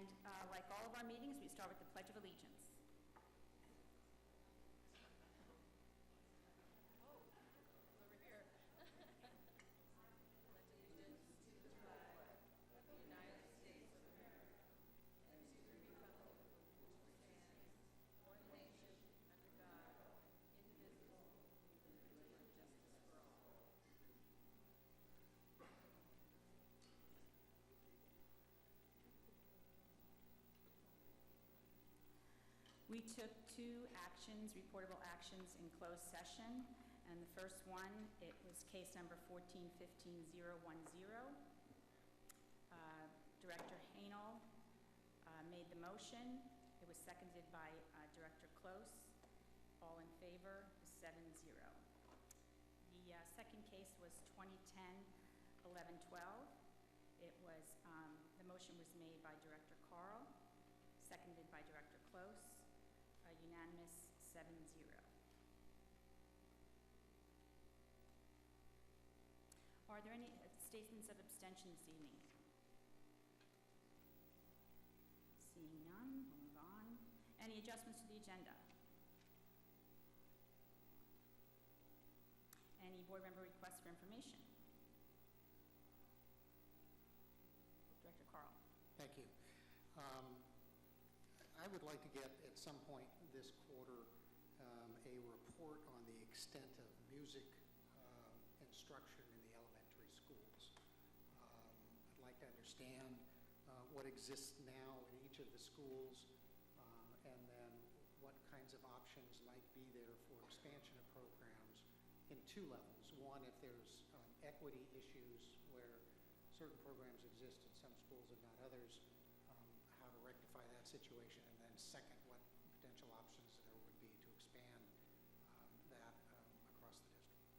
And like all of our meetings, we start with the Pledge of Allegiance. We took two actions, reportable actions, in closed session, and the first one, it was case number 14-15-010. Director Hanel made the motion. It was seconded by Director Close. All in favor, 7-0. The second case was 2010-1112. It was, the motion was made by Director Carl, seconded by Director Close. Unanimous 7-0. Are there any statements of abstention this evening? Seeing none, we'll move on. Any adjustments to the agenda? Any board member requests for information? Director Carl. Thank you. I would like to get at some point this quarter a report on the extent of music instruction in the elementary schools. I'd like to understand what exists now in each of the schools and then what kinds of options might be there for expansion of programs in two levels. One, if there's equity issues where certain programs exist in some schools and not others, how to rectify that situation, and then second, what potential options there would be to expand that across the district.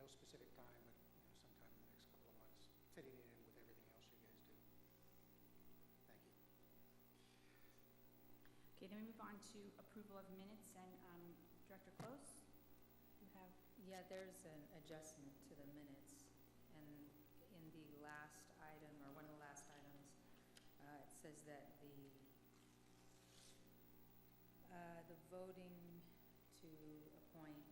No specific time, but sometime in the next couple of months, fitting it in with everything else you guys do. Thank you. Okay, then we move on to approval of minutes, and Director Close, you have? Yeah, there's an adjustment to the minutes, and in the last item, or one of the last items, it says that the voting to appoint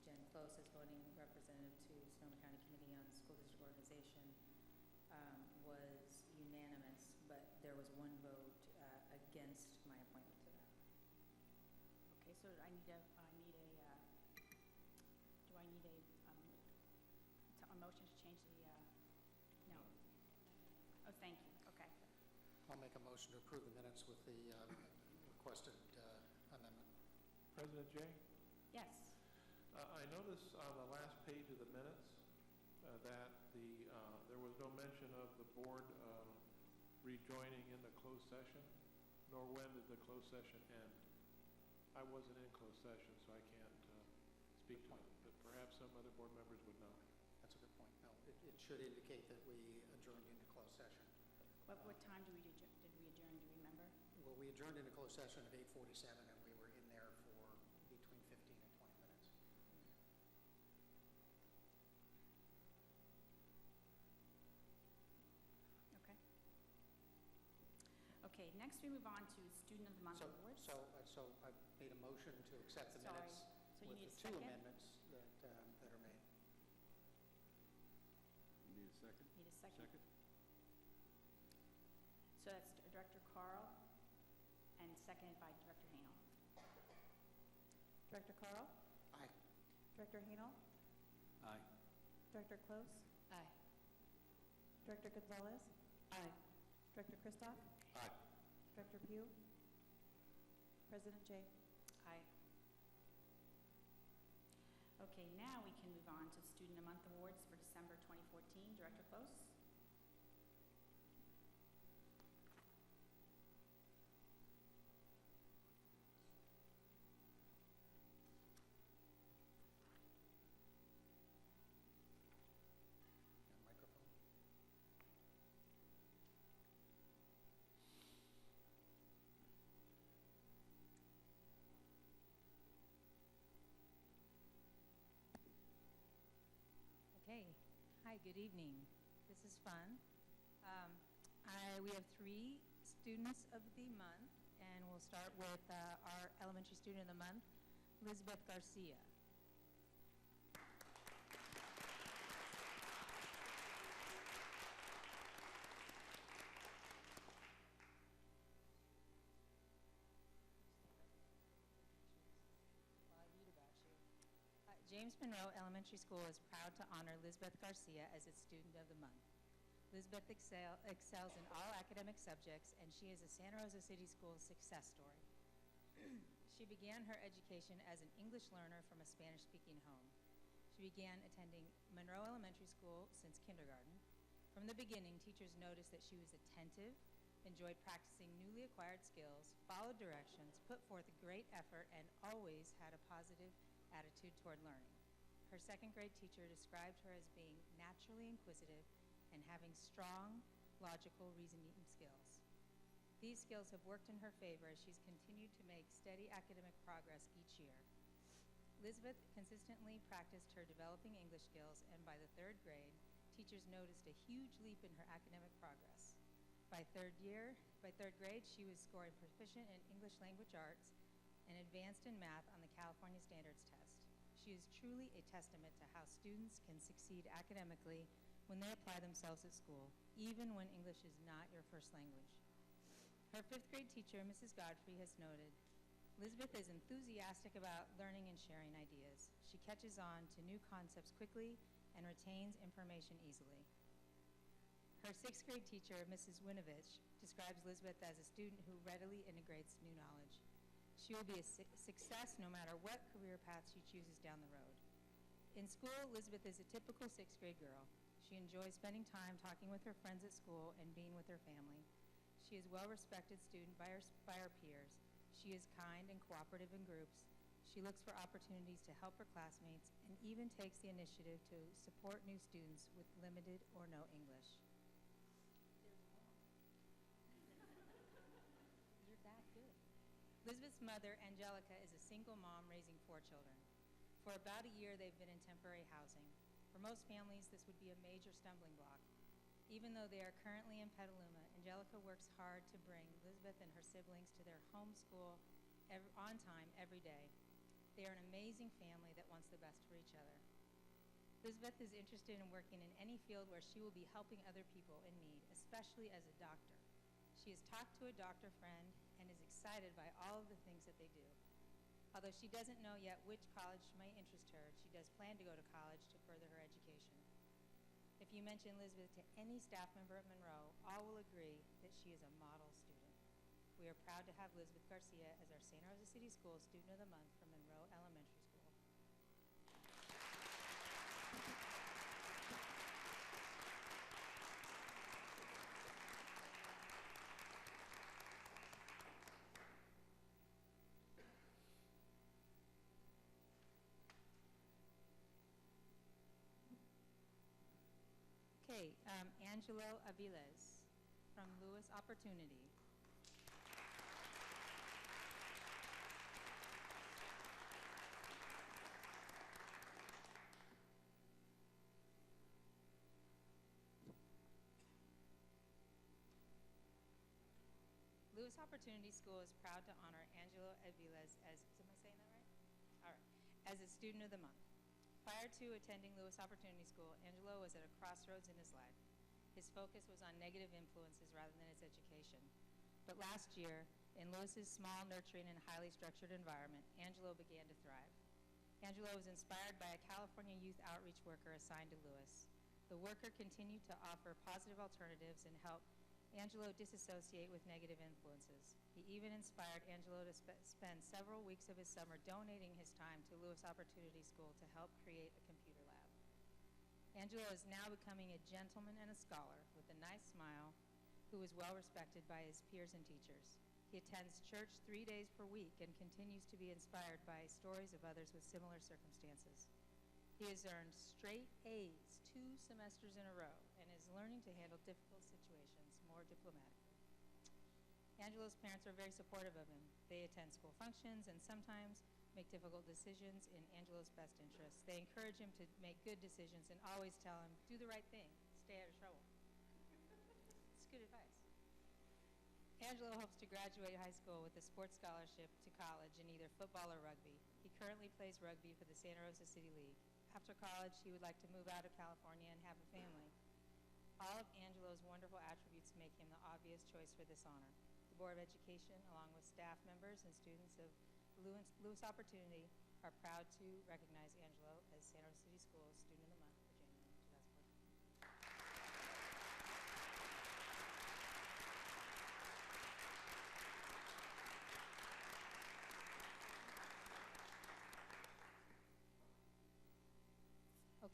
Jen Close as voting representative to Sonoma County Committee on School District Organization was unanimous, but there was one vote against my appointment to that. Okay, so do I need a motion to change the, no. Oh, thank you, okay. I'll make a motion to approve the minutes with the requested amendment. President Jay? Yes. I noticed on the last page of the minutes that there was no mention of the board rejoining in the closed session, nor when did the closed session end. I wasn't in closed session, so I can't speak to it, but perhaps some other board members would know. That's a good point. No, it should indicate that we adjourned into closed session. What time did we adjourn, do you remember? Well, we adjourned into closed session at 8:47, and we were in there for between 15 and 20 minutes. Okay. Okay, next we move on to Student of the Month awards. So I made a motion to accept the minutes so with the two amendments that are made. You need a second? Need a second? Second. So that's Director Carl and seconded by Director Hanel. Director Carl? Aye. Director Hanel? Aye. Director Close? Aye. Director Gonzalez? Aye. Director Christoph? Aye. Director Pugh? President Jay? Aye. Okay, now we can move on to Student of the Month awards for December 2014. Director Close? Microphone. Okay. Hi, good evening. This is fun. We have 3 Students of the Month, and we'll start with our elementary student of the month, Elizabeth Garcia. James Monroe Elementary School is proud to honor Elizabeth Garcia as its Student of the Month. Elizabeth excels in all academic subjects, and she is a Santa Rosa City Schools success story. She began her education as an English learner from a Spanish-speaking home. She began attending Monroe Elementary School since kindergarten. From the beginning, teachers noticed that she was attentive, enjoyed practicing newly acquired skills, followed directions, put forth a great effort, and always had a positive attitude toward learning. Her second grade teacher described her as being naturally inquisitive and having strong, logical reasoning skills. These skills have worked in her favor as she's continued to make steady academic progress each year. Elizabeth consistently practiced her developing English skills, and by the third grade, teachers noticed a huge leap in her academic progress. By third grade, she was scoring proficient in English language arts and advanced in math on the California Standards Test. She is truly a testament to how students can succeed academically when they apply themselves at school, even when English is not your first language. Her fifth grade teacher, Mrs. Godfrey, has noted, Elizabeth is enthusiastic about learning and sharing ideas. She catches on to new concepts quickly and retains information easily. Her sixth grade teacher, Mrs. Winovich, describes Elizabeth as a student who readily integrates new knowledge. She will be a success no matter what career path she chooses down the road. In school, Elizabeth is a typical sixth grade girl. She enjoys spending time talking with her friends at school and being with her family. She is a well-respected student by her peers. She is kind and cooperative in groups. She looks for opportunities to help her classmates and even takes the initiative to support new students with limited or no English. You're that good. Elizabeth's mother, Angelica, is a single mom raising 4 children. For about a year, they've been in temporary housing. For most families, this would be a major stumbling block. Even though they are currently in Petaluma, Angelica works hard to bring Elizabeth and her siblings to their home school on time every day. They are an amazing family that wants the best for each other. Elizabeth is interested in working in any field where she will be helping other people in need, especially as a doctor. She has talked to a doctor friend and is excited by all of the things that they do. Although she doesn't know yet which college may interest her, she does plan to go to college to further her education. If you mention Elizabeth to any staff member at Monroe, all will agree that she is a model student. We are proud to have Elizabeth Garcia as our Santa Rosa City Schools Student of the Month from Monroe Elementary School. Okay, Angelo Aviles from Lewis Opportunity. Lewis Opportunity School is proud to honor Angelo Aviles as, am I saying that right? All right, as its Student of the Month. Prior to attending Lewis Opportunity School, Angelo was at a crossroads in his life. His focus was on negative influences rather than his education. But last year, in Lewis's small, nurturing, and highly structured environment, Angelo began to thrive. Angelo was inspired by a California youth outreach worker assigned to Lewis. The worker continued to offer positive alternatives and help Angelo disassociate with negative influences. He even inspired Angelo to spend several weeks of his summer donating his time to Lewis Opportunity School to help create a computer lab. Angelo is now becoming a gentleman and a scholar with a nice smile who is well respected by his peers and teachers. He attends church 3 days per week and continues to be inspired by stories of others with similar circumstances. He has earned straight A's 2 semesters in a row and is learning to handle difficult situations more diplomatically. Angelo's parents are very supportive of him. They attend school functions and sometimes make difficult decisions in Angelo's best interest. They encourage him to make good decisions and always tell him, do the right thing, stay out of trouble. It's good advice. Angelo hopes to graduate high school with a sports scholarship to college in either football or rugby. He currently plays rugby for the Santa Rosa City League. After college, he would like to move out of California and have a family. All of Angelo's wonderful attributes make him the obvious choice for this honor. The Board of Education, along with staff members and students of Lewis Opportunity, are proud to recognize Angelo as Santa Rosa City Schools Student of the Month for January 2014.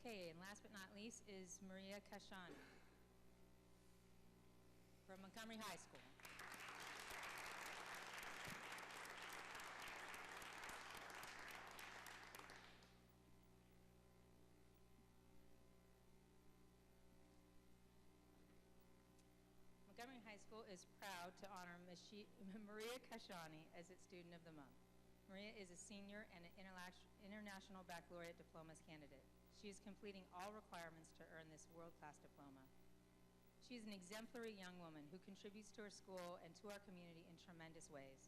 Okay, and last but not least is Maria Kashani from Montgomery High School. Montgomery High School is proud to honor Maria Kashani as its Student of the Month. Maria is a senior and an International Baccalaureate Diplomas candidate. She is completing all requirements to earn this world-class diploma. She is an exemplary young woman who contributes to her school and to our community in tremendous ways.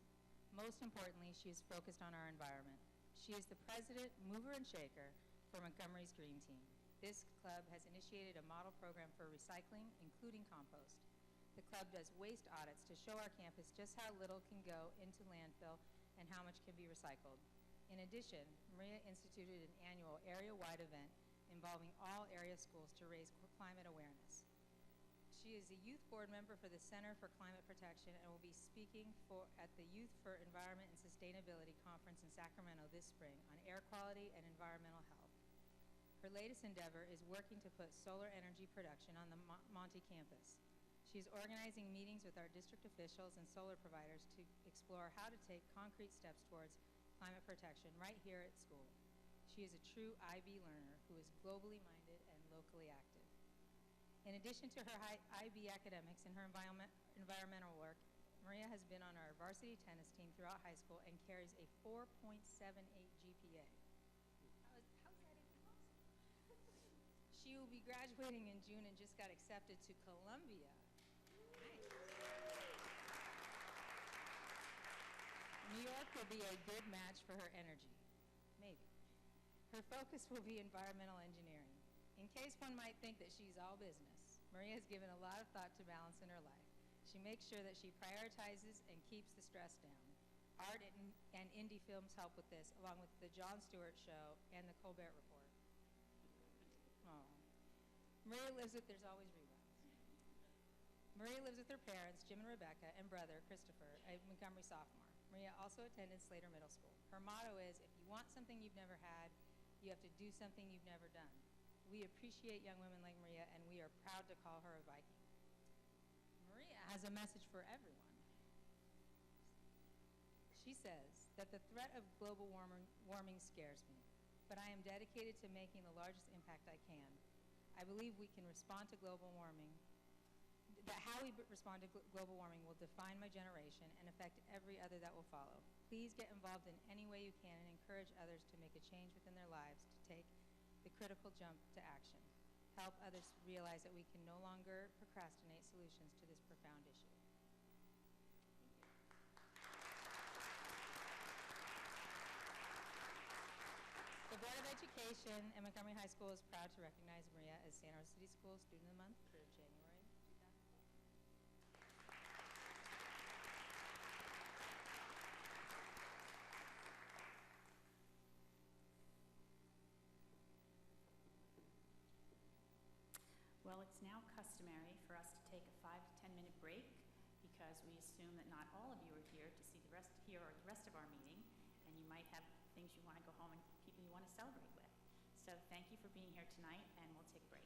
Most importantly, she is focused on our environment. She is the president, mover, and shaker for Montgomery's Green Team. This club has initiated a model program for recycling, including compost. The club does waste audits to show our campus just how little can go into landfill and how much can be recycled. In addition, Maria instituted an annual area-wide event involving all area schools to raise climate awareness. She is a youth board member for the Center for Climate Protection and will be speaking at the Youth for Environment and Sustainability Conference in Sacramento this spring on air quality and environmental health. Her latest endeavor is working to put solar energy production on the Monty campus. She is organizing meetings with our district officials and solar providers to explore how to take concrete steps towards climate protection right here at school. She is a true IB learner who is globally minded and locally active. In addition to her IB academics and her environmental work, Maria has been on our varsity tennis team throughout high school and carries a 4.78 GPA. How is that even possible? She will be graduating in June and just got accepted to Columbia. New York will be a good match for her energy. Maybe. Her focus will be environmental engineering. In case one might think that she's all business, Maria has given a lot of thought to balance in her life. She makes sure that she prioritizes and keeps the stress down. Art and indie films help with this, along with the Jon Stewart Show and the Colbert Report. Aww. Maria lives with, there's always reruns. Maria lives with her parents, Jim and Rebecca, and brother, Christopher, a Montgomery sophomore. Maria also attended Slater Middle School. Her motto is, if you want something you've never had, you have to do something you've never done. We appreciate young women like Maria, and we are proud to call her a Viking. Maria has a message for everyone. She says that the threat of global warming scares me, but I am dedicated to making the largest impact I can. I believe we can respond to global warming, that how we respond to global warming will define my generation and affect every other that will follow. Please get involved in any way you can and encourage others to make a change within their lives to take the critical jump to action. Help others realize that we can no longer procrastinate solutions to this profound issue. The Board of Education at Montgomery High School is proud to recognize Maria as Santa Rosa City Schools Student of the Month for January 2014. Well, it's now customary for us to take a 5 to 10 minute break because we assume that not all of you are here to see the rest of our meeting, and you might have things you want to go home and people you want to celebrate with. So thank you for being here tonight, and we'll take a break.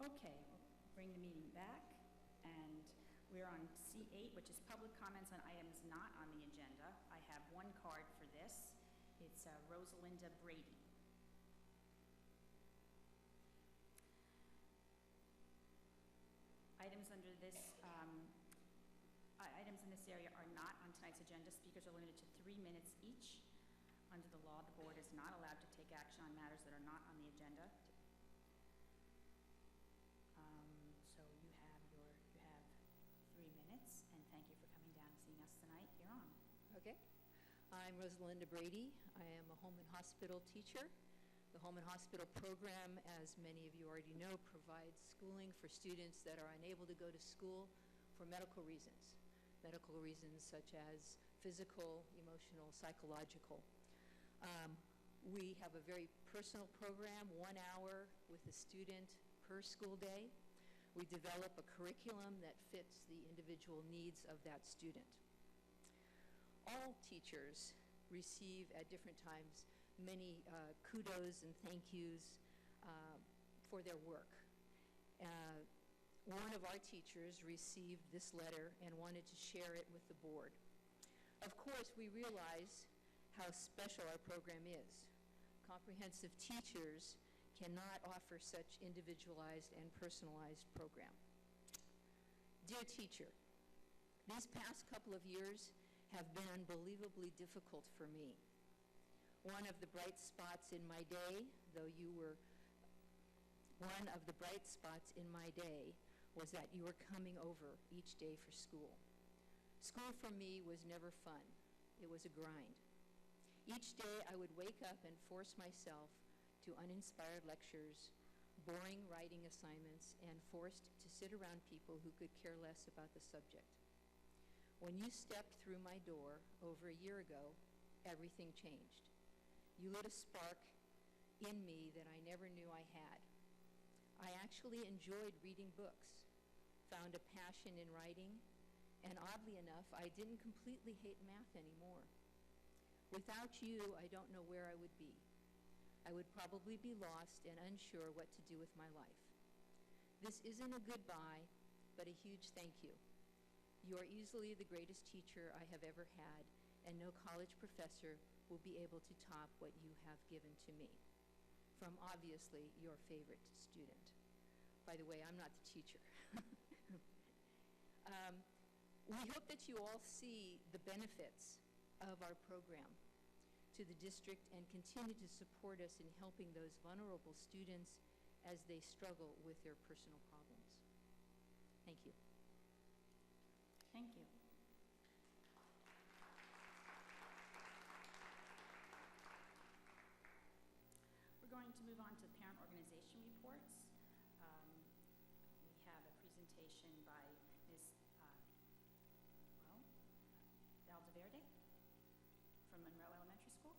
Okay, we'll bring the meeting back, and we're on C8, which is public comments on items not on the agenda. I have one card for this. It's Rosalinda Brady. Items in this area are not on tonight's agenda. Speakers are limited to 3 minutes each. Under the law, the board is not allowed to take action on matters that are not on the agenda. So you have 3 minutes, and thank you for coming down and seeing us tonight. You're on. Okay. I'm Rosalinda Brady. I am a home and hospital teacher. The home and hospital program, as many of you already know, provides schooling for students that are unable to go to school for medical reasons. Medical reasons such as physical, emotional, psychological. We have a very personal program, 1 hour with a student per school day. We develop a curriculum that fits the individual needs of that student. All teachers receive at different times many kudos and thank yous for their work. One of our teachers received this letter and wanted to share it with the board. Of course, we realize how special our program is. Comprehensive teachers cannot offer such individualized and personalized program. Dear teacher, these past couple of years have been unbelievably difficult for me. One of the bright spots in my day, was that you were coming over each day for school. School for me was never fun. It was a grind. Each day I would wake up and force myself to uninspired lectures, boring writing assignments, and forced to sit around people who could care less about the subject. When you stepped through my door over a year ago, everything changed. You lit a spark in me that I never knew I had. I actually enjoyed reading books, found a passion in writing, and oddly enough, I didn't completely hate math anymore. Without you, I don't know where I would be. I would probably be lost and unsure what to do with my life. This isn't a goodbye, but a huge thank you. You are easily the greatest teacher I have ever had, and no college professor will be able to top what you have given to me. From obviously your favorite student. By the way, I'm not the teacher. We hope that you all see the benefits of our program to the district and continue to support us in helping those vulnerable students as they struggle with their personal problems. Thank you. Thank you. We're going to move on to parent organization reports. We have a presentation by Ms. Valdeverde from Monroe Elementary School.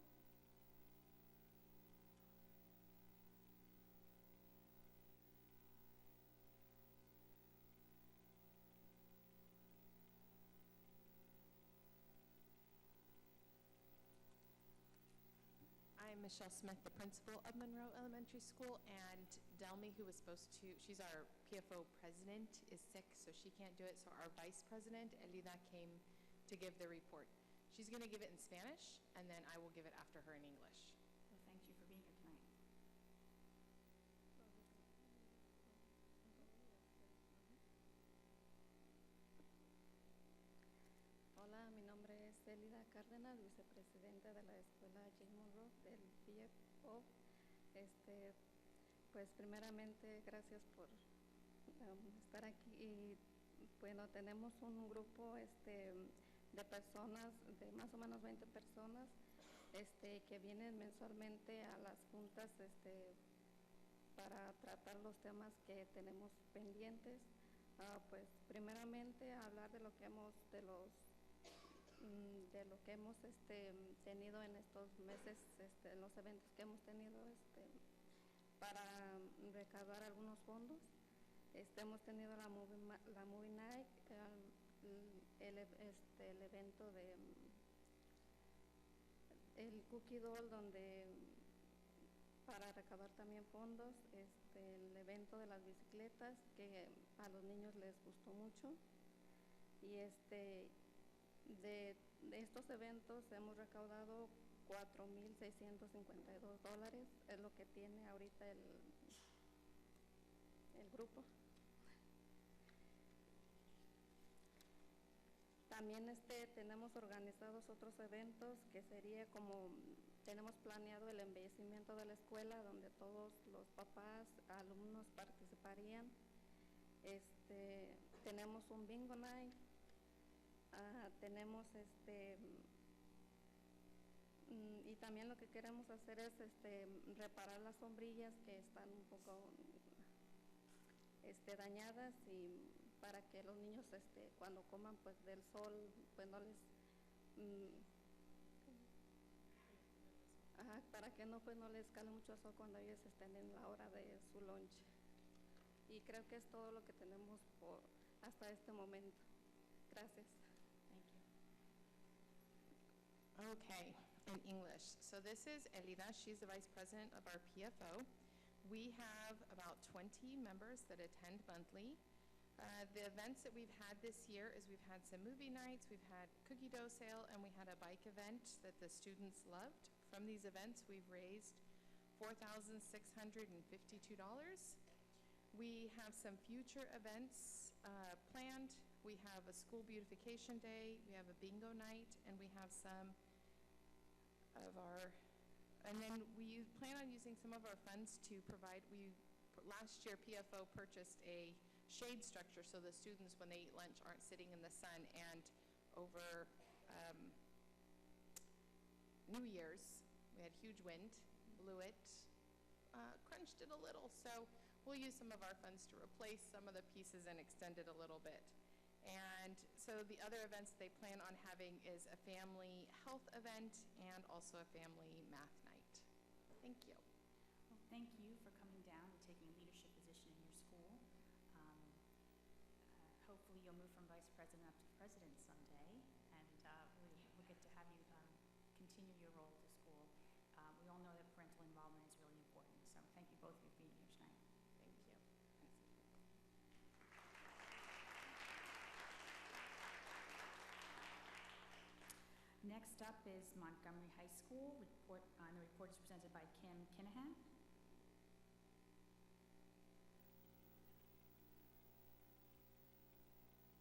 I'm Michelle Smith, the principal of Monroe Elementary School, and Delmy, who was she's our PFO president, is sick, so she can't do it. So our vice president, Elida, came to give the report. She's going to give it in Spanish, and then I will give it after her in English. Well, thank you for being here tonight. Hola, mi nombre es Elida Cárdenas, vicepresidenta de la escuela Jane Monroe del PFO. Pues primeramente gracias por estar aquí y bueno, tenemos un grupo de personas, de más o menos 20 personas que vienen mensualmente a las juntas para tratar los temas que tenemos pendientes. Pues primeramente hablar de lo que hemos tenido en estos meses, los eventos que hemos tenido para recaudar algunos fondos. Hemos tenido la Movie Night, el evento de el Cookie Doll, donde para recaudar también fondos. el evento de las bicicletas, que a los niños les gustó mucho. Y de estos eventos hemos recaudado $4,652, es lo que tiene ahorita el grupo. También tenemos organizados otros eventos que sería como tenemos planeado el embellecimiento de la escuela donde todos los papás, alumnos participarían. Tenemos un bingo night, tenemos y también lo que queremos hacer es reparar las sombrillas que están un poco dañadas y para que los niños cuando coman pues del sol pues no les para que no pues no les cale mucho sol cuando ellos estén en la hora de su lunch. Y creo que es todo lo que tenemos hasta este momento. Gracias. Thank you. Okay, in English. So this is Elida. She's the vice president of our PFO. We have about 20 members that attend monthly. The events that we've had this year is we've had some movie nights, we've had cookie dough sale, and we had a bike event that the students loved. From these events, we've raised $4,652. We have some future events planned. We have a school beautification day, we have a bingo night, and we have some of our, and then we plan on using some of our funds to provide, last year PFO purchased a shade structure so the students when they eat lunch aren't sitting in the sun, and over New Year's we had huge wind, blew it, crunched it a little, so we'll use some of our funds to replace some of the pieces and extend it a little bit. And so the other events they plan on having is a family health event and also a family math night. Thank you. Well, thank you for coming down and taking a leadership position in your school. Hopefully you'll move from vice president up to president someday, and we'll get to have you continue your role at the school. We all know that parental involvement is really important, so thank you both for being here tonight. Thank you. Next up is Montgomery High School. The report is presented by Kim Kinahan.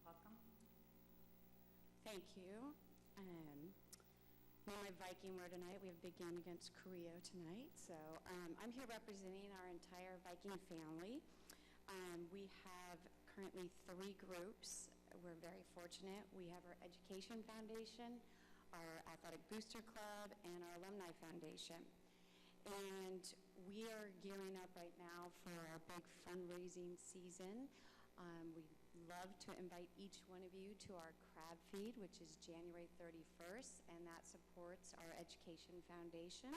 Welcome. Thank you. My Viking word tonight, we have a big game against Korea tonight. So I'm here representing our entire Viking family. We have currently 3 groups. We're very fortunate. We have our Education Foundation, our Athletic Booster Club, and our Alumni Foundation. And we are gearing up right now for our big fundraising season. We'd love to invite each one of you to our crab feed, which is January 31st, and that supports our Education Foundation.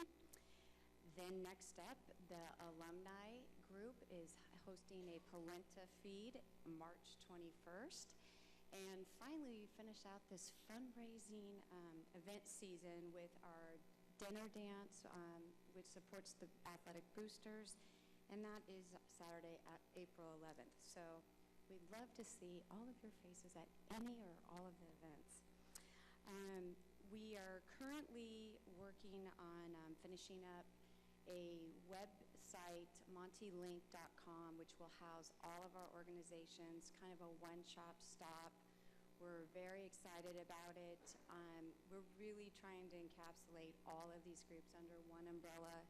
Then next up, the alumni group is hosting a polenta feed March 21st. And finally, we finish out this fundraising event season with our dinner dance, which supports the athletic boosters, and that is Saturday, April 11th. So we'd love to see all of your faces at any or all of the events. We are currently working on finishing up a website, montylink.com, which will house all of our organizations, kind of a one-shop stop. We're very excited about it. We're really trying to encapsulate all of these groups under one umbrella.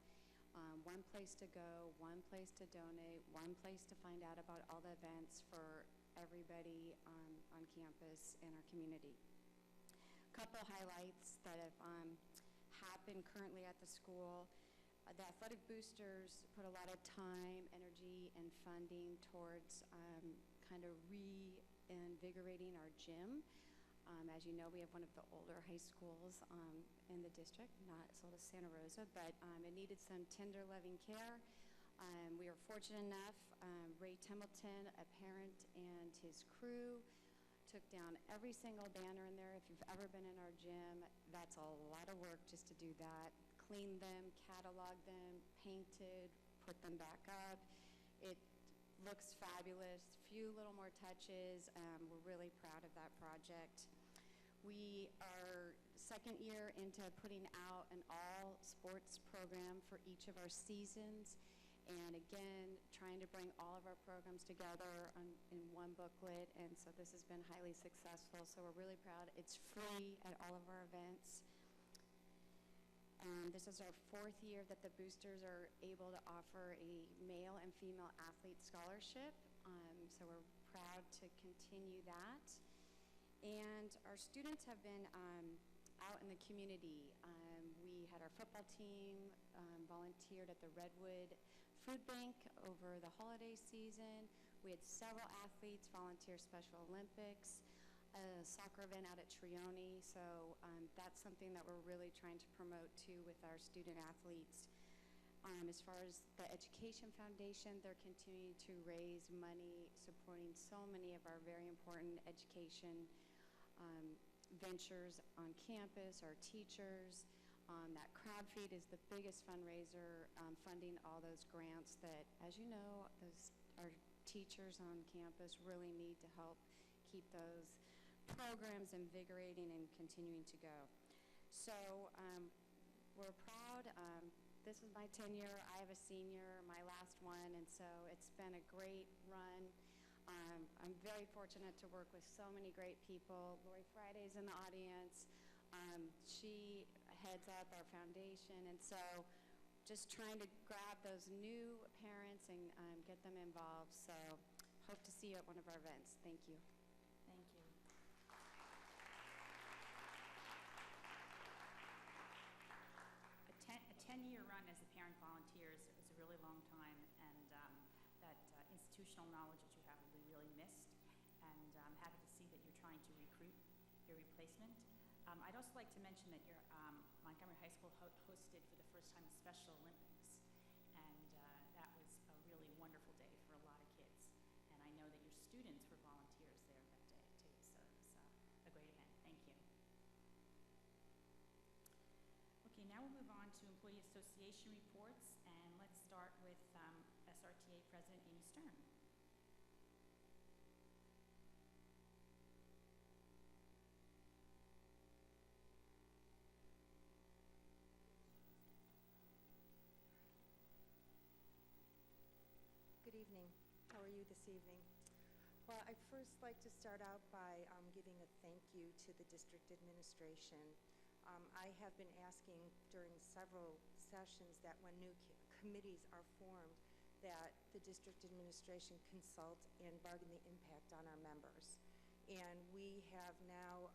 One place to go, one place to donate, one place to find out about all the events for everybody on campus and our community. A couple highlights that have happened currently at the school. The athletic boosters put a lot of time, energy, and funding towards kind of reinvigorating our gym. As you know, we have one of the older high schools in the district, not as old as Santa Rosa, but it needed some tender, loving care. We were fortunate enough, Ray Templeton, a parent, and his crew took down every single banner in there. If you've ever been in our gym, that's a lot of work just to do that. Cleaned them, cataloged them, painted, put them back up. It looks fabulous, few little more touches. We're really proud of that project. We are second year into putting out an all sports program for each of our seasons. And again, trying to bring all of our programs together in one booklet. And so this has been highly successful. So we're really proud. It's free at all of our events. This is our 4th year that the boosters are able to offer a male and female athlete scholarship. So we're proud to continue that. And our students have been out in the community. We had our football team volunteered at the Redwood Food Bank over the holiday season. We had several athletes volunteer Special Olympics, a soccer event out at Trione. So that's something that we're really trying to promote too with our student athletes. As far as the Education Foundation, they're continuing to raise money supporting so many of our very important education ventures on campus, our teachers. That crab feed is the biggest fundraiser, funding all those grants that, as you know, our teachers on campus really need to help keep those programs invigorating and continuing to go. So we're proud. This is my tenure. I have a senior, my last one, and so it's been a great run. I'm very fortunate to work with so many great people. Lori Friday's in the audience. She heads up our foundation, and so just trying to grab those new parents and get them involved. So hope to see you at one of our events. Thank you. Thank you. A 10-year run as a parent volunteer is a really long time, and that institutional knowledge that you have will be really missed. And I'm happy to see that you're trying to recruit your replacement. I'd also like to mention that your Montgomery High School hosted for the first time the Special Olympics, and that was a really wonderful day for a lot of kids. And I know that your students were volunteers there that day too, so it was a great event. Thank you. Okay, now we'll move on to Employee Association reports, and let's start with SRTA President Amy Stern. Good evening. How are you this evening? Well, I'd first like to start out by giving a thank you to the district administration. I have been asking during several sessions that when new committees are formed, that the district administration consult and bargain the impact on our members. And we have now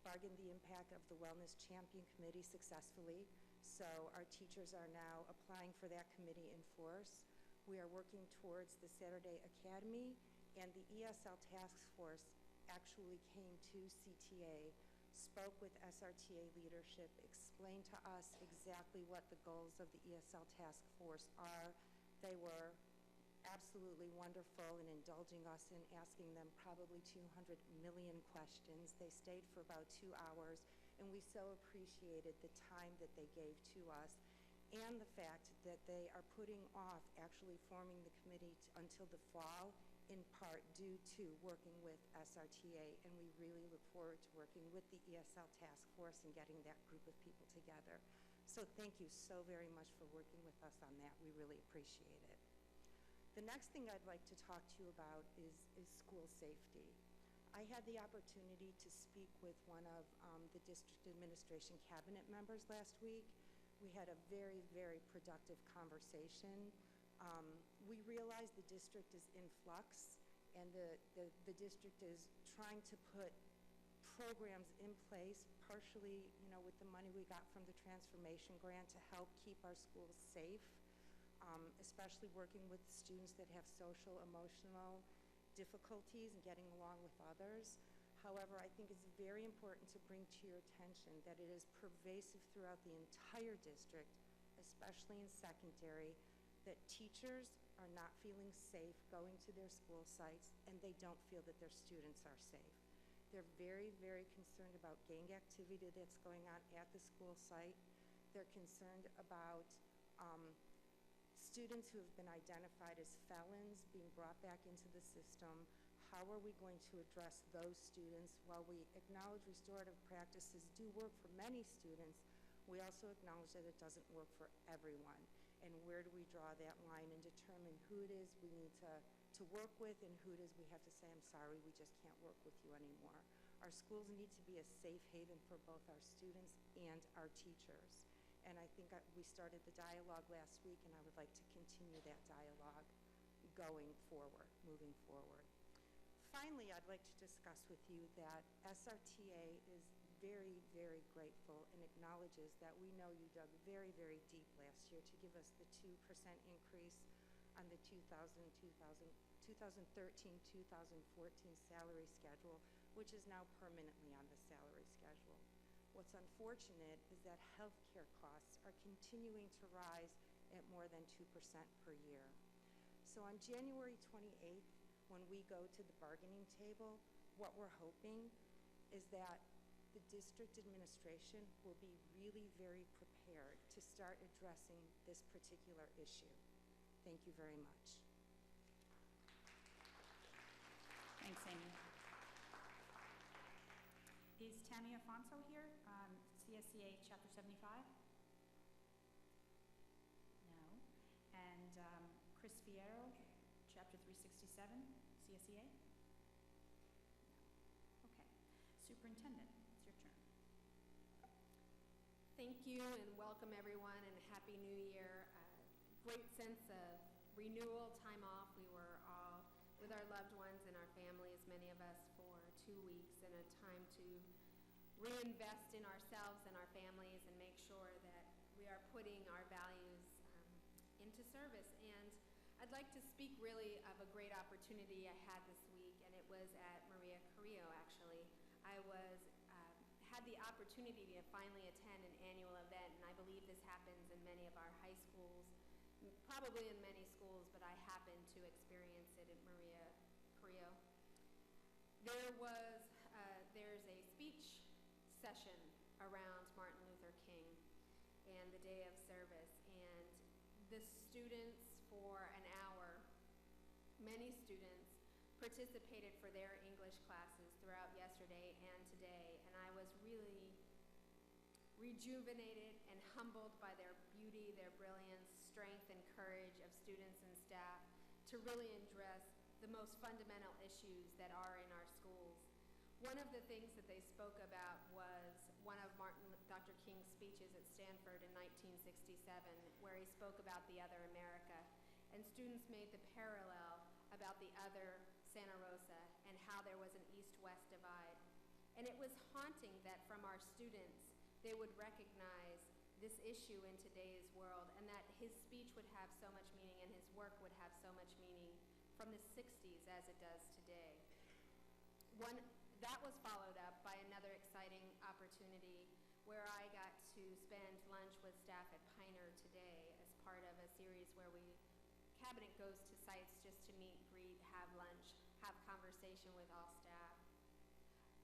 bargained the impact of the Wellness Champion Committee successfully. So our teachers are now applying for that committee in force. We are working towards the Saturday Academy, and the ESL task force actually came to CTA, spoke with SRTA leadership, explained to us exactly what the goals of the ESL task force are. They were absolutely wonderful in indulging us in asking them probably 200 million questions. They stayed for about 2 hours, and we so appreciated the time that they gave to us, and the fact that they are putting off actually forming the committee until the fall, in part due to working with SRTA, and we really look forward to working with the ESL task force and getting that group of people together. So thank you so very much for working with us on that. We really appreciate it. The next thing I'd like to talk to you about is school safety. I had the opportunity to speak with one of the district administration cabinet members last week. We had a very, very productive conversation. We realize the district is in flux, and the district is trying to put programs in place, partially, with the money we got from the transformation grant to help keep our schools safe, especially working with students that have social, emotional difficulties and getting along with others. However, I think it's very important to bring to your attention that it is pervasive throughout the entire district, especially in secondary, that teachers are not feeling safe going to their school sites, and they don't feel that their students are safe. They're very, very concerned about gang activity that's going on at the school site. They're concerned about students who have been identified as felons being brought back into the system. How are we going to address those students? While we acknowledge restorative practices do work for many students, we also acknowledge that it doesn't work for everyone. And where do we draw that line and determine who it is we need to work with and who it is we have to say, I'm sorry, we just can't work with you anymore. Our schools need to be a safe haven for both our students and our teachers. And I think we started the dialogue last week, and I would like to continue that dialogue going forward, moving forward. Finally, I'd like to discuss with you that SRTA is very, very grateful and acknowledges that we know you dug very, very deep last year to give us the 2% increase on the 2013-2014 salary schedule, which is now permanently on the salary schedule. What's unfortunate is that healthcare costs are continuing to rise at more than 2% per year. So on January 28th, when we go to the bargaining table, what we're hoping is that the district administration will be really very prepared to start addressing this particular issue. Thank you very much. Thanks, Amy. Is Tammy Afonso here, CSCA Chapter 75? No. And Chris Fierro, Chapter 367, CSEA? No. Okay. Superintendent, it's your turn. Thank you and welcome everyone and Happy New Year. Great sense of renewal, time off. We were all with our loved ones and our families, many of us, for 2 weeks, and a time to reinvest in ourselves and our families and make sure that we are putting our values into service. And I'd like to speak really of a great opportunity I had this week, and it was at Maria Carrillo, actually. I had the opportunity to finally attend an annual event, and I believe this happens in many of our high schools, probably in many schools, but I happened to experience it at Maria Carrillo. There's a speech session around Martin Luther King and the Day of Service, and the students for an hour, many students, participated for their English classes throughout yesterday and today, and I was really rejuvenated and humbled by their beauty, their brilliance, strength, and courage of students and staff to really address the most fundamental issues that are in our schools. One of the things that they spoke about was one of Dr. King's speeches at Stanford in 1967, where he spoke about the other America, and students made the parallel about the other Santa Rosa and how there was an east-west divide. And it was haunting that from our students, they would recognize this issue in today's world, and that his speech would have so much meaning and his work would have so much meaning from the 60s as it does today. That was followed up by another exciting opportunity where I got to spend lunch with staff at Piner today as part of a series where Cabinet goes to sites just to meet, greet, have lunch, have conversation with all staff.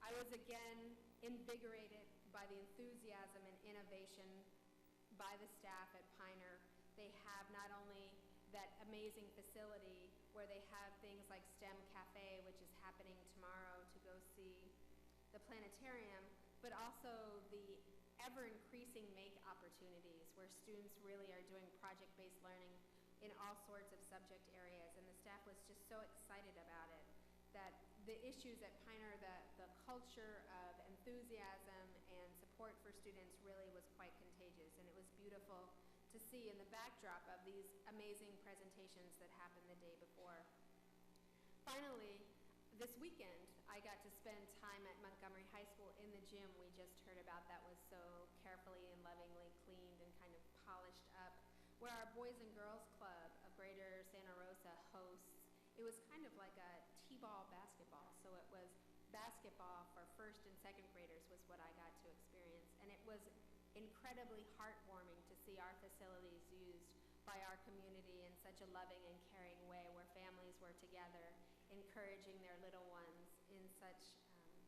I was again invigorated by the enthusiasm and innovation by the staff at Piner. They have not only that amazing facility where they have things like STEM Cafe, which is happening tomorrow to go see the planetarium, but also the ever-increasing make opportunities where students really are doing project-based learning in all sorts of subject areas, and the staff was just so excited about it, that the issues at Piner, the culture of enthusiasm and support for students really was quite contagious, and it was beautiful to see in the backdrop of these amazing presentations that happened the day before. Finally, this weekend, I got to spend time at Montgomery High School in the gym we just heard about that was so carefully and lovingly cleaned and kind of polished up, where our Boys and Girls Club of Greater Santa Rosa hosts. It was kind of like a T-ball basketball, so it was basketball for first and second graders was what I got to experience, and it was incredibly heartwarming to see our facilities used by our community in such a loving and caring way, where families were together, encouraging their little ones in such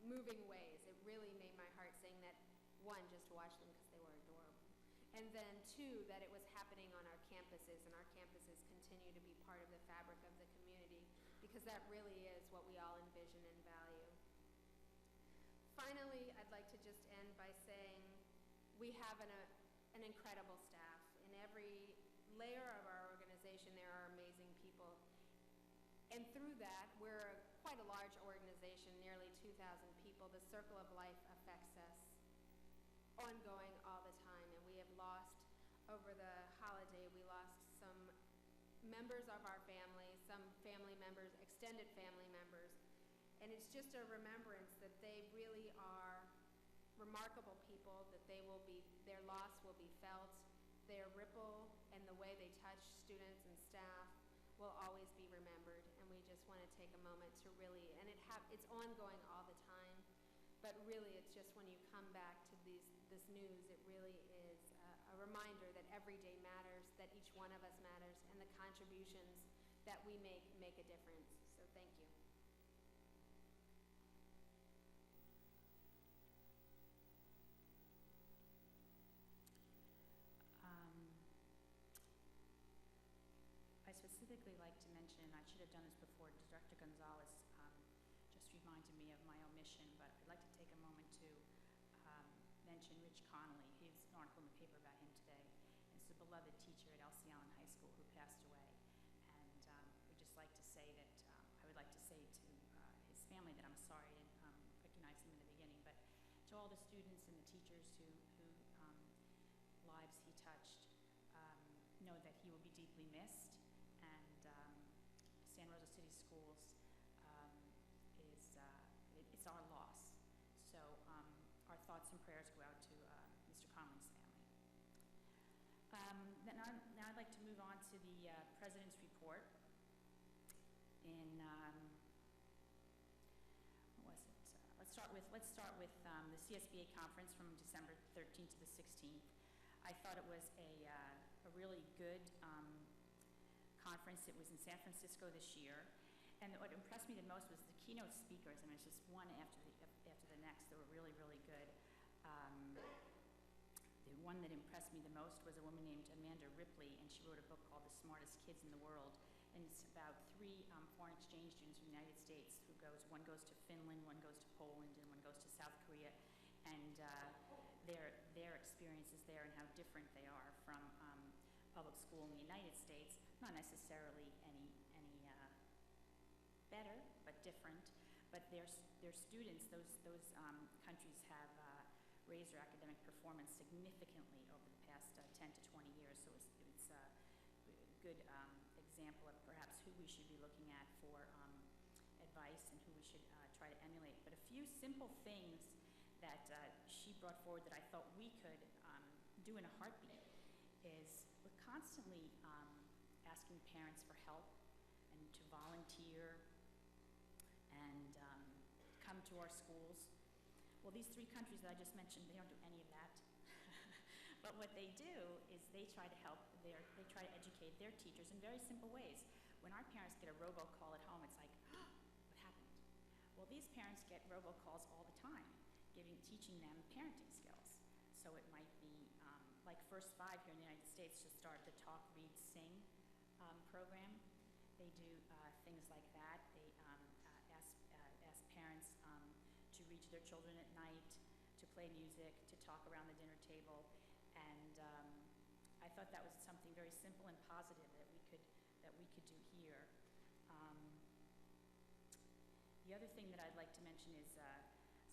moving ways. It really made my heart sing that, one, just to watch them because they were adorable, And then two, that it was happening on our campuses, and our campuses continue to be part of the fabric of the community, because that really is what we all envision and value. Finally, I'd like to just end by saying we have an incredible staff. In every layer of our organization, there are amazing people. And through that, we're quite a large organization, nearly 2,000 people. The circle of life affects us ongoing all the time. And we have lost, over the holiday, we lost some members of our family, some family members, extended family members. And it's just a remembrance that they really are remarkable people, that their loss will be felt. Their ripple and the way they touch students and staff will always be remembered. And we just want to take a moment to really, and it's ongoing all the time, but really it's just when you come back to this news, it really is a reminder that every day matters, that each one of us matters, and the contributions that we make a difference. So thank you. I specifically like to mention, and I should have done this before, Director Gonzalez just reminded me of my omission, but I'd like to take a moment to mention Rich Connolly. Here's an article in the paper about him today. And it's a beloved teacher at Elsie Allen High School who passed away. And we'd just like to say that, I would like to say to his family that I'm sorry I didn't recognize him in the beginning, but to all the students and the teachers who lives he touched, know that he will be deeply missed. San Rosa City Schools it's our loss. So our thoughts and prayers go out to Mr. Conley's family. Now I'd like to move on to the President's report. Let's start with the CSBA conference from December 13th to the 16th. I thought it was a really good conference. It was in San Francisco this year, and what impressed me the most was the keynote speakers. I mean, it's just one after the next. They were really, really good. The one that impressed me the most was a woman named Amanda Ripley, and she wrote a book called The Smartest Kids in the World, and it's about 3 foreign exchange students from the United States one goes to Finland, one goes to Poland, and one goes to South Korea, and their experiences there and how different they are from public school in the United States. Not necessarily any better, but different. But their students, those countries have raised their academic performance significantly over the past 10 to 20 years. So it's a good example of perhaps who we should be looking at for advice and who we should try to emulate. But a few simple things that she brought forward that I thought we could do in a heartbeat is we're constantly asking parents for help and to volunteer and come to our schools. Well, these 3 countries that I just mentioned, they don't do any of that. But what they do is they try to help, they try to educate their teachers in very simple ways. When our parents get a robocall at home, it's like, oh, what happened? Well, these parents get robocalls all the time, teaching them parenting skills. So it might be, like First 5 here in the United States just started the Talk, Read, Sing program. They do things like that. They ask parents to read to their children at night, to play music, to talk around the dinner table. And I thought that was something very simple and positive that we could do here. The other thing that I'd like to mention is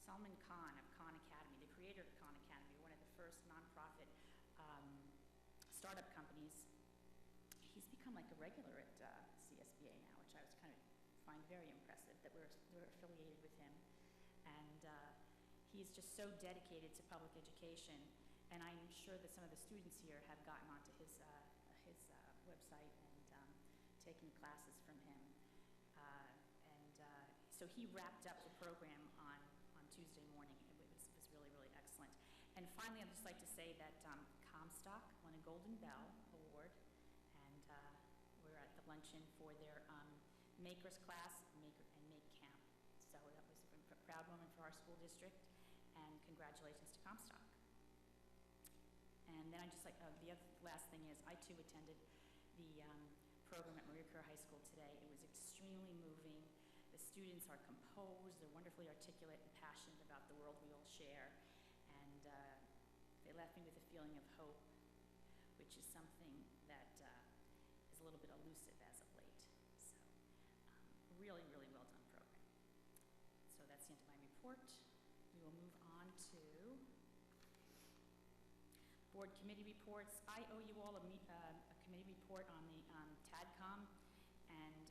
Salman Khan of Khan Academy, the creator of Khan Academy, one of the first nonprofit startup companies. He's become like a regular at CSBA now, which I was find very impressive that we're affiliated with him. And he's just so dedicated to public education. And I'm sure that some of the students here have gotten onto his website and taken classes from him. So he wrapped up the program on Tuesday morning. It was really, really excellent. And finally, I'd just like to say that Comstock won a Golden Bell Award, and we're at the luncheon for their Makers class, Make Camp. So that was a proud moment for our school district, and congratulations to Comstock. And then I just like, the other last thing is, I too attended the program at Maria Kerr High School today. It was extremely moving. The students are composed, they're wonderfully articulate and passionate about the world we all share. And they left me with a feeling of hope, which is something that is a little bit elusive as of late. So, really, really well done program. So that's the end of my report. We will move on to board committee reports. I owe you all a committee report on the TADCOM, and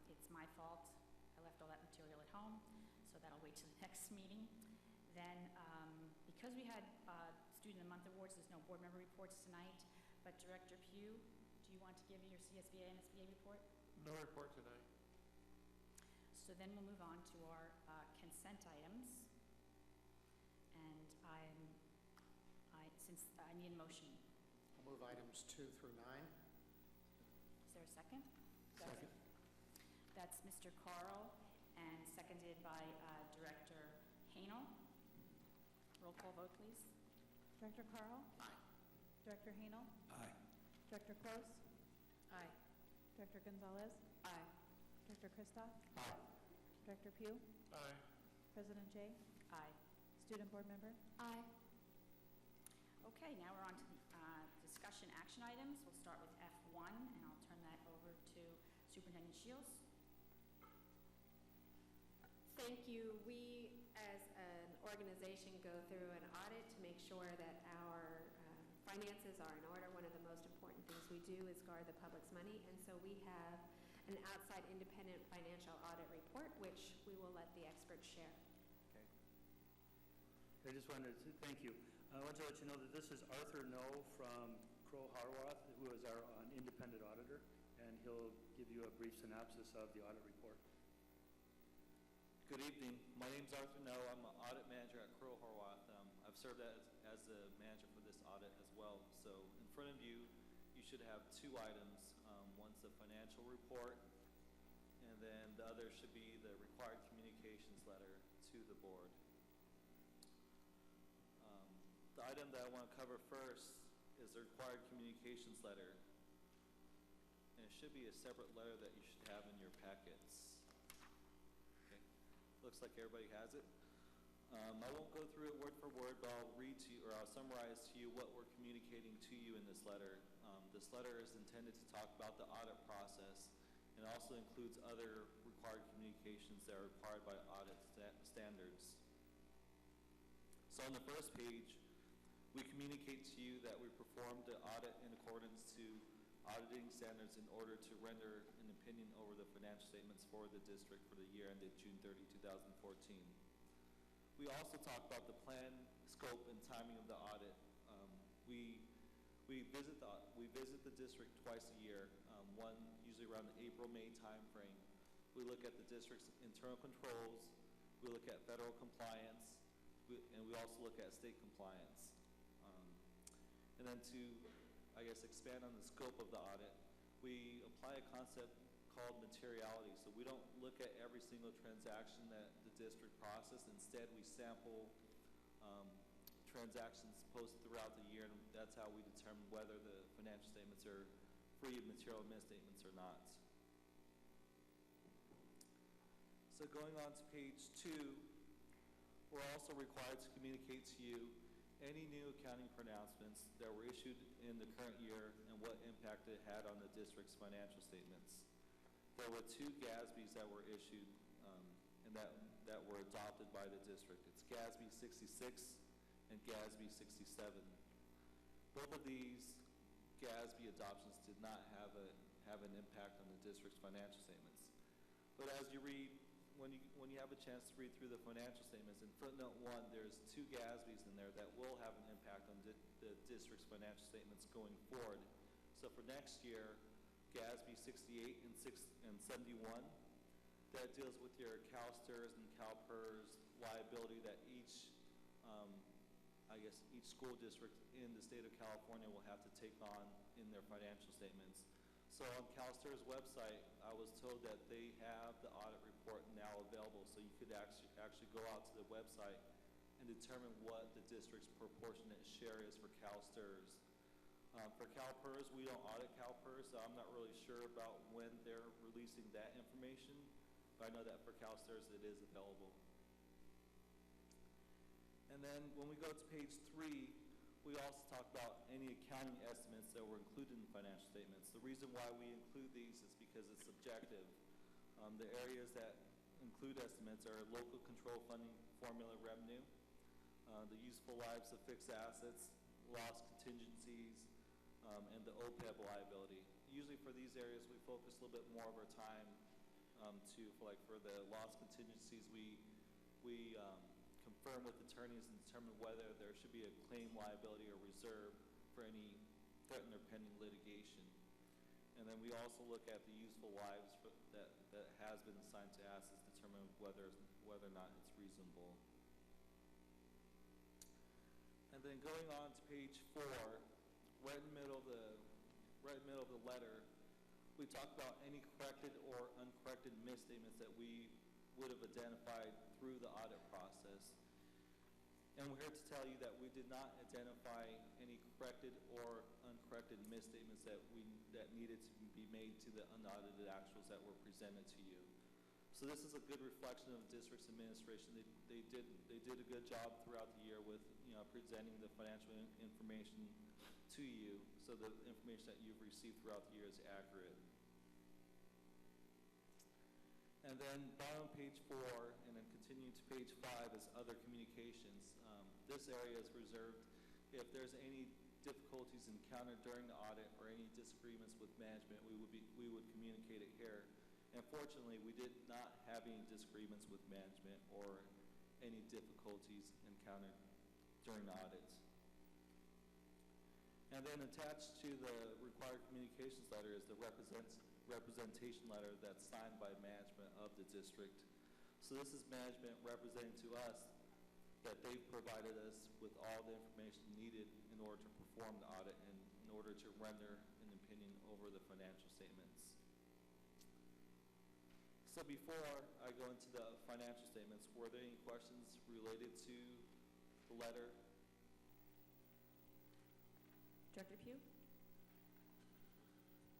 it's my fault. I left all that material at home, so that'll wait till the next meeting. Then, because we had Student of the Month awards, there's no board member reports tonight, but Director Pugh, do you want to give your CSBA and SBA report? No report tonight. So then we'll move on to our consent items. And since I need a motion. I'll move items 2 through 9. Is there a second? Second. That's Mr. Carl, and seconded by Director Hanel. Roll call vote, please. Director Carl? Aye. Director Hanel? Aye. Director Close? Aye. Director Gonzalez? Aye. Director Christoph? Aye. Director Pugh? Aye. President Jay? Aye. Student Board Member? Aye. Okay, now we're on to the discussion action items. We'll start with F1, and I'll turn that over to Superintendent Shields. Thank you. We, as an organization, go through an audit to make sure that our finances are in order. One of the most important things we do is guard the public's money, and so we have an outside independent financial audit report, which we will let the experts share. I just wanted to thank you. I want to let you know that this is Arthur No from Crow Harwath, who is our independent auditor, and he'll give you a brief synopsis of the audit report. Good evening. My name's Arthur No. I'm an audit manager at Crow Harwath. I've served as the manager for this audit as well. So in front of you, you should have 2 items. One's the financial report, and then the other should be the required communications letter to the board. The item that I want to cover first is the required communications letter. And it should be a separate letter that you should have in your packets. Okay. Looks like everybody has it. I won't go through it word for word, but I'll read to you, or I'll summarize to you what we're communicating to you in this letter. This letter is intended to talk about the audit process, and also includes other required communications that are required by audit standards. So on the first page, we communicate to you that we performed the audit in accordance to auditing standards in order to render an opinion over the financial statements for the district for the year ended June 30, 2014. We also talk about the plan, scope, and timing of the audit. We visit the district twice a year, one usually around the April-May time frame. We look at the district's internal controls, we look at federal compliance, and we also look at state compliance. And then to, I guess, expand on the scope of the audit, we apply a concept called materiality. So we don't look at every single transaction that the district processes. Instead, we sample transactions posted throughout the year, and that's how we determine whether the financial statements are free of material misstatements or not. So going on to page 2, we're also required to communicate to you any new accounting pronouncements that were issued in the current year and what impact it had on the district's financial statements. There were 2 GASBs that were issued and that were adopted by the district. It's GASB 66 and GASB 67. Both of these GASB adoptions did not have an impact on the district's financial statements. But as you read, when you have a chance to read through the financial statements, in footnote 1, there's 2 GASBs in there that will have an impact on the district's financial statements going forward. So for next year, GASB 68 and 71, that deals with your CalSTRS and CalPERS liability that each school district in the state of California will have to take on in their financial statements. So on CalSTRS' website, I was told that they have the audit report now available, so you could actually go out to the website and determine what the district's proportionate share is for CalSTRS For CalPERS, we don't audit CalPERS, so I'm not really sure about when they're releasing that information, but I know that for CalSTARS it is available. And then when we go to page 3, we also talk about any accounting estimates that were included in financial statements. The reason why we include these is because it's subjective. The areas that include estimates are local control funding formula revenue, the useful lives of fixed assets, loss contingencies, and the OPEB liability. Usually for these areas, we focus a little bit more of our time for the loss contingencies, we confirm with attorneys and determine whether there should be a claim liability or reserve for any threatened or pending litigation. And then we also look at the useful lives that has been assigned to assets, determine whether or not it's reasonable. And then going on to page 4, right in the middle of the letter, we talk about any corrected or uncorrected misstatements that we would have identified through the audit process. And we're here to tell you that we did not identify any corrected or uncorrected misstatements that needed to be made to the unaudited actuals that were presented to you. So this is a good reflection of the district's administration. They did a good job throughout the year with presenting the financial information to you, so the information that you've received throughout the year is accurate. And then bottom of page 4, and then continuing to page 5 is other communications. This area is reserved if there's any difficulties encountered during the audit or any disagreements with management, we would communicate it here. And fortunately, we did not have any disagreements with management or any difficulties encountered during the audits. And then attached to the required communications letter is the representation letter that's signed by management of the district. So this is management representing to us that they've provided us with all the information needed in order to perform the audit and in order to render an opinion over the financial statements. So before I go into the financial statements, were there any questions related to the letter? Director Pugh?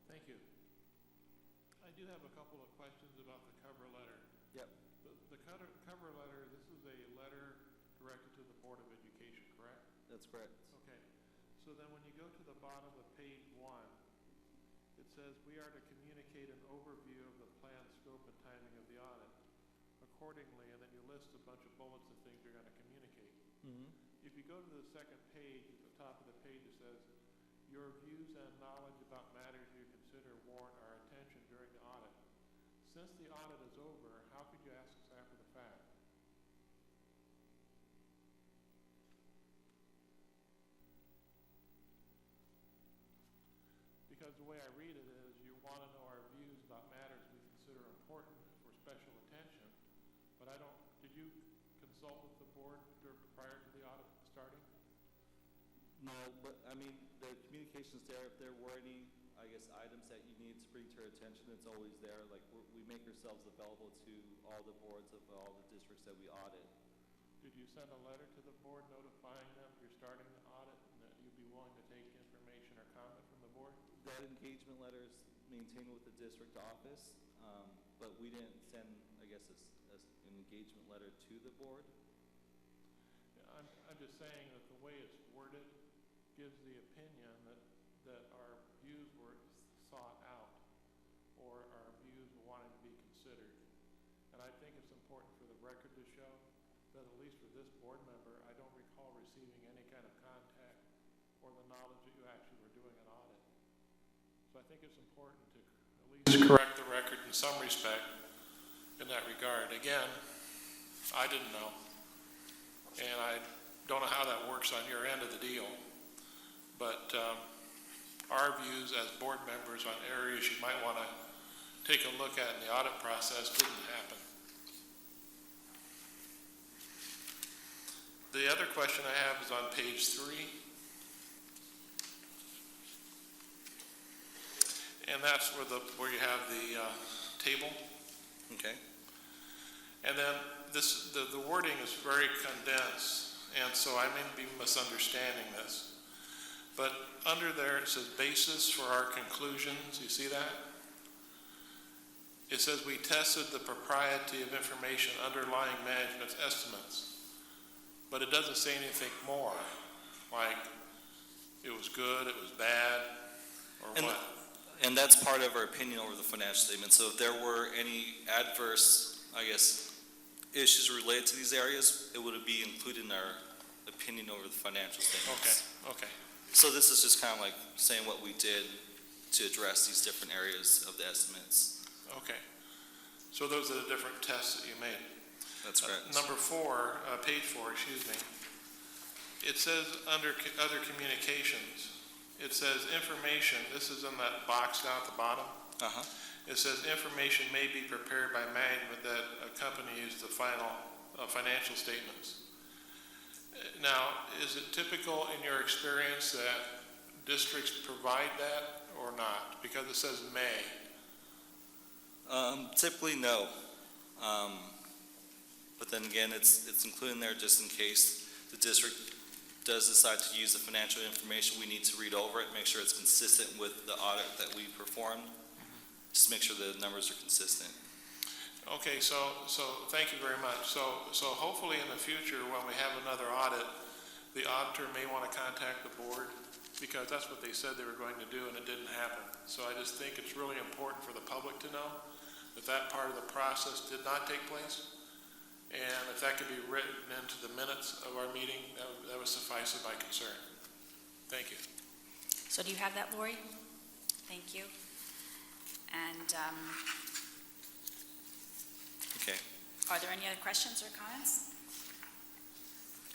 Thank you. I do have a couple of questions about the cover letter. Yep. The cover letter, this is a letter directed to the Board of Education, correct? That's correct. Okay. So then when you go to the bottom of page 1, it says, we are to communicate an overview of the plan, scope, and timing of the audit accordingly, and then you list a bunch of bullets of things you're going to communicate. Mm-hmm. If you go to the second page, at the top of the page, it says, your views and knowledge about matters you consider warrant our attention during the audit. Since the audit is over, how could you ask us after the fact? Because the way I read it is, you want to know our views about matters we consider important for special attention, but did you consult with the board prior to the audit starting? No, but I mean, the communication's there. If there were any, I guess, items that you need to bring to our attention, it's always there. Like, we make ourselves available to all the boards of all the districts that we audit. Did you send a letter to the board notifying them you're starting the audit and that you'd be willing to take information or comment from the board? That engagement letter is maintained with the district office, but we didn't send, I guess, an engagement letter to the board. Yeah, I'm just saying that the way it's worded gives the opinion that our views were sought out or our views wanted to be considered. And I think it's important for the record to show that at least for this board member, I don't recall receiving any kind of contact or the knowledge that you actually were doing an audit. So I think it's important to at least correct the record in some respect in that regard. Again, I didn't know, and I don't know how that works on your end of the deal, but our views as board members on areas you might want to take a look at in the audit process didn't happen. The other question I have is on page 3. And that's where you have the table. Okay. And then the wording is very condensed, and so I may be misunderstanding this. but under there it says basis for our conclusions. You see that? It says we tested the propriety of information underlying management's estimates, but it doesn't say anything more, like it was good, it was bad, or what? And that's part of our opinion over the financial statement. So if there were any adverse, I guess, issues related to these areas, it would be included in our opinion over the financial statements. Okay. So this is just kind of like saying what we did to address these different areas of the estimates. Okay. So those are the different tests that you made. That's correct. Number 4, page 4, excuse me. It says under other communications, it says information, this is in that box down at the bottom. Uh-huh. It says information may be prepared by management that accompanies the final financial statements. Now, is it typical in your experience that districts provide that or not? Because it says may. Typically, no. But then again, it's included in there just in case the district does decide to use the financial information. We need to read over it, make sure it's consistent with the audit that we performed. Just make sure the numbers are consistent. Okay, so thank you very much. So hopefully in the future, when we have another audit, the auditor may want to contact the board, because that's what they said they were going to do, and it didn't happen. So I just think it's really important for the public to know that that part of the process did not take place. And if that could be written into the minutes of our meeting, that would suffice in my concern. Thank you. So do you have that, Lori? Thank you. And Okay. are there any other questions or comments?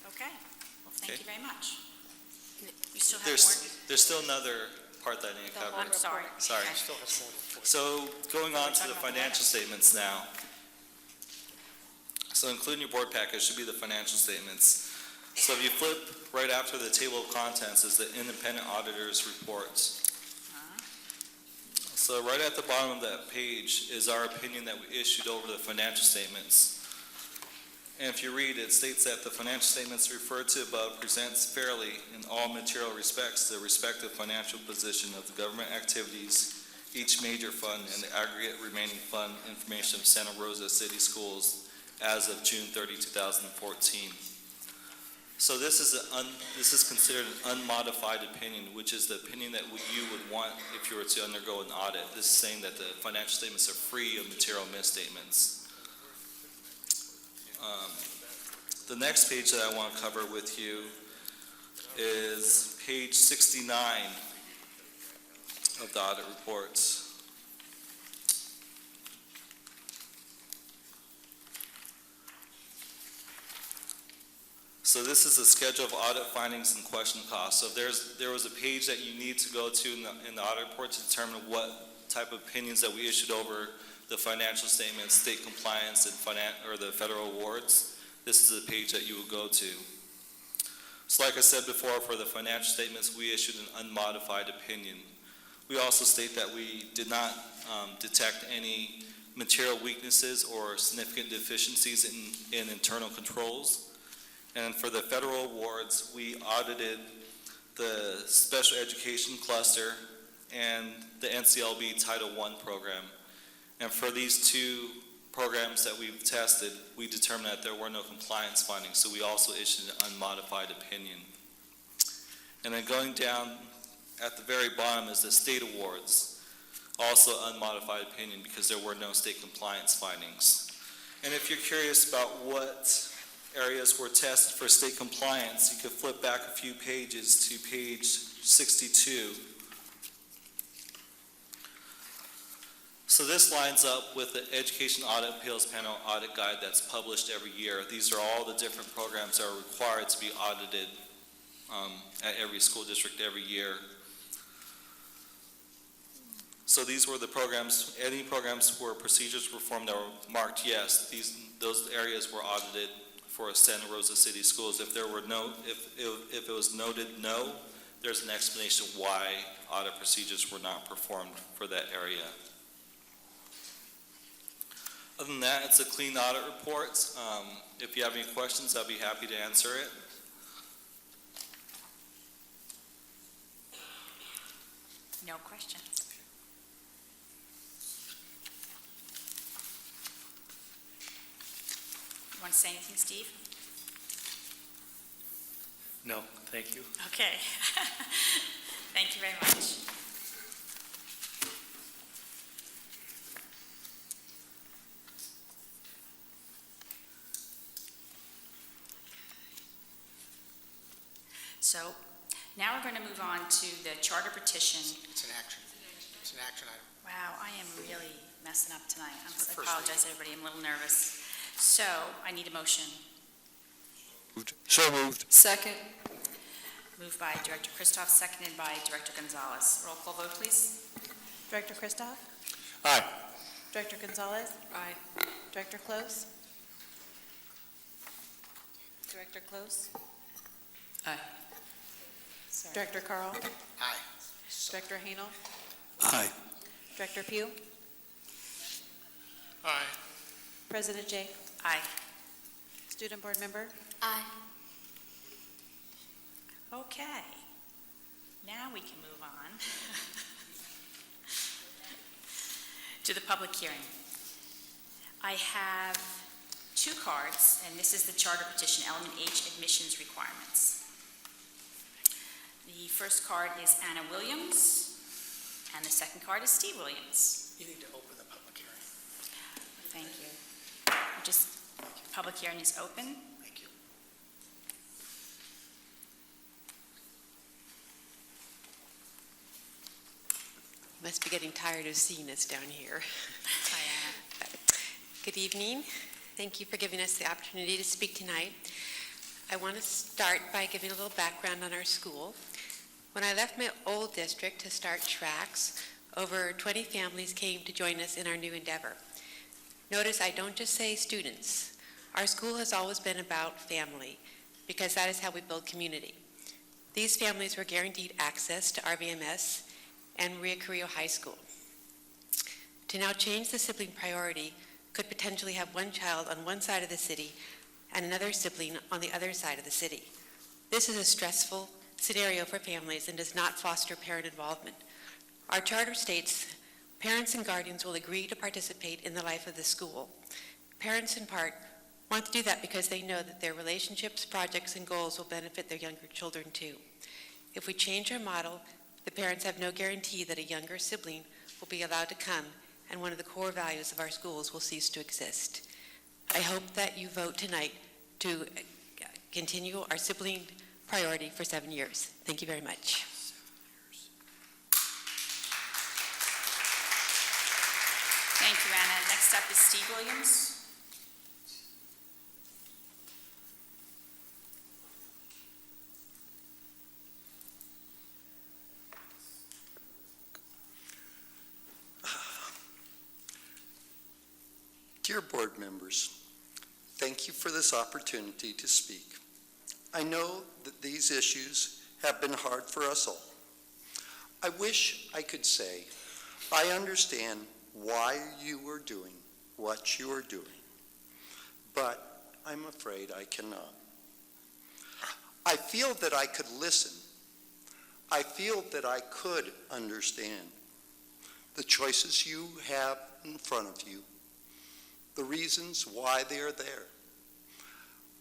Okay. Well, thank you very much. You still have more? There's still another part that I need to cover. I'm sorry. Sorry. Okay. Still has more report. So going on to talking the about the financial statements now. So including your board package should be the financial statements. So if you flip right after the table of contents is the independent auditor's reports. So right at the bottom of that page is our opinion that we issued over the financial statements. And if you read, it states that the financial statements referred to above presents fairly in all material respects the respective financial position of the government activities, each major fund, and the aggregate remaining fund information of Santa Rosa City Schools as of June 30, 2014. So this is considered an unmodified opinion, which is the opinion that you would want if you were to undergo an audit. This is saying that the financial statements are free of material misstatements. The next page that I want to cover with you is page 69 of the audit reports. So this is a schedule of audit findings and question costs. So there was a page that you need to go to in the audit report to determine what type of opinions that we issued over the financial statements, state compliance, and or the federal awards. This is the page that you will go to. So like I said before, for the financial statements, we issued an unmodified opinion. We also state that we did not detect any material weaknesses or significant deficiencies in internal controls. And for the federal awards, we audited the special education cluster and the NCLB Title I program. And for these two programs that we've tested, we determined that there were no compliance findings, so we also issued an unmodified opinion. And then going down at the very bottom is the state awards, also unmodified opinion because there were no state compliance findings. And if you're curious about what areas were tested for state compliance, you could flip back a few pages to page 62. So this lines up with the Education Audit Appeals Panel Audit Guide that's published every year. These are all the different programs that are required to be audited at every school district every year. So these were the programs, any programs where procedures were performed that were marked yes, those areas were audited for Santa Rosa City Schools. If there were if it was noted no, there's an explanation why audit procedures were not performed for that area. Other than that, it's a clean audit report. If you have any questions, I'll be happy to answer it. No questions. You want to say anything, Steve? No, thank you. Okay. Thank you very much. So now we're going to move on to the charter petition. It's an action. It's an action item. Wow, I am really messing up tonight. I First apologize, everybody. I'm a little nervous. So I need a motion. So moved. Second. Moved by Director Christoph, seconded by Director Gonzalez. Roll call vote, please. Director Christoph? Aye. Director Gonzalez? Aye. Director Close? Director Close? Aye. Director Carl? Aye. Director Hanel? Aye. Director Pugh? Aye. President Jay? Aye. Student Board Member? Aye. Okay. Now we can move on to the public hearing. I have two cards, and this is the charter petition, element H, admissions requirements. The first card is Anna Williams, and the second card is Steve Williams. You need to open the public hearing. Thank you. Public hearing is open. Thank you. Must be getting tired of seeing us down here. Hi, Anna. Good evening. Thank you for giving us the opportunity to speak tonight. I want to start by giving a little background on our school. When I left my old district to start tracks, over 20 families came to join us in our new endeavor. Notice I don't just say students. Our school has always been about family, because that is how we build community. These families were guaranteed access to RVMS and Maria Carrillo High School. To now change the sibling priority could potentially have one child on one side of the city and another sibling on the other side of the city. This is a stressful scenario for families and does not foster parent involvement. Our charter states parents and guardians will agree to participate in the life of the school. Parents, in part, want to do that because they know that their relationships, projects, and goals will benefit their younger children too. If we change our model, the parents have no guarantee that a younger sibling will be allowed to come, and one of the core values of our schools will cease to exist. I hope that you vote tonight to continue our sibling priority for 7 years. Thank you very much. Thank you, Anna. Next up is Steve Williams. Dear board members, thank you for this opportunity to speak. I know that these issues have been hard for us all. I wish I could say I understand why you are doing what you are doing, but I'm afraid I cannot. I feel that I could listen. I feel that I could understand the choices you have in front of you, the reasons why they are there.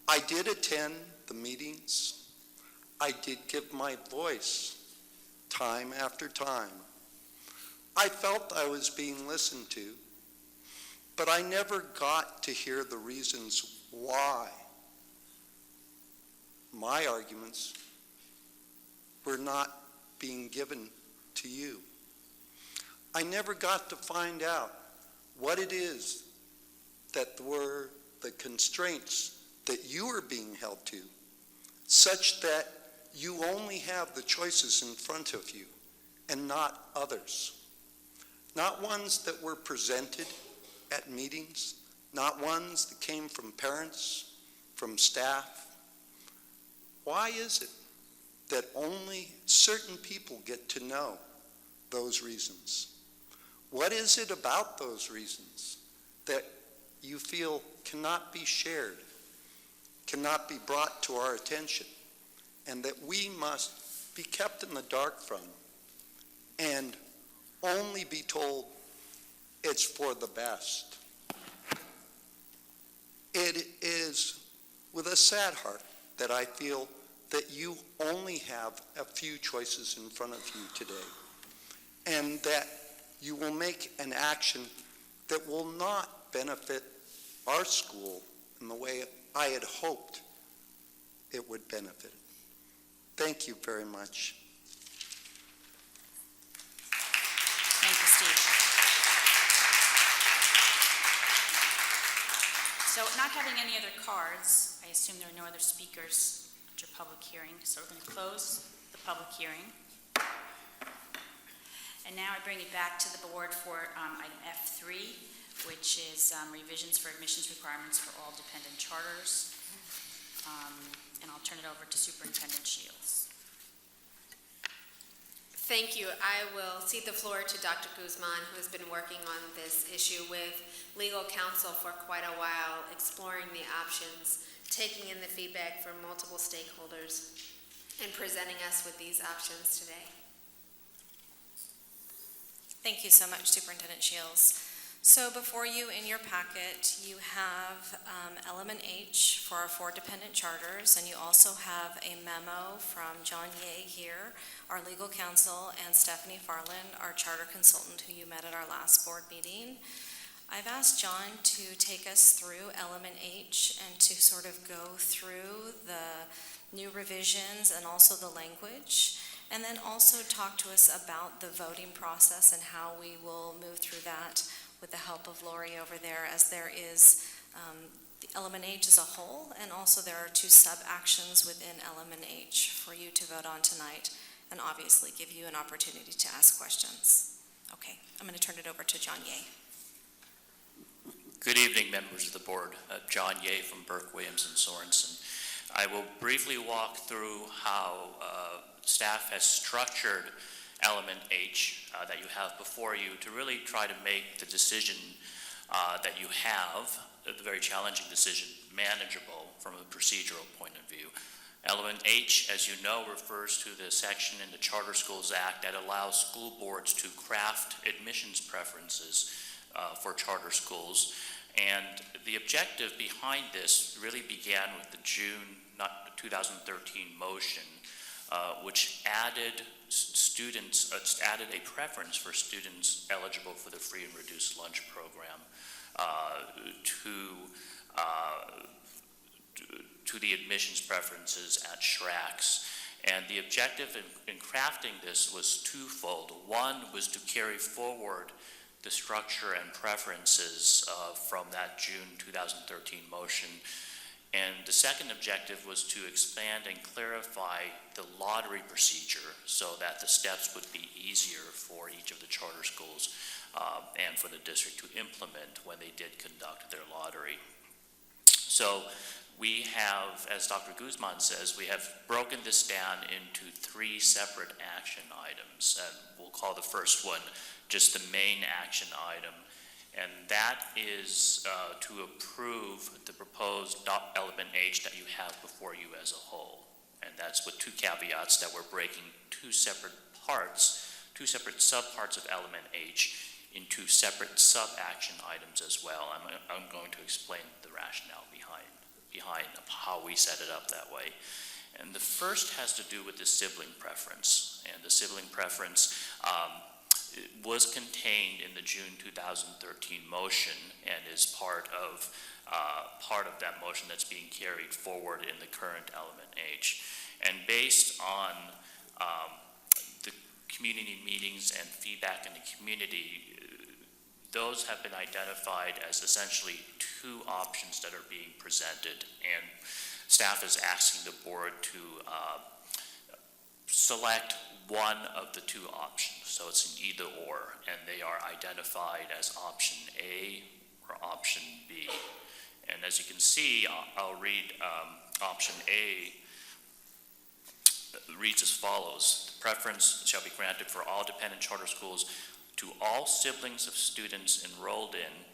I did attend the meetings. I did give my voice time after time. I felt I was being listened to, but I never got to hear the reasons why my arguments were not being given to you. I never got to find out what it is that were the constraints that you are being held to, such that you only have the choices in front of you and not others. Not ones that were presented at meetings, not ones that came from parents, from staff. Why is it that only certain people get to know those reasons? What is it about those reasons that you feel cannot be shared, cannot be brought to our attention, and that we must be kept in the dark from? and only be told it's for the best. It is with a sad heart that I feel that you only have a few choices in front of you today, and that you will make an action that will not benefit our school in the way I had hoped it would benefit. Thank you very much. Thank you, Steve. So not having any other cards, I assume there are no other speakers at your public hearing, so we're going to close the public hearing. And now I bring it back to the board for item F3, which is revisions for admissions requirements for all dependent charters. And I'll turn it over to Superintendent Shields. Thank you. I will cede the floor to Dr. Guzman, who has been working on this issue with legal counsel for quite a while, exploring the options, taking in the feedback from multiple stakeholders, and presenting us with these options today. Thank you so much, Superintendent Shields. So before you in your packet, you have element H for our 4 dependent charters, and you also have a memo from John Ye here, our legal counsel, and Stephanie Farland, our charter consultant who you met at our last board meeting. I've asked John to take us through element H and to sort of go through the new revisions and also the language, and then also talk to us about the voting process and how we will move through that with the help of Lori over there, as there is the element H as a whole, and also there are 2 sub-actions within element H for you to vote on tonight, and obviously give you an opportunity to ask questions. Okay, I'm going to turn it over to John Ye. Good evening, members of the board. John Ye from Burke, Williams, and Sorensen. I will briefly walk through how staff has structured element H that you have before you to really try to make the decision that you have, the very challenging decision, manageable from a procedural point of view. Element H, as you know, refers to the section in the Charter Schools Act that allows school boards to craft admissions preferences for charter schools. And the objective behind this really began with the June 2013 motion, which added a preference for students eligible for the free and reduced lunch program to the admissions preferences at SRCS. And the objective in crafting this was twofold. One was to carry forward the structure and preferences from that June 2013 motion. And the second objective was to expand and clarify the lottery procedure so that the steps would be easier for each of the charter schools and for the district to implement when they did conduct their lottery. So we have, as Dr. Guzman says, we have broken this down into 3 separate action items. And we'll call the first one just the main action item. And that is to approve the proposed element H that you have before you as a whole. And that's with 2 caveats that we're breaking 2 separate parts, 2 separate subparts of element H into separate sub-action items as well. I'm going to explain the rationale behind how we set it up that way. And the first has to do with the sibling preference. And the sibling preference was contained in the June 2013 motion and is part of that motion that's being carried forward in the current element H. And based on the community meetings and feedback in the community, those have been identified as essentially 2 options that are being presented, and staff is asking the board to select one of the 2 options. So it's an either or, and they are identified as option A or option B. And as you can see, I'll read option A. It reads as follows: the preference shall be granted for all dependent charter schools to all siblings of students enrolled in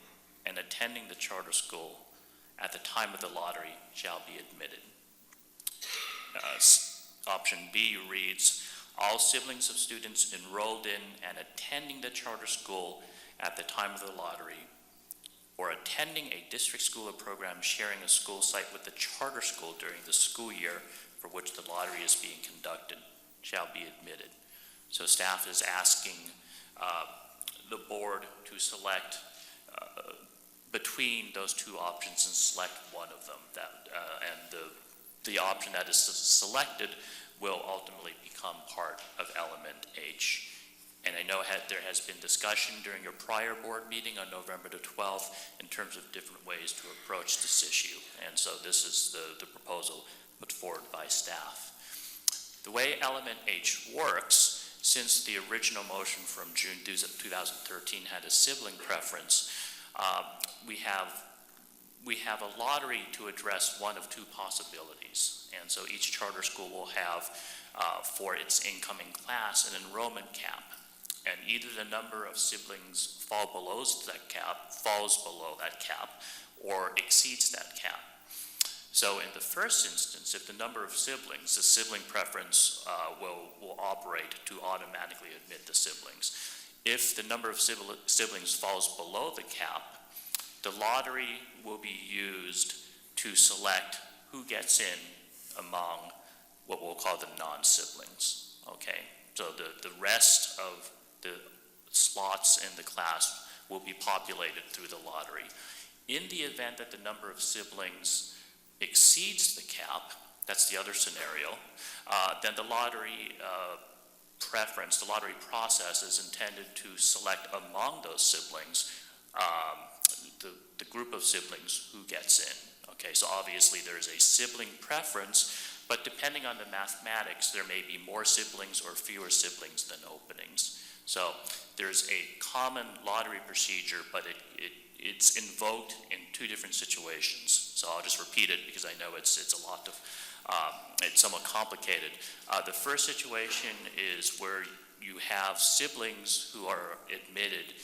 and attending the charter school at the time of the lottery shall be admitted. Option B reads, All siblings of students enrolled in and attending the charter school at the time of the lottery, or attending a district school or program sharing a school site with the charter school during the school year for which the lottery is being conducted, shall be admitted. So staff is asking the board to select between those two options and select one of them. And the option that is selected will ultimately become part of element H. And I know there has been discussion during your prior board meeting on November the 12th in terms of different ways to approach this issue. And so this is the proposal put forward by staff. The way element H works, since the original motion from June 2013 had a sibling preference, we have a lottery to address one of two possibilities. And so each charter school will have, for its incoming class, an enrollment cap. And either the number of siblings falls below that cap, or exceeds that cap. So in the first instance, if the number of siblings, the sibling preference will operate to automatically admit the siblings. If the number of siblings falls below the cap, the lottery will be used to select who gets in among what we'll call the non-siblings, okay? So the rest of the slots in the class will be populated through the lottery. In the event that the number of siblings exceeds the cap, that's the other scenario, then the lottery preference, the lottery process is intended to select among those siblings the group of siblings who gets in. Okay, so obviously there's a sibling preference, but depending on the mathematics, there may be more siblings or fewer siblings than openings. So there's a common lottery procedure, but it's invoked in two different situations. So I'll just repeat it because I know it's a lot of, it's somewhat complicated. The first situation is where you have siblings who are admitted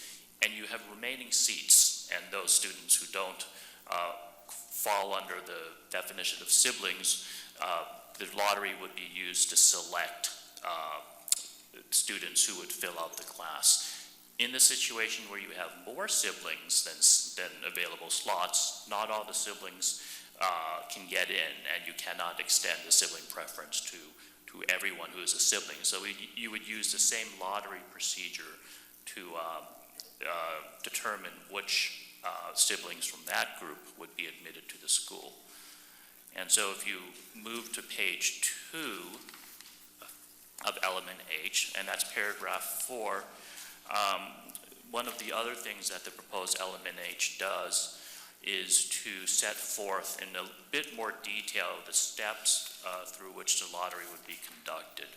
and you have remaining seats, and those students who don't fall under the definition of siblings, the lottery would be used to select students who would fill out the class. In the situation where you have more siblings than available slots, not all the siblings can get in, and you cannot extend the sibling preference to everyone who is a sibling. So you would use the same lottery procedure to determine which siblings from that group would be admitted to the school. And so if you move to page 2 of element H, and that's paragraph 4, one of the other things that the proposed element H does is to set forth in a bit more detail the steps through which the lottery would be conducted.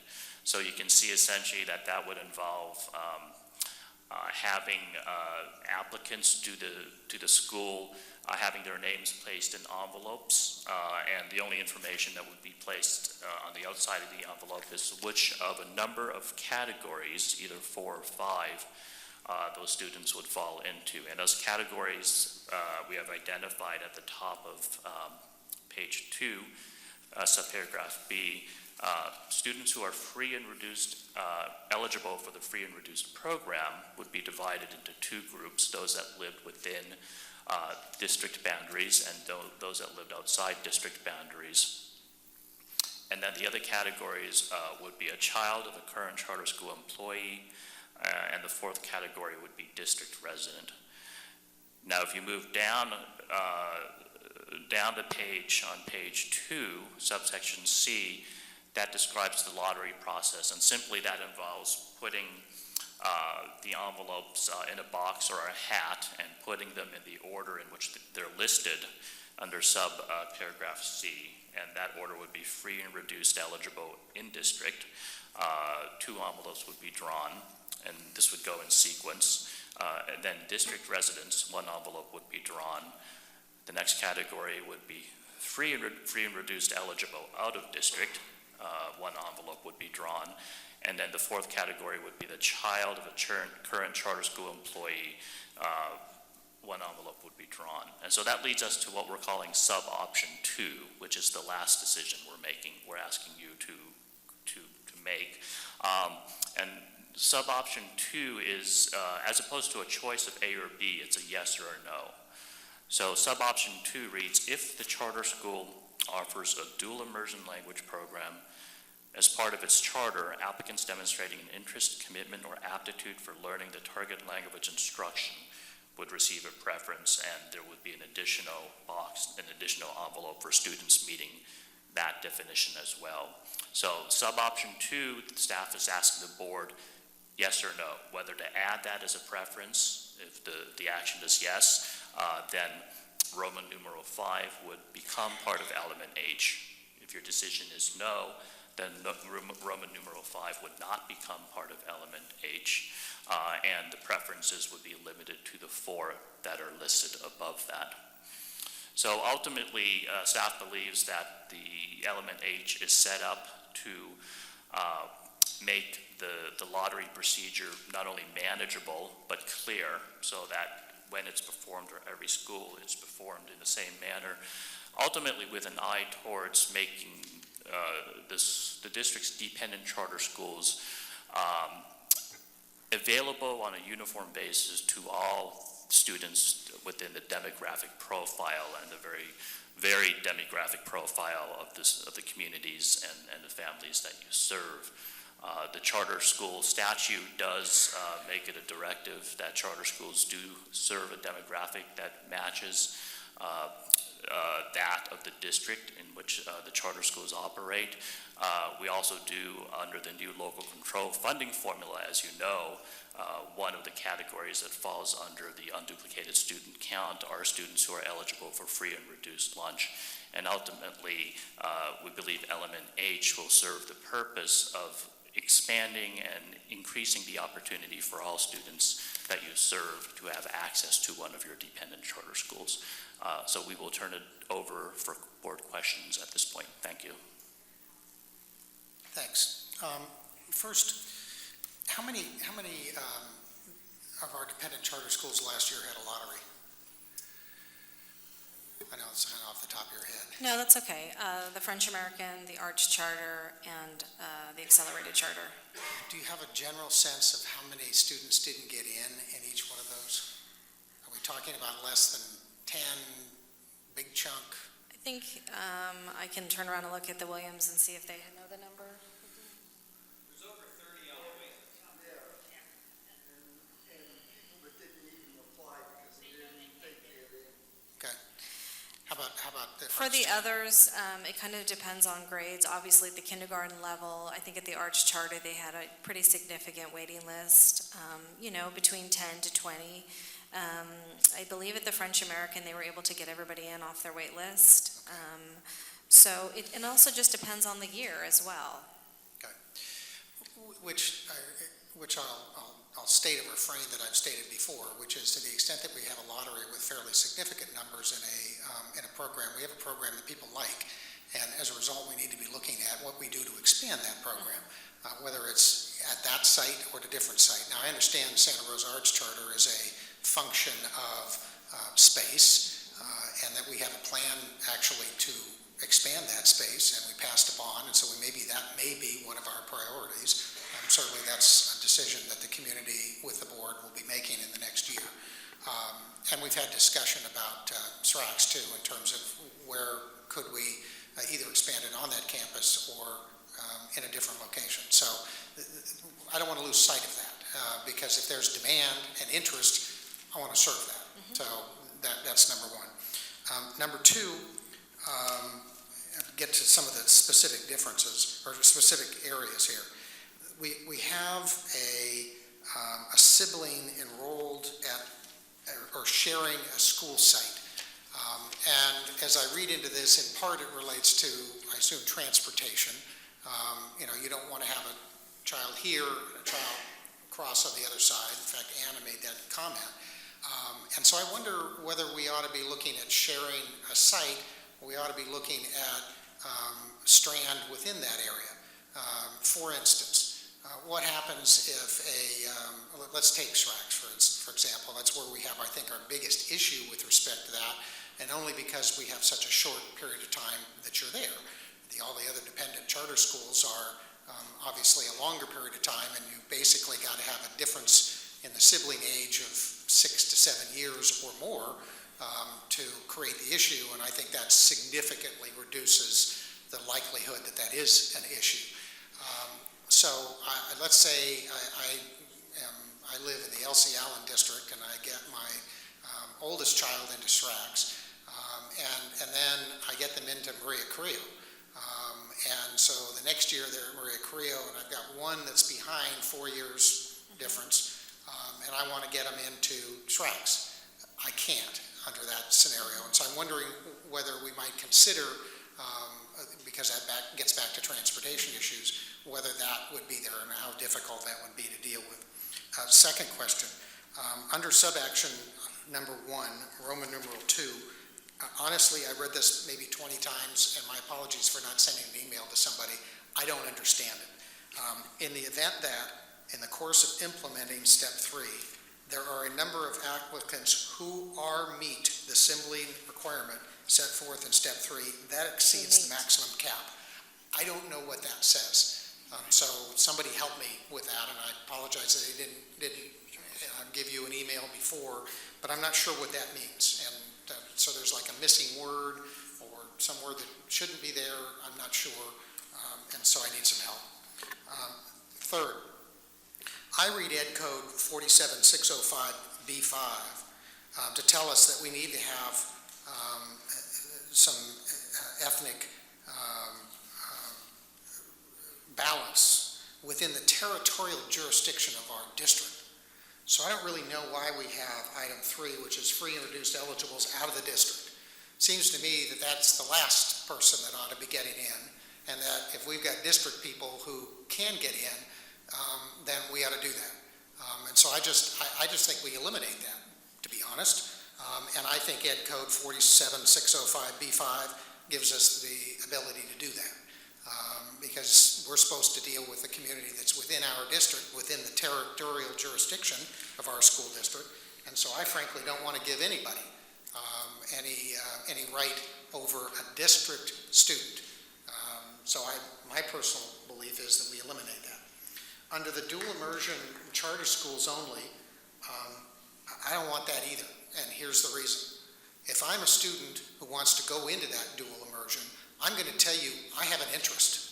So you can see essentially that would involve having applicants to the school, having their names placed in envelopes, and the only information that would be placed on the outside of the envelope is which of a number of categories, either 4 or 5, those students would fall into. And those categories we have identified at the top of page 2, subparagraph B. Students who are free and reduced, eligible for the free and reduced program would be divided into 2 groups, those that lived within district boundaries and those that lived outside district boundaries. And then the other categories would be a child of a current charter school employee, and the 4th category would be district resident. Now, if you move down the page, on page 2, subsection C, that describes the lottery process, and simply that involves putting the envelopes in a box or a hat and putting them in the order in which they're listed under paragraph C, and that order would be free and reduced eligible in district. 2 envelopes would be drawn, and this would go in sequence. And then district residents, 1 envelope would be drawn. The next category would be free and reduced eligible out of district. 1 envelope would be drawn. And then the 4th category would be the child of a current charter school employee. 1 envelope would be drawn. And so that leads us to what we're calling sub-option 2, which is the last decision we're making. We're asking you to to make. And sub-option 2 is, as opposed to a choice of A or B, it's a yes or a no. So sub-option 2 reads, if the charter school offers a dual immersion language program as part of its charter, applicants demonstrating an interest, commitment, or aptitude for learning the target language instruction would receive a preference, and there would be an additional box, an additional envelope for students meeting that definition as well. So sub-option 2, the staff is asking the board, yes or no, whether to add that as a preference. If the action is yes, then Roman numeral 5 would become part of element H. If your decision is no, then Roman numeral 5 would not become part of element H, and the preferences would be limited to the 4 that are listed above that. So ultimately, staff believes that the element H is set up to make the lottery procedure not only manageable, but clear, so that when it's performed, or every school is performed in the same manner, ultimately with an eye towards making the district's dependent charter schools available on a uniform basis to all students within the demographic profile and the very varied demographic profile of the communities and the families that you serve. The charter school statute does make it a directive that charter schools do serve a demographic that matches that of the district in which the charter schools operate. We also do, under the new local control funding formula, as you know, one of the categories that falls under the unduplicated student count are students who are eligible for free and reduced lunch. And ultimately, we believe element H will serve the purpose of expanding and increasing the opportunity for all students that you serve to have access to one of your dependent charter schools. So we will turn it over for board questions at this point. Thank you. Thanks. First, how many of our dependent charter schools last year had a lottery? I know it's kind of off the top of your head. No, that's okay. The French American, the Arts Charter, and the Accelerated Charter. Do you have a general sense of how many students didn't get in each one of those? Are we talking about less than 10, big chunk? I think I can turn around and look at the Williams and see if they know the number. There's over 30 all the way. And people that didn't even apply because they didn't think they were in. Okay. How about the For the others, it kind of depends on grades. Obviously, at the kindergarten level, I think at the Arts Charter, they had a pretty significant waiting list, between 10 to 20. I believe at the French American, they were able to get everybody in off their wait list. So it also just depends on the year as well. Okay. Which I'll state a refrain that I've stated before, which is to the extent that we have a lottery with fairly significant numbers in a program, we have a program that people like, and as a result, we need to be looking at what we do to expand that program, whether it's at that site or at a different site. Now, I understand Santa Rosa Arts Charter is a function of space, and that we have a plan actually to expand that space, and we passed upon, and so that may be one of our priorities. Certainly, that's a decision that the community with the board will be making in the next year. And we've had discussion about SRCS too, in terms of where could we either expand it on that campus or in a different location. So I don't want to lose sight of that, because if there's demand and interest, I want to serve that. So that's number one. Number two, get to some of the specific differences or specific areas here. We have a sibling enrolled at or sharing a school site. And as I read into this, in part it relates to, I assume, transportation. You don't want to have a child here, a child across on the other side. In fact, Anna made that comment. And so I wonder whether we ought to be looking at sharing a site, or we ought to be looking at strand within that area. For instance, what happens if let's take SRCS for example. That's where we have, I think, our biggest issue with respect to that, and only because we have such a short period of time that you're there. All the other dependent charter schools are obviously a longer period of time, and you basically got to have a difference in the sibling age of 6 to 7 years or more to create the issue, and I think that significantly reduces the likelihood that that is an issue. So let's say I live in the Elsie Allen district, and I get my oldest child into SRCS, and then I get them into Maria Carrillo. And so the next year they're at Maria Carrillo, and I've got one that's behind 4 years difference, and I want to get them into SRCS. I can't under that scenario, and so I'm wondering whether we might consider, because that gets back to transportation issues, whether that would be there and how difficult that would be to deal with. Second question, under subaction number 1, Roman numeral 2, honestly, I read this maybe 20 times, and my apologies for not sending an email to somebody. I don't understand it. In the event that, in the course of implementing step 3, there are a number of applicants who meet the sibling requirement set forth in step 3, that exceeds the maximum cap. I don't know what that says. So somebody help me with that, and I apologize that I didn't give you an email before, but I'm not sure what that means. And so there's like a missing word or some word that shouldn't be there. I'm not sure, and so I need some help. Third, I read Ed Code 47605B5 to tell us that we need to have some ethnic balance within the territorial jurisdiction of our district. So I don't really know why we have item 3, which is free and reduced eligibles out of the district. Seems to me that that's the last person that ought to be getting in, and that if we've got district people who can get in, then we ought to do that. And so I just think we eliminate that, to be honest. And I think Ed Code 47605B5 gives us the ability to do that. Because we're supposed to deal with the community that's within our district, within the territorial jurisdiction of our school district. And so I frankly don't want to give anybody any right over a district student. So my personal belief is that we eliminate that. Under the dual immersion charter schools only, I don't want that either, and here's the reason. If I'm a student who wants to go into that dual immersion, I'm going to tell you I have an interest.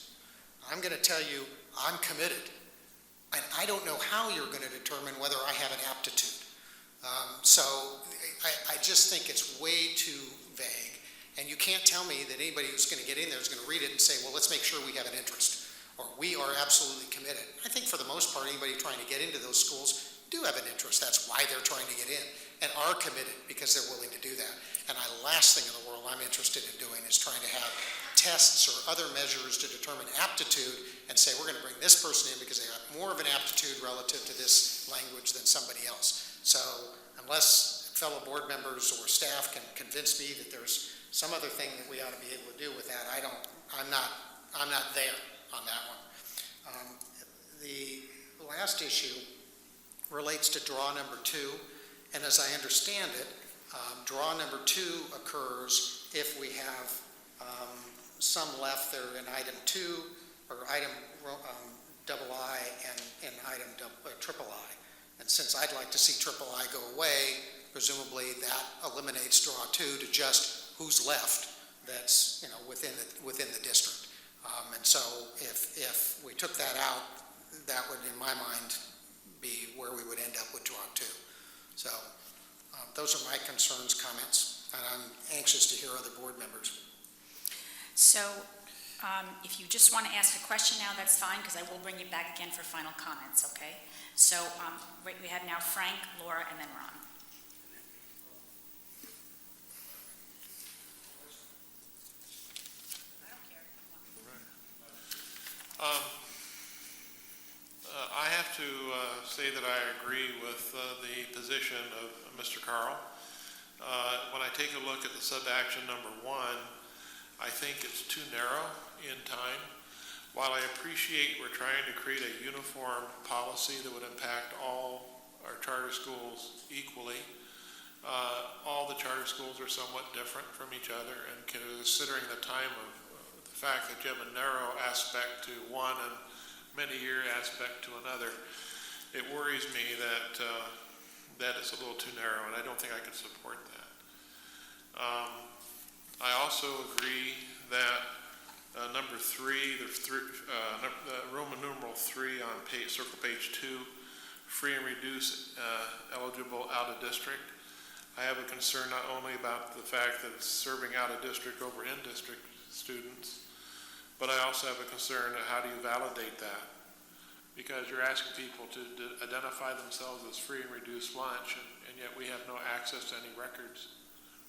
I'm going to tell you I'm committed, and I don't know how you're going to determine whether I have an aptitude. So I just think it's way too vague, and you can't tell me that anybody who's going to get in there is going to read it and say, well, let's make sure we have an interest, or we are absolutely committed. I think for the most part, anybody trying to get into those schools do have an interest. That's why they're trying to get in, and are committed because they're willing to do that. And the last thing in the world I'm interested in doing is trying to have tests or other measures to determine aptitude and say we're going to bring this person in because they have more of an aptitude relative to this language than somebody else. So unless fellow board members or staff can convince me that there's some other thing that we ought to be able to do with that, I'm not there on that one. The last issue relates to draw number 2, and as I understand it, draw number 2 occurs if we have some left there in item 2, or item II and item triple I. And since I'd like to see triple I go away, presumably that eliminates draw 2 to just who's left that's within the district. And so if we took that out, that would, in my mind, be where we would end up with draw 2. So those are my concerns, comments, and I'm anxious to hear other board members. So if you just want to ask a question now, that's fine, because I will bring you back again for final comments, okay? So we have now Frank, Laura, and then Ron. I have to say that I agree with the position of Mr. Carl. When I take a look at the sub-action number 1, I think it's too narrow in time. While I appreciate we're trying to create a uniform policy that would impact all our charter schools equally, all the charter schools are somewhat different from each other, and considering the time of the fact that you have a narrow aspect to one and many-year aspect to another, it worries me that that is a little too narrow, and I don't think I can support that. I also agree that number 3, Roman numeral 3 on circle page 2, free and reduced eligible out of district. I have a concern not only about the fact that it's serving out of district over in-district students, but I also have a concern of how do you validate that? Because you're asking people to identify themselves as free and reduced lunch, and yet we have no access to any records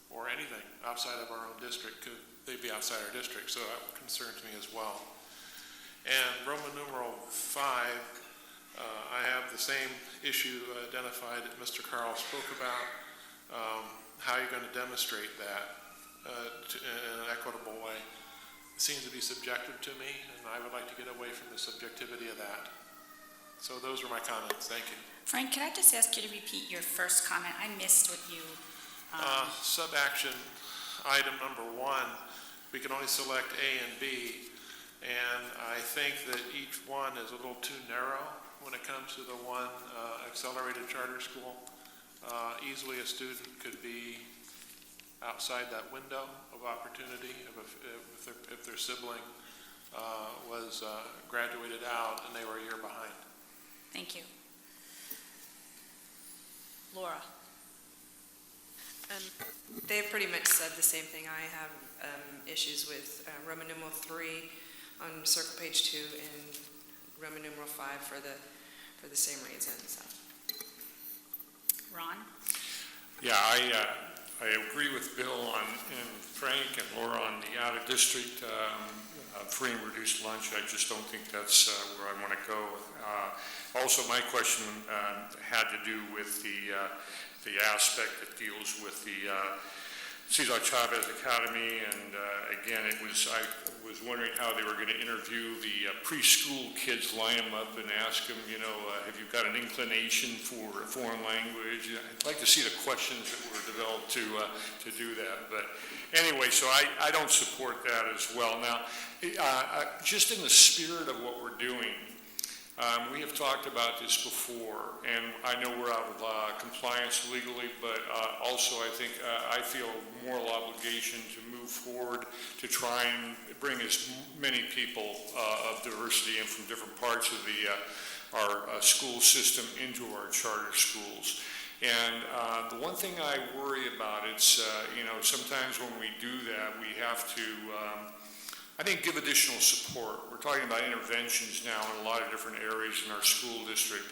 or anything outside of our own district. Could they be outside our district? So that concerns me as well. And Roman numeral 5, I have the same issue identified that Mr. Carl spoke about. How you're going to demonstrate that in an equitable way. It seems to be subjective to me, and I would like to get away from the subjectivity of that. So those are my comments. Thank you. Frank, can I just ask you to repeat your first comment? I missed what you... Sub-action item number 1, we can only select A and B, and I think that each one is a little too narrow when it comes to the one accelerated charter school. Easily a student could be outside that window of opportunity if their sibling was graduated out and they were a year behind. Thank you. Laura. They've pretty much said the same thing. I have issues with Roman numeral 3 on circle page 2 and Roman numeral 5 for the same reasons. Ron? Yeah, I agree with Bill and Frank and Laura on the out-of-district free and reduced lunch. I just don't think that's where I want to go. Also, my question had to do with the aspect that deals with the Cesar Chavez Academy, and again, I was wondering how they were going to interview the preschool kids, line them up and ask them, have you got an inclination for a foreign language? I'd like to see the questions that were developed to do that. But anyway, so I don't support that as well. Now, just in the spirit of what we're doing, we have talked about this before, and I know we're out of compliance legally, but also I think I feel a moral obligation to move forward to try and bring as many people of diversity and from different parts of our school system into our charter schools. And the one thing I worry about, it's, sometimes when we do that, we have to I think give additional support. We're talking about interventions now in a lot of different areas in our school district.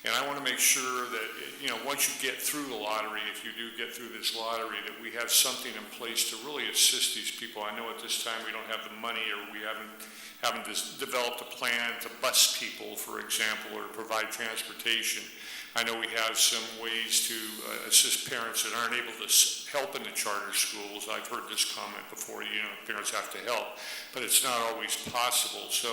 And I want to make sure that, once you get through the lottery, if you do get through this lottery, that we have something in place to really assist these people. I know at this time we don't have the money, or we haven't developed a plan to bus people, for example, or provide transportation. I know we have some ways to assist parents that aren't able to help in the charter schools. I've heard this comment before, parents have to help, but it's not always possible. So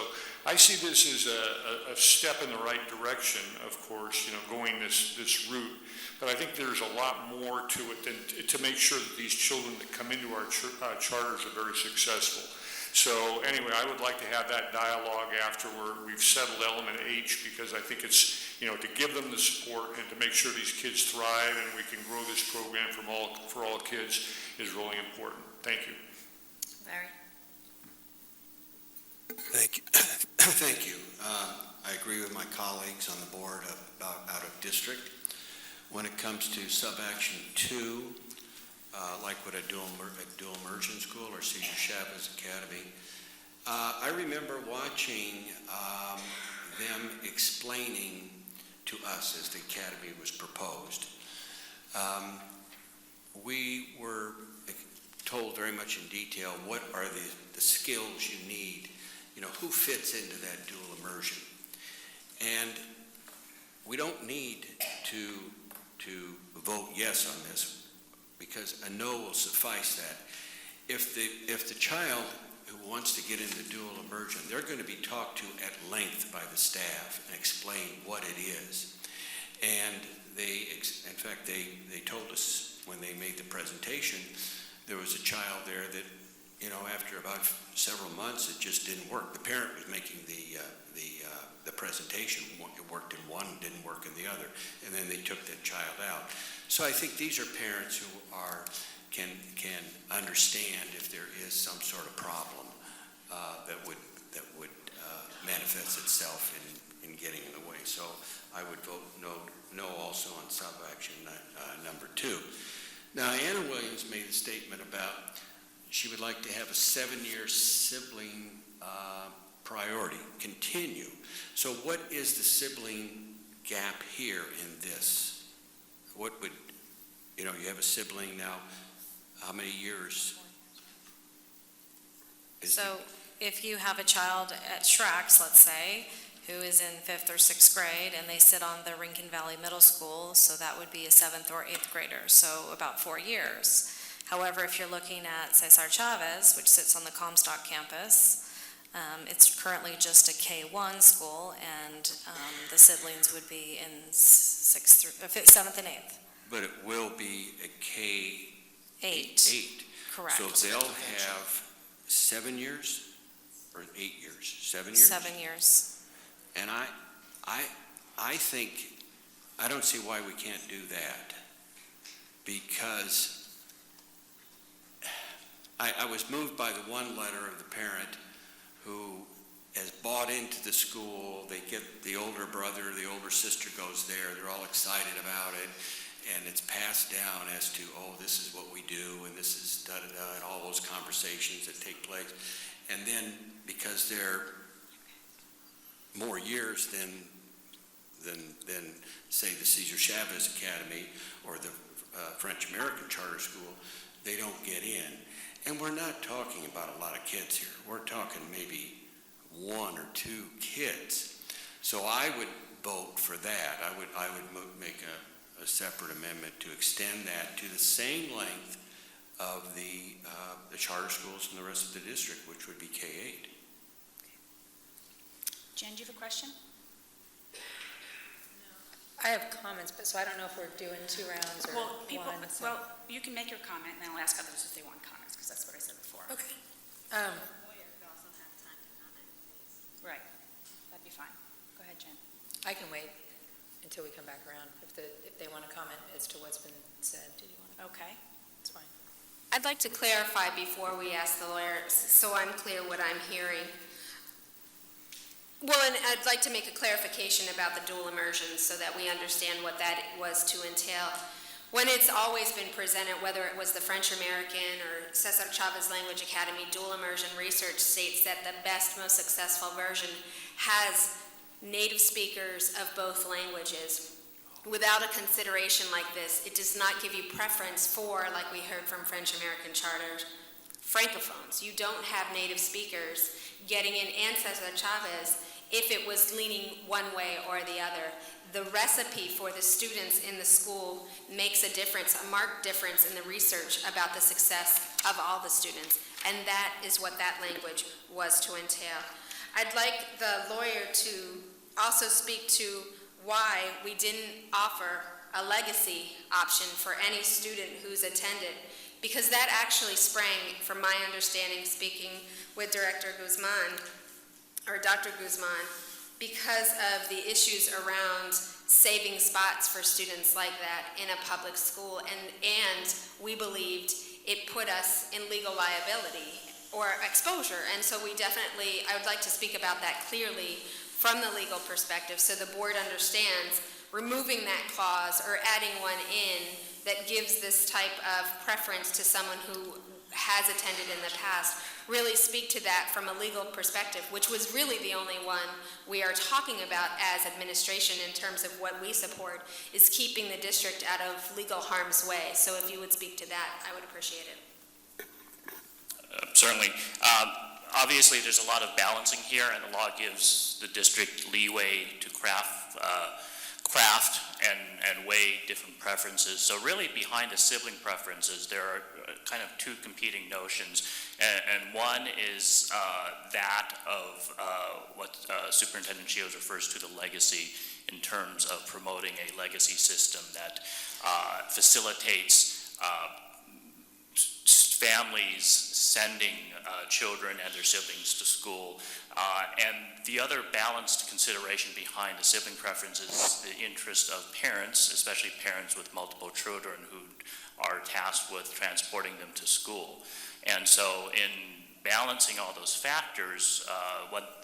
I see this as a step in the right direction, of course, going this route. But I think there's a lot more to it than to make sure that these children that come into our charters are very successful. So anyway, I would like to have that dialogue after we've settled element H, because I think it's, to give them the support and to make sure these kids thrive and we can grow this program for all kids is really important. Thank you. Larry? Thank you. Thank you. I agree with my colleagues on the board about out of district. When it comes to sub-action 2, like what a dual immersion school or Cesar Chavez Academy, I remember watching them explaining to us as the academy was proposed. We were told very much in detail what are the skills you need, who fits into that dual immersion. And we don't need to vote yes on this, because a no will suffice that. If the child who wants to get into dual immersion, they're going to be talked to at length by the staff and explain what it is. And in fact, they told us when they made the presentation, there was a child there that after about several months, it just didn't work. The parent was making the presentation. It worked in one, didn't work in the other, and then they took that child out. So I think these are parents who can understand if there is some sort of problem that would manifest itself in getting in the way. So I would vote no also on sub-action number 2. Now, Anna Williams made a statement about she would like to have a 7-year sibling priority continue. So what is the sibling gap here in this? What would, you have a sibling now, how many years? So if you have a child at Schrack's, let's say, who is in 5th or 6th grade, and they sit on the Rincon Valley Middle School, so that would be a 7th or 8th grader, so about 4 years. However, if you're looking at Cesar Chavez, which sits on the Comstock campus, it's currently just a K-1 school, and the siblings would be in 7th and 8th. But it will be a K-8. 8. Correct. So they'll have 7 years or 8 years? 7 years? 7 years. And I think, I don't see why we can't do that, because I was moved by the one letter of the parent who has bought into the school. They get the older brother, the older sister goes there, they're all excited about it, and it's passed down as to, oh, this is what we do, and this is da-da-da, and all those conversations that take place. And then, because they're more years than say the Cesar Chavez Academy or the French American Charter School, they don't get in. And we're not talking about a lot of kids here. We're talking maybe 1 or 2 kids. So I would vote for that. I would make a separate amendment to extend that to the same length of the charter schools in the rest of the district, which would be K-8. Jen, do you have a question? I have comments, but so I don't know if we're doing 2 rounds or one. So. Well, you can make your comment, and then I'll ask others if they want comments, because that's what I said before. Okay. Right. That'd be fine. Go ahead, Jen. I can wait until we come back around if they want to comment as to what's been said. Do you want to? Okay. It's fine. I'd like to clarify before we ask the lawyer, so I'm clear what I'm hearing. Well, and I'd like to make a clarification about the dual immersion so that we understand what that was to entail. When it's always been presented, whether it was the French American or Cesar Chavez Language Academy, dual immersion research states that the best, most successful version has native speakers of both languages. Without a consideration like this, it does not give you preference for, like we heard from French American charters, francophones. You don't have native speakers getting in, and Cesar Chavez, if it was leaning one way or the other. The recipe for the students in the school makes a difference, a marked difference in the research about the success of all the students, and that is what that language was to entail. I'd like the lawyer to also speak to why we didn't offer a legacy option for any student who's attended, because that actually sprang, from my understanding, speaking with Director Guzman, or Dr. Guzman, because of the issues around saving spots for students like that in a public school, and we believed it put us in legal liability or exposure, and so we definitely, I would like to speak about that clearly from the legal perspective so the board understands removing that clause or adding one in that gives this type of preference to someone who has attended in the past, really speak to that from a legal perspective, which was really the only one we are talking about as administration in terms of what we support, is keeping the district out of legal harm's way. So if you would speak to that, I would appreciate it. Certainly. Obviously, there's a lot of balancing here, and the law gives the district leeway to craft and weigh different preferences. So really behind the sibling preferences, there are kind of 2 competing notions. And one is that of what Superintendent Shields refers to, the legacy, in terms of promoting a legacy system that facilitates families sending children and their siblings to school. And the other balanced consideration behind the sibling preference is the interest of parents, especially parents with multiple children who are tasked with transporting them to school. And so in balancing all those factors,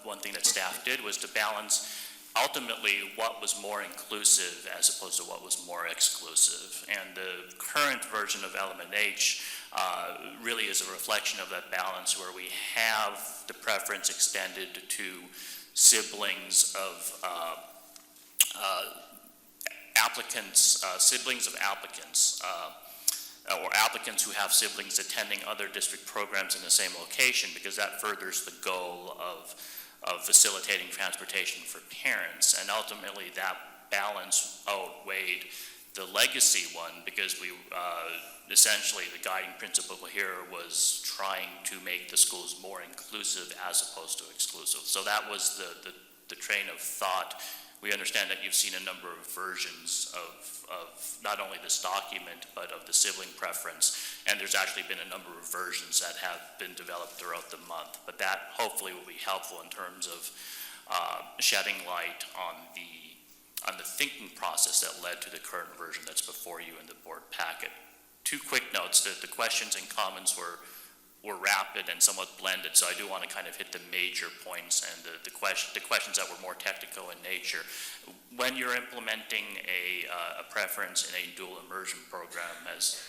one thing that staff did was to balance ultimately what was more inclusive as opposed to what was more exclusive. And the current version of Element H really is a reflection of that balance, where we have the preference extended to siblings of applicants, or applicants who have siblings attending other district programs in the same location, because that furthers the goal of facilitating transportation for parents. And ultimately that balance outweighed the legacy one, because we essentially the guiding principle here was trying to make the schools more inclusive as opposed to exclusive. So that was the train of thought. We understand that you've seen a number of versions of not only this document, but of the sibling preference, and there's actually been a number of versions that have been developed throughout the month. But that hopefully will be helpful in terms of shedding light on the thinking process that led to the current version that's before you in the board packet. Two quick notes: that the questions and comments were rapid and somewhat blended, so I do want to kind of hit the major points and the questions that were more technical in nature. When you're implementing a preference in a dual immersion program, as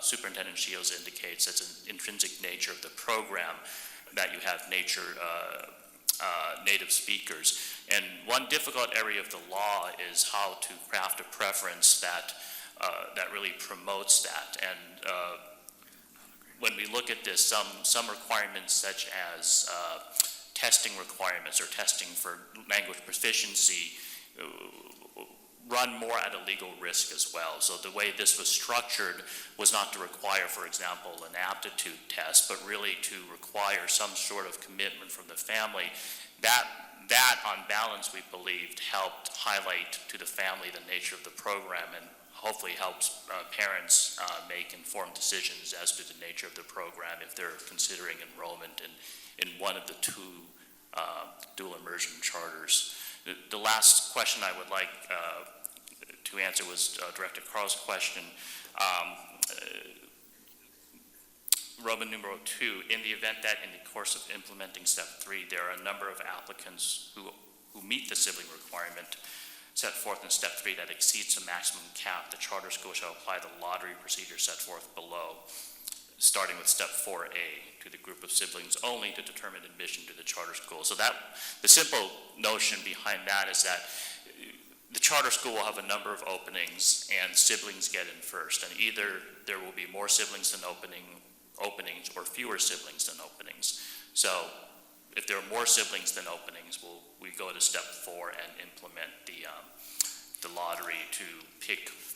Superintendent Shields indicates, it's an intrinsic nature of the program that you have native speakers. And one difficult area of the law is how to craft a preference that really promotes that. And when we look at this, some requirements such as testing requirements or testing for language proficiency run more at a legal risk as well. So the way this was structured was not to require, for example, an aptitude test, but really to require some sort of commitment from the family. That on balance, we believed, helped highlight to the family the nature of the program, and hopefully helps parents make informed decisions as to the nature of the program if they're considering enrollment in one of the two dual immersion charters. The last question I would like to answer was Director Carl's question. Roman numeral 2, in the event that in the course of implementing step 3, there are a number of applicants who meet the sibling requirement set forth in step 3 that exceeds the maximum cap, the charter school shall apply the lottery procedure set forth below, starting with step 4A, to the group of siblings only to determine admission to the charter school. So that, the simple notion behind that is that the charter school will have a number of openings and siblings get in first, and either there will be more siblings than openings or fewer siblings than openings. So if there are more siblings than openings, we go to step 4 and implement the lottery to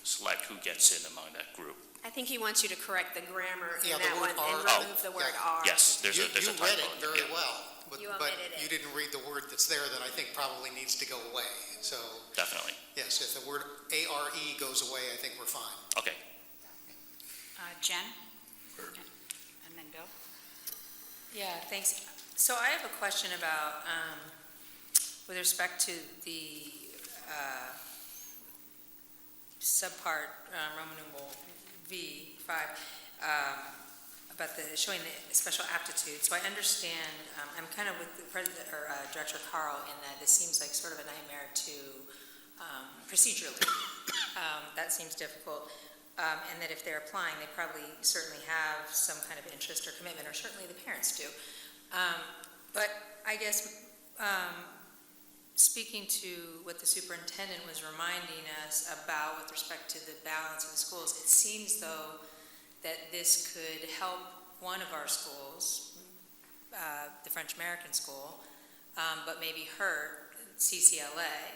select who gets in among that group. I think he wants you to correct the grammar in Yeah, that the one word and R. remove the word Yeah. R. Yes, there's a typo. You read it very well, but You but omitted it. you didn't read the word that's there that I think probably needs to go away. So Definitely. yes, if the word ARE goes away, I think we're fine. Okay. Jen? And then Bill? Yeah, thanks. So I have a question about, with respect to the subpart Roman numeral V5, about the showing the special aptitude. So I understand, I'm kind of with the President or Director Carl in that this seems like sort of a nightmare to procedurally. That seems difficult. And that if they're applying, they probably certainly have some kind of interest or commitment, or certainly the parents do. But I guess speaking to what the superintendent was reminding us about with respect to the balance of the schools, it seems though that this could help one of our schools, the French American School, but maybe hurt CCLA,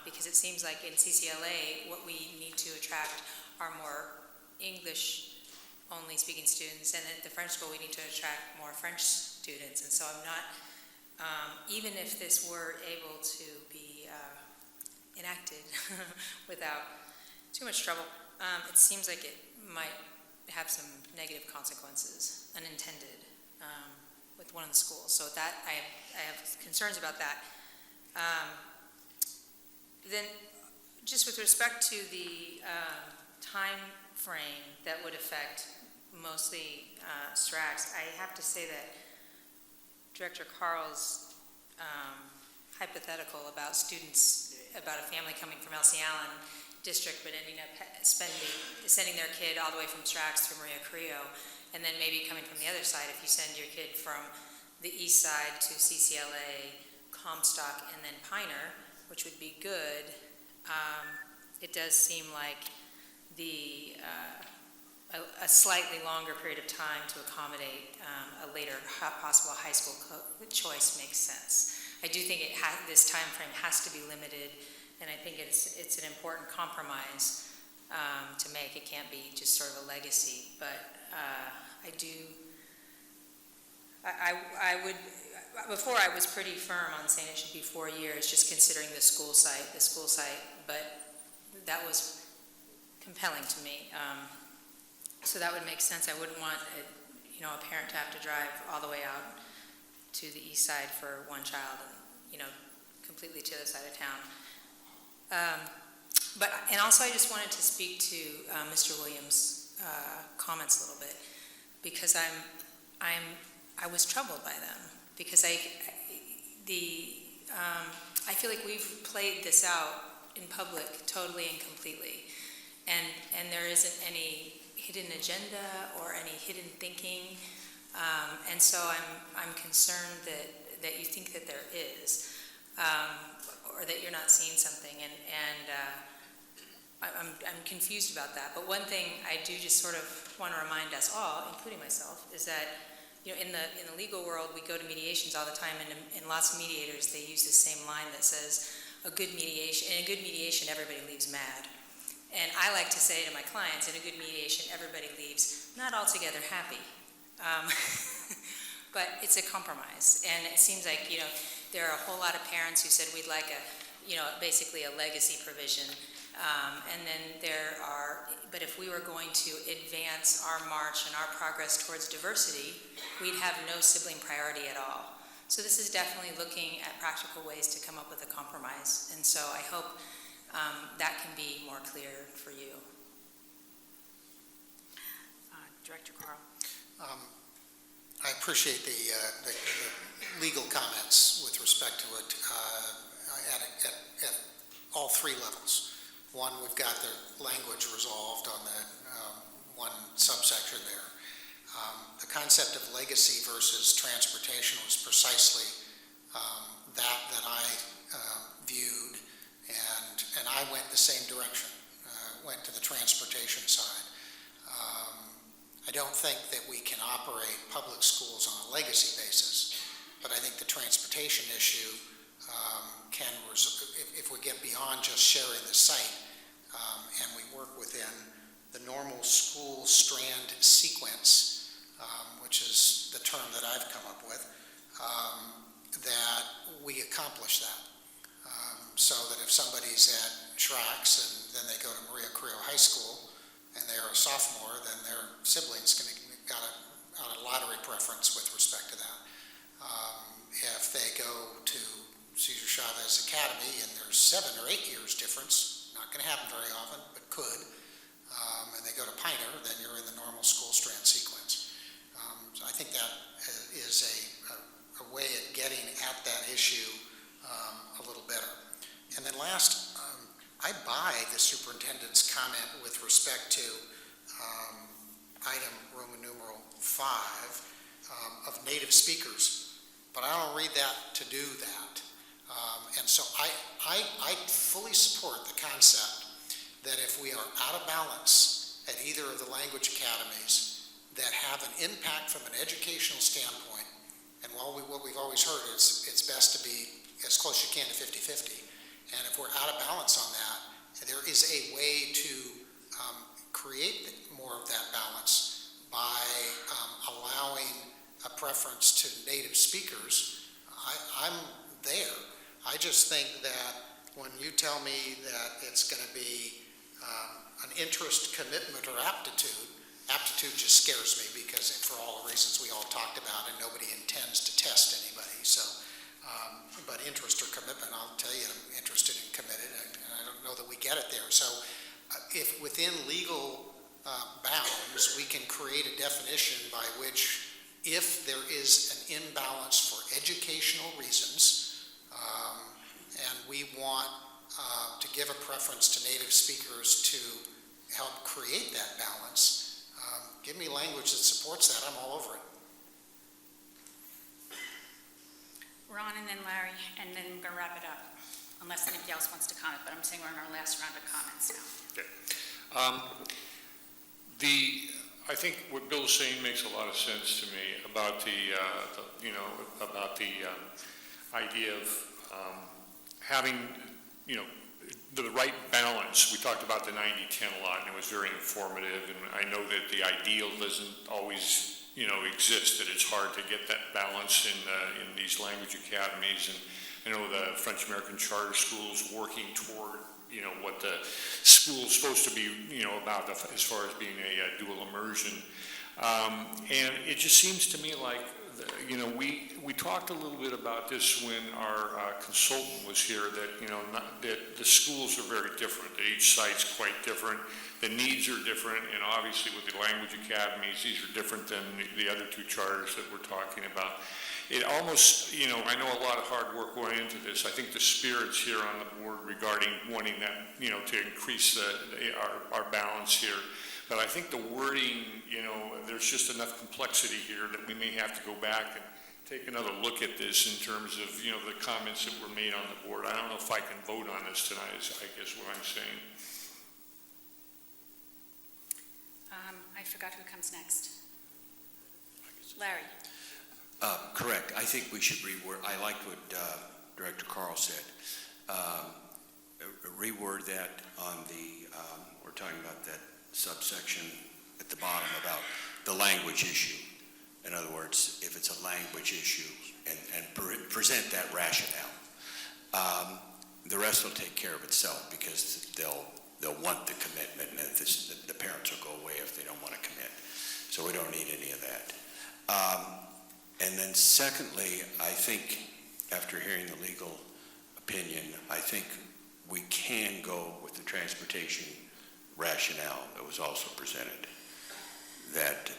because it seems like in CCLA what we need to attract are more English-only speaking students, and at the French school we need to attract more French students. And so I'm not, even if this were able to be enacted without too much trouble, it seems like it might have some negative consequences, unintended, with one of the schools. So that, I have concerns about that. Then, just with respect to the time frame that would affect mostly SRCS, I have to say that Director Carl's hypothetical about students, about a family coming from Elsie Allen district but ending up sending their kid all the way from SRCS through Maria Carrillo, and then maybe coming from the other side if you send your kid from the east side to CCLA, Comstock, and then Piner, which would be good. It does seem like a slightly longer period of time to accommodate a later possible high school choice makes sense. I do think this time frame has to be limited, and I think it's an important compromise to make. It can't be just sort of a legacy, but I would, before I was pretty firm on saying it should be 4 years, just considering the school site, but that was compelling to me. So that would make sense. I wouldn't want a parent to have to drive all the way out to the east side for one child and, completely to the other side of town. And also I just wanted to speak to Mr. Williams' comments a little bit, because I was troubled by them, because I feel like we've played this out in public totally and completely, and there isn't any hidden agenda or any hidden thinking, and so I'm concerned that you think that there is, or that you're not seeing something, and I'm confused about that. But one thing I do just sort of want to remind us all, including myself, is that in the legal world we go to mediations all the time, and lots of mediators, they use the same line that says in a good mediation everybody leaves mad. And I like to say to my clients, in a good mediation everybody leaves not altogether happy. But it's a compromise, and it seems like there are a whole lot of parents who said we'd like basically a legacy provision, and then but if we were going to advance our march and our progress towards diversity, we'd have no sibling priority at all. So this is definitely looking at practical ways to come up with a compromise, and so I hope that can be more clear for you. Director Carl. I appreciate the legal comments with respect to it at all three levels. One, we've got the language resolved on the one subsection there. The concept of legacy versus transportation was precisely that I viewed, and I went the same direction, went to the transportation side. I don't think that we can operate public schools on a legacy basis, but I think the transportation issue if we get beyond just sharing the site, and we work within the normal school strand sequence, which is the term that I've come up with, that we accomplish that. So that if somebody's at SRCS and then they go to Maria Carrillo High School and they're a sophomore, then their siblings got a lottery preference with respect to that. If they go to Cesar Chavez Academy and there's 7 or 8 years difference, not going to happen very often, but could, and they go to Piner, then you're in the normal school strand sequence. So I think that is a way of getting at that issue a little better. And then last, I buy the superintendent's comment with respect to item Roman numeral 5 of native speakers, but I don't read that to do that. And so I fully support the concept that if we are out of balance at either of the language academies that have an impact from an educational standpoint, and what we've always heard is it's best to be as close as you can to 50-50, and if we're out of balance on that, there is a way to create more of that balance by allowing a preference to native speakers. I'm there. I just think that when you tell me that it's going to be an interest, commitment, or aptitude, aptitude just scares me because for all the reasons we all talked about, and nobody intends to test anybody. So, but interest or commitment, I'll tell you, I'm interested and committed. I don't know that we get it there. So, if within legal bounds, we can create a definition by which, if there is an imbalance for educational reasons, and we want to give a preference to native speakers to help create that balance, give me language that supports that. I'm all over it. Ron and then Larry, and then we're going to wrap it up, unless anybody else wants to comment, but I'm saying we're in our last round of comments now. Okay. I think what Bill's saying makes a lot of sense to me about the idea of having, the right balance. We talked about the 90-10 a lot, and it was very informative, and I know that the ideal doesn't always, exist, that it's hard to get that balance in these language academies, and I know the French American charter schools working toward, what the school's supposed to be, about as far as being a dual immersion. And it just seems to me like, we talked a little bit about this when our consultant was here, that, that the schools are very different, that each site's quite different, the needs are different, and obviously with the language academies, these are different than the other two charters that we're talking about. It almost, I know a lot of hard work went into this. I think the spirit's here on the board regarding wanting that, to increase our balance here. But I think the wording, there's just enough complexity here that we may have to go back and take another look at this in terms of, the comments that were made on the board. I don't know if I can vote on this tonight, is I guess what I'm saying. I forgot who comes next. Larry. Correct. I think we should reword, I liked what Director Carl said. Reword that on the, we're talking about that subsection at the bottom about the language issue. In other words, if it's a language issue, and present that rationale. The rest will take care of itself because they'll want the commitment, and the parents will go away if they don't want to commit. So we don't need any of that. And then secondly, I think after hearing the legal opinion, I think we can go with the transportation rationale that was also presented. That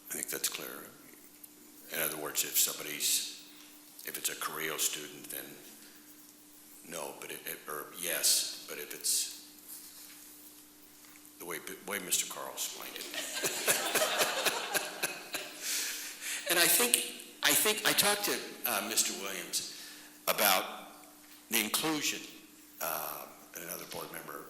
I think that's clear. In other words, if it's a Carrillo student, then no, but or yes, but if it's the way Mr. Carl explained it. And I think I talked to Mr. Williams about the inclusion, another board member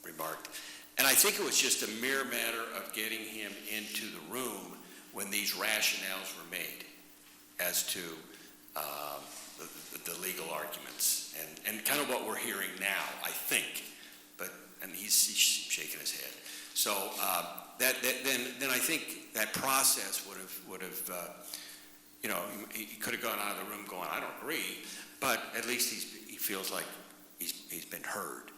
remarked, and I think it was just a mere matter of getting him into the room when these rationales were made as to the legal arguments and kind of what we're hearing now, I think. And he's shaking his head. So then I think that process would have he could have gone out of the room going, I don't agree, but at least he feels like he's been heard,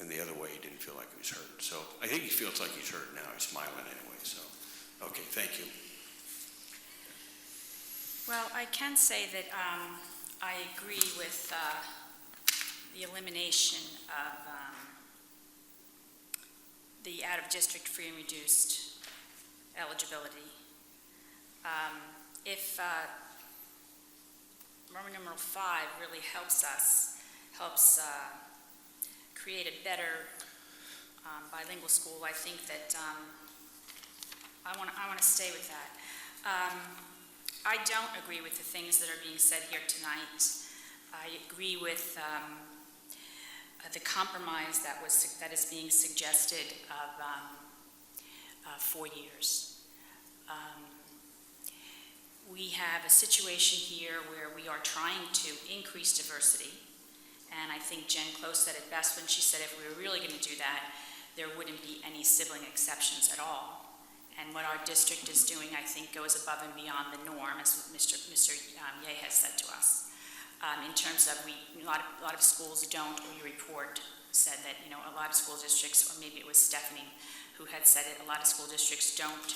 and the other way he didn't feel like he was heard. So I think he feels like he's heard now. He's smiling anyway. So okay, thank you. Well, I can say that I agree with the elimination of the out-of-district free and reduced eligibility. If Roman numeral 5 really helps create a better bilingual school, I think that I want to stay with that. I don't agree with the things that are being said here tonight. I agree with the compromise that is being suggested of 4 years. We have a situation here where we are trying to increase diversity, and I think Jen Close said it best when she said if we were really going to do that, there wouldn't be any sibling exceptions at all. And what our district is doing, I think, goes above and beyond the norm, as Mr. Ye has said to us. In terms of a lot of schools don't report said that, you know, a lot of school districts, or maybe it was Stephanie who had said it, a lot of school districts don't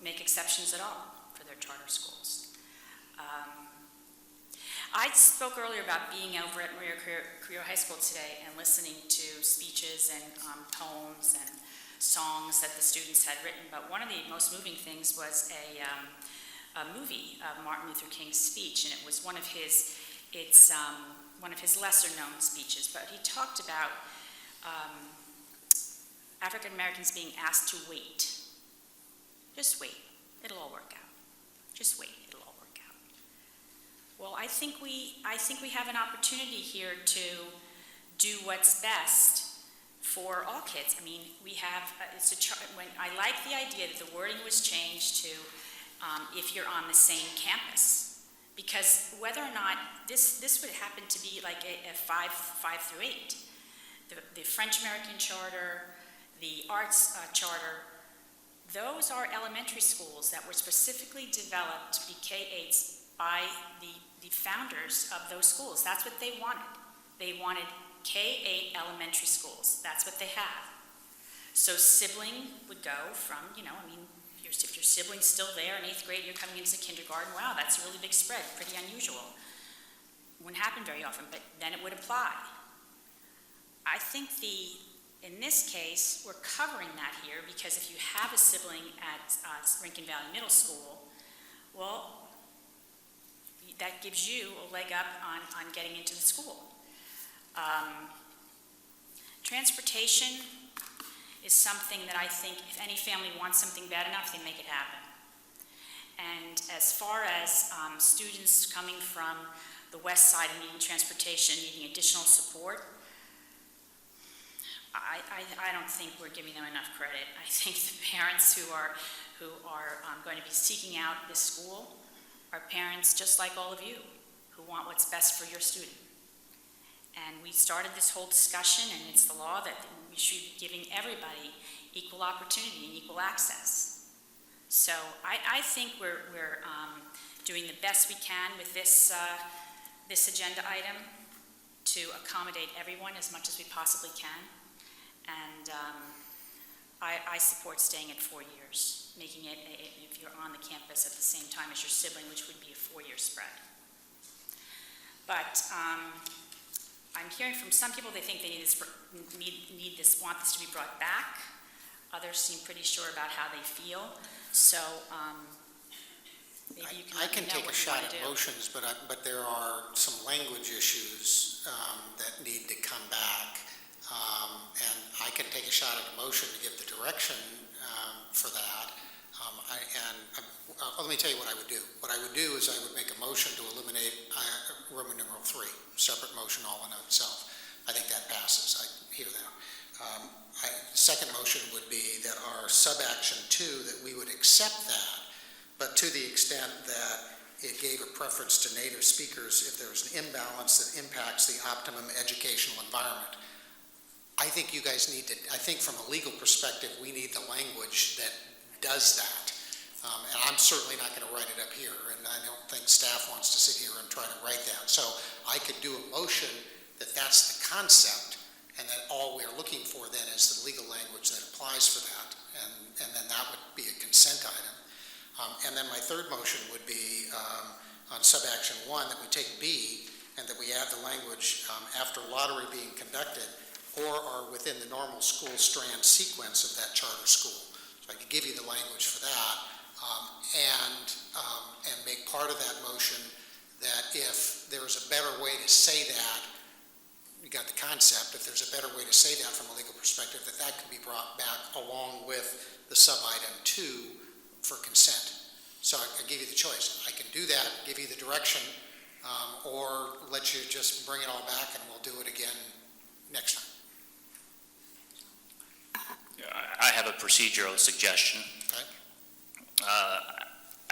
make exceptions at all for their charter schools. I spoke earlier about being over at Maria Carrillo High School today and listening to speeches and poems and songs that the students had written, but one of the most moving things was a movie of Martin Luther King's speech, and it was one of his lesser-known speeches, but he talked about African Americans being asked to wait. Just wait. It'll all work out. Just wait. It'll all work out. Well, I think we have an opportunity here to do what's best for all kids. I mean, we have I like the idea that the wording was changed to if you're on the same campus, because whether or not this would happen to be like a 5 through 8, the French American Charter, the Arts Charter, those are elementary schools that were specifically developed to be K-8s by the founders of those schools. That's what they wanted. They wanted K-8 elementary schools. That's what they have. So sibling would go from, you know, I mean, if your sibling's still there in 8th grade, you're coming into kindergarten, wow, that's a really big spread, pretty unusual. Wouldn't happen very often, but then it would apply. I think in this case, we're covering that here because if you have a sibling at Rincon Valley Middle School, well, that gives you a leg up on getting into the school. Transportation is something that I think if any family wants something bad enough, they make it happen. And as far as students coming from the west side and needing transportation, needing additional support, I don't think we're giving them enough credit. I think the parents who are going to be seeking out this school are parents just like all of you who want what's best for your student. And we started this whole discussion, and it's the law that we should be giving everybody equal opportunity and equal access. So I think we're doing the best we can with this agenda item to accommodate everyone as much as we possibly can. And I support staying at 4 years, making it, if you're on the campus at the same time as your sibling, which would be a 4-year spread. But I'm hearing from some people they think they want this to be brought back. Others seem pretty sure about how they feel. So maybe you can let me know what you want to do. I can take a shot at motions, but there are some language issues that need to come back. And I can take a shot at a motion to give the direction for that. Let me tell you what I would do. What I would do is I would make a motion to eliminate Roman numeral 3, separate motion all in itself. I think that passes. I hear that. Second motion would be that our sub-action 2, that we would accept that, but to the extent that it gave a preference to native speakers if there's an imbalance that impacts the optimum educational environment. I think you guys need to, I think from a legal perspective, we need the language that does that. And I'm certainly not going to write it up here, and I don't think staff wants to sit here and try to write that. So I could do a motion that that's the concept, and that all we're looking for then is the legal language that applies for that, and then that would be a consent item. And then my third motion would be on sub-action 1, that we take B, and that we add the language after lottery being conducted, or are within the normal school strand sequence of that charter school. So I could give you the language for that, and make part of that motion that if there's a better way to say that, you got the concept, if there's a better way to say that from a legal perspective, that could be brought back along with the sub-item 2 for consent. So I give you the choice. I can do that, give you the direction, or let you just bring it all back and we'll do it again next time. I have a procedural suggestion. Okay.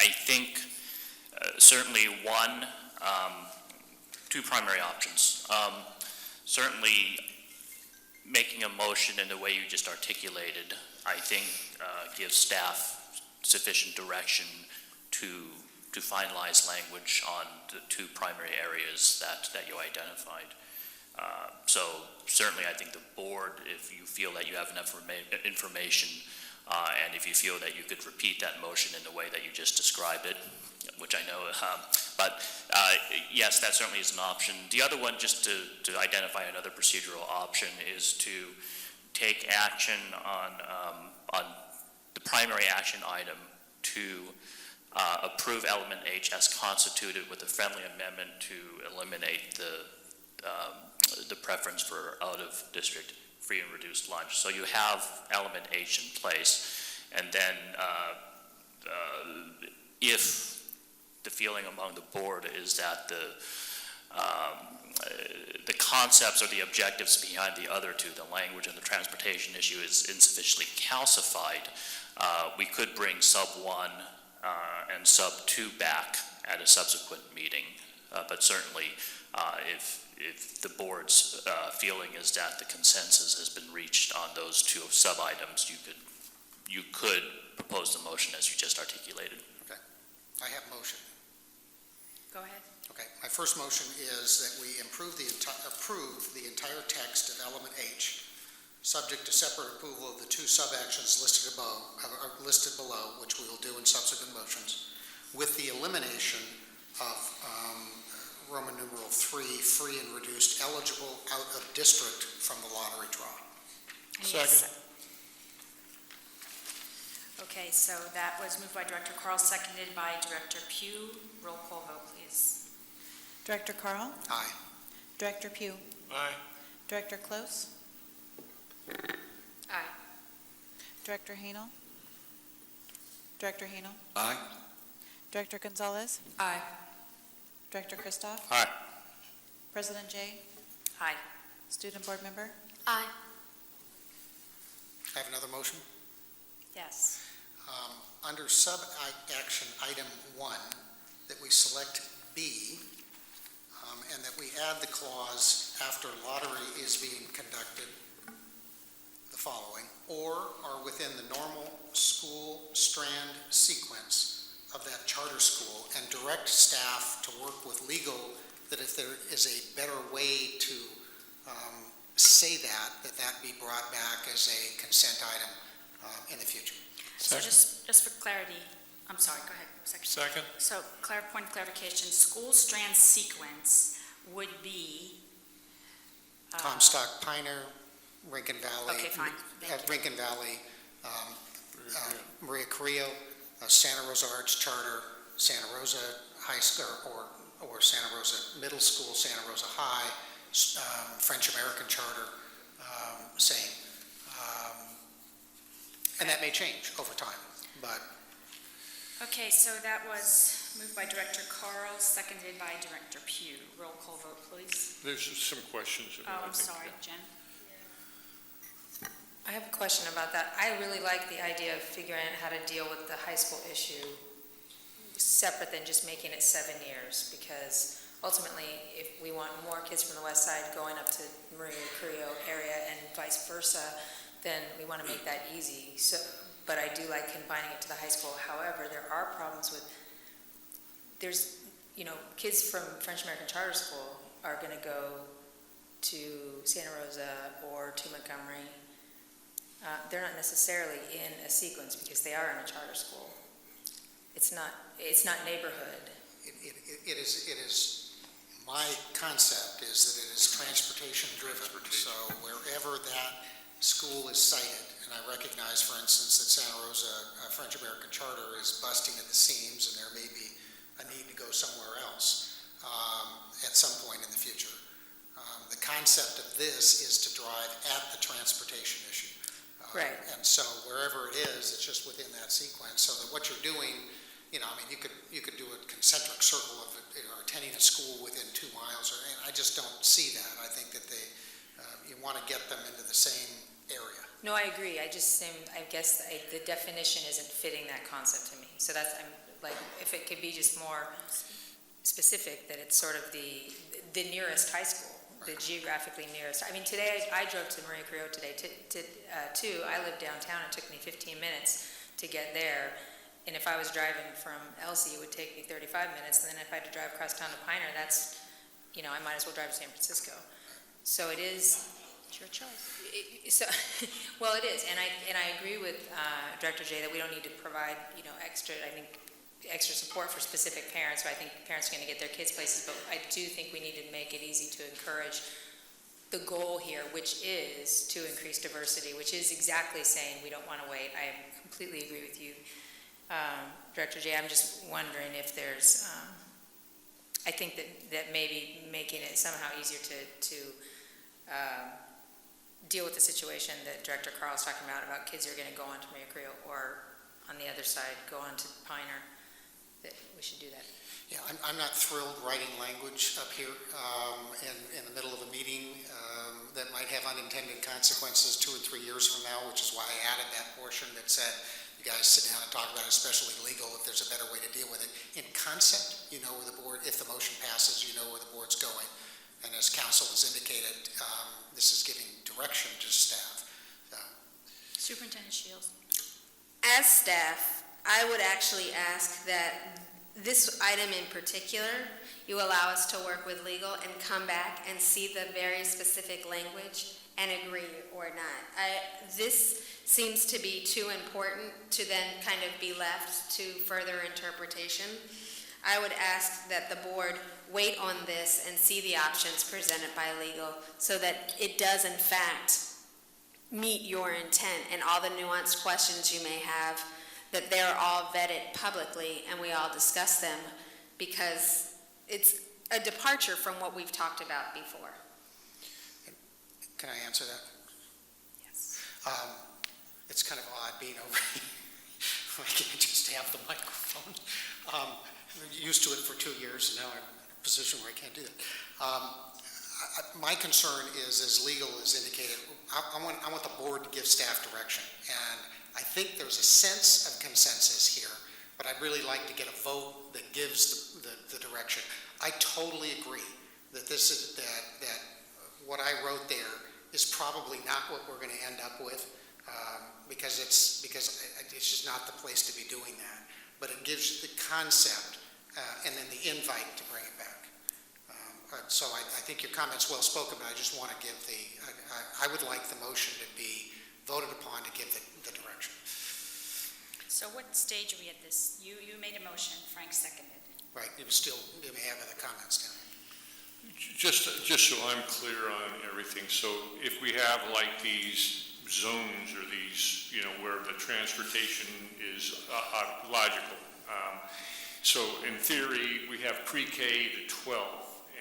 I think certainly two primary options. Certainly making a motion in the way you just articulated, I think gives staff sufficient direction to finalize language on the two primary areas that you identified. So certainly, I think the board, if you feel that you have enough information, and if you feel that you could repeat that motion in the way that you just described it, which I know, but yes, that certainly is an option. The other one, just to identify another procedural option, is to take action on the primary action item to approve element H as constituted with a friendly amendment to eliminate the preference for out-of-district free and reduced lunch. So you have element H in place, and then if the feeling among the board is that the concepts or the objectives behind the other two, the language and the transportation issue, is insufficiently calcified, we could bring sub 1 and sub 2 back at a subsequent meeting. But certainly, if the board's feeling is that the consensus has been reached on those two sub-items, you could propose the motion as you just articulated. Okay. I have motion. Go ahead. Okay. My first motion is that we approve the entire text of element H, subject to separate approval of the two sub-actions listed below, which we will do in subsequent motions, with the elimination of Roman numeral 3, free and reduced, eligible out of district from the lottery draw. Second. Okay, so that was moved by Director Carl, seconded by Director Pugh. Roll call vote, please. Director Carl? Aye. Director Pugh? Aye. Director Close? Aye. Director Hanel? Director Hanel? Aye. Director Gonzalez? Aye. Director Christoph? Aye. President Jay? Aye. Student Board Member? Aye. I have another motion. Yes. Under sub-action item 1, that we select B, and that we add the clause after lottery is being conducted, the following, or are within the normal school strand sequence of that charter school, and direct staff to work with legal that if there is a better way to say that be brought back as a consent item in the future. So just for clarity, I'm sorry, go ahead, Secretary. Second. So point of clarification, school strand sequence would be? Comstock, Piner, Rincon Valley. Okay, fine. Thank you. Rincon Valley, Maria Carrillo, Santa Rosa Arts Charter, Santa Rosa High School, or Santa Rosa Middle School, Santa Rosa High, French American Charter, same. And that may change over time, but. Okay, so that was moved by Director Carl, seconded by Director Pugh. Roll call vote, please. There's some questions. Oh, I'm sorry, Jen. I have a question about that. I really like the idea of figuring out how to deal with the high school issue separate than just making it 7 years, because ultimately, if we want more kids from the west side going up to Maria Carrillo area and vice versa, then we want to make that easy. So, but I do like combining it to the high school. However, there are problems with, kids from French American Charter School are going to go to Santa Rosa or to Montgomery. They're not necessarily in a sequence because they are in a charter school. It's not neighborhood. It is, my concept is that it is transportation driven. So wherever that school is cited, and I recognize, for instance, that Santa Rosa French American Charter is busting at the seams, and there may be a need to go somewhere else at some point in the future. The concept of this is to drive at the transportation issue. Right. And so wherever it is, it's just within that sequence, so that what you're doing, you could do a concentric circle of attending a school within 2 miles, and I just don't see that. I think that you want to get them into the same area. No, I agree. I guess the definition isn't fitting that concept to me. So that's, if it could be just more specific, that it's sort of the nearest high school, the geographically nearest. I mean, today I drove to Maria Carrillo today. I live downtown. It took me 15 minutes to get there. And if I was driving from Elsie, it would take me 35 minutes. And then if I had to drive across town to Piner, that's, I might as well drive to San Francisco. So it is, It's your choice. so, well, it is, and I agree with Director J that we don't need to provide, extra support for specific parents, so I think parents are going to get their kids places, but I do think we need to make it easy to encourage the goal here, which is to increase diversity, which is exactly saying we don't want to wait. I completely agree with you, Director J. I'm just wondering if there's, I think that maybe making it somehow easier to deal with the situation that Director Carl's talking about kids who are going to go on to Maria Creel or on the other side, go on to Piner, that we should do that. Yeah, I'm not thrilled writing language up here in the middle of a meeting that might have unintended consequences 2 or 3 years from now, which is why I added that portion that said, you guys sit down and talk about it, especially legal, if there's a better way to deal with it. In concept, you know where the board, if the motion passes, you know where the board's going. And as council has indicated, this is giving direction to staff. Superintendent Shields. As staff, I would actually ask that this item in particular, you allow us to work with legal and come back and see the very specific language and agree or not. This seems to be too important to then kind of be left to further interpretation. I would ask that the board wait on this and see the options presented by legal so that it does in fact meet your intent and all the nuanced questions you may have, that they're all vetted publicly and we all discuss them, because it's a departure from what we've talked about before. Can I answer that? Yes. It's kind of odd being over here. I can't just have the microphone. I'm used to it for 2 years, and now I'm in a position where I can't do that. My concern is, as legal is indicated, I want the board to give staff direction, and I think there's a sense of consensus here, but I'd really like to get a vote that gives the direction. I totally agree that that what I wrote there is probably not what we're going to end up with, because it's just not the place to be doing that. But it gives you the concept and then the invite to bring it back. So I think your comment's well spoken, but I just want to give I would like the motion to be voted upon to give the direction. So what stage are we at this? You made a motion, Frank seconded. Right, you may have other comments now. Just so I'm clear on everything, so if we have like these zones or these, where the transportation is logical. So in theory, we have pre-K to 12.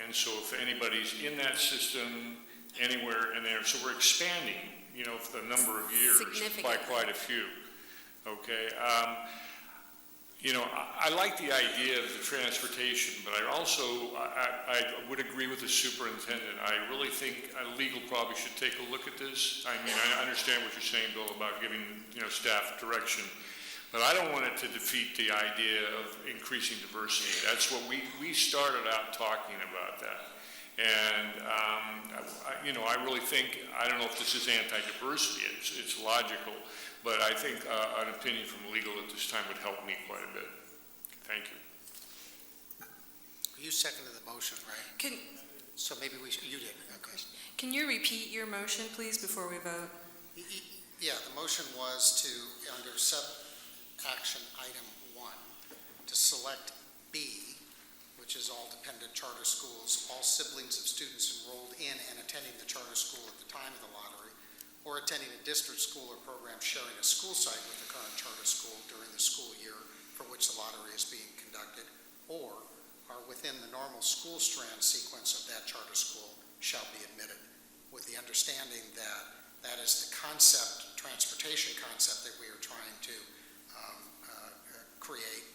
And so if anybody's in that system anywhere in there, so we're expanding, for the number of years by quite a few. Okay. I like the idea of the transportation, but I also, I would agree with the superintendent. I really think legal probably should take a look at this. I mean, I understand what you're saying, Bill, about giving, staff direction, but I don't want it to defeat the idea of increasing diversity. That's what we started out talking about that. And, I really think, I don't know if this is anti-diversity, it's logical, but I think an opinion from legal at this time would help me quite a bit. Thank you. You seconded the motion, right? So maybe you did, okay. Can you repeat your motion, please, before we vote? Yeah, the motion was to, under sub-action item 1, to select B, which is all dependent charter schools, all siblings of students enrolled in and attending the charter school at the time of the lottery, or attending a district school or program sharing a school site with the current charter school during the school year for which the lottery is being conducted, or are within the normal school strand sequence of that charter school shall be admitted, with the understanding that that is the concept, transportation concept that we are trying to create,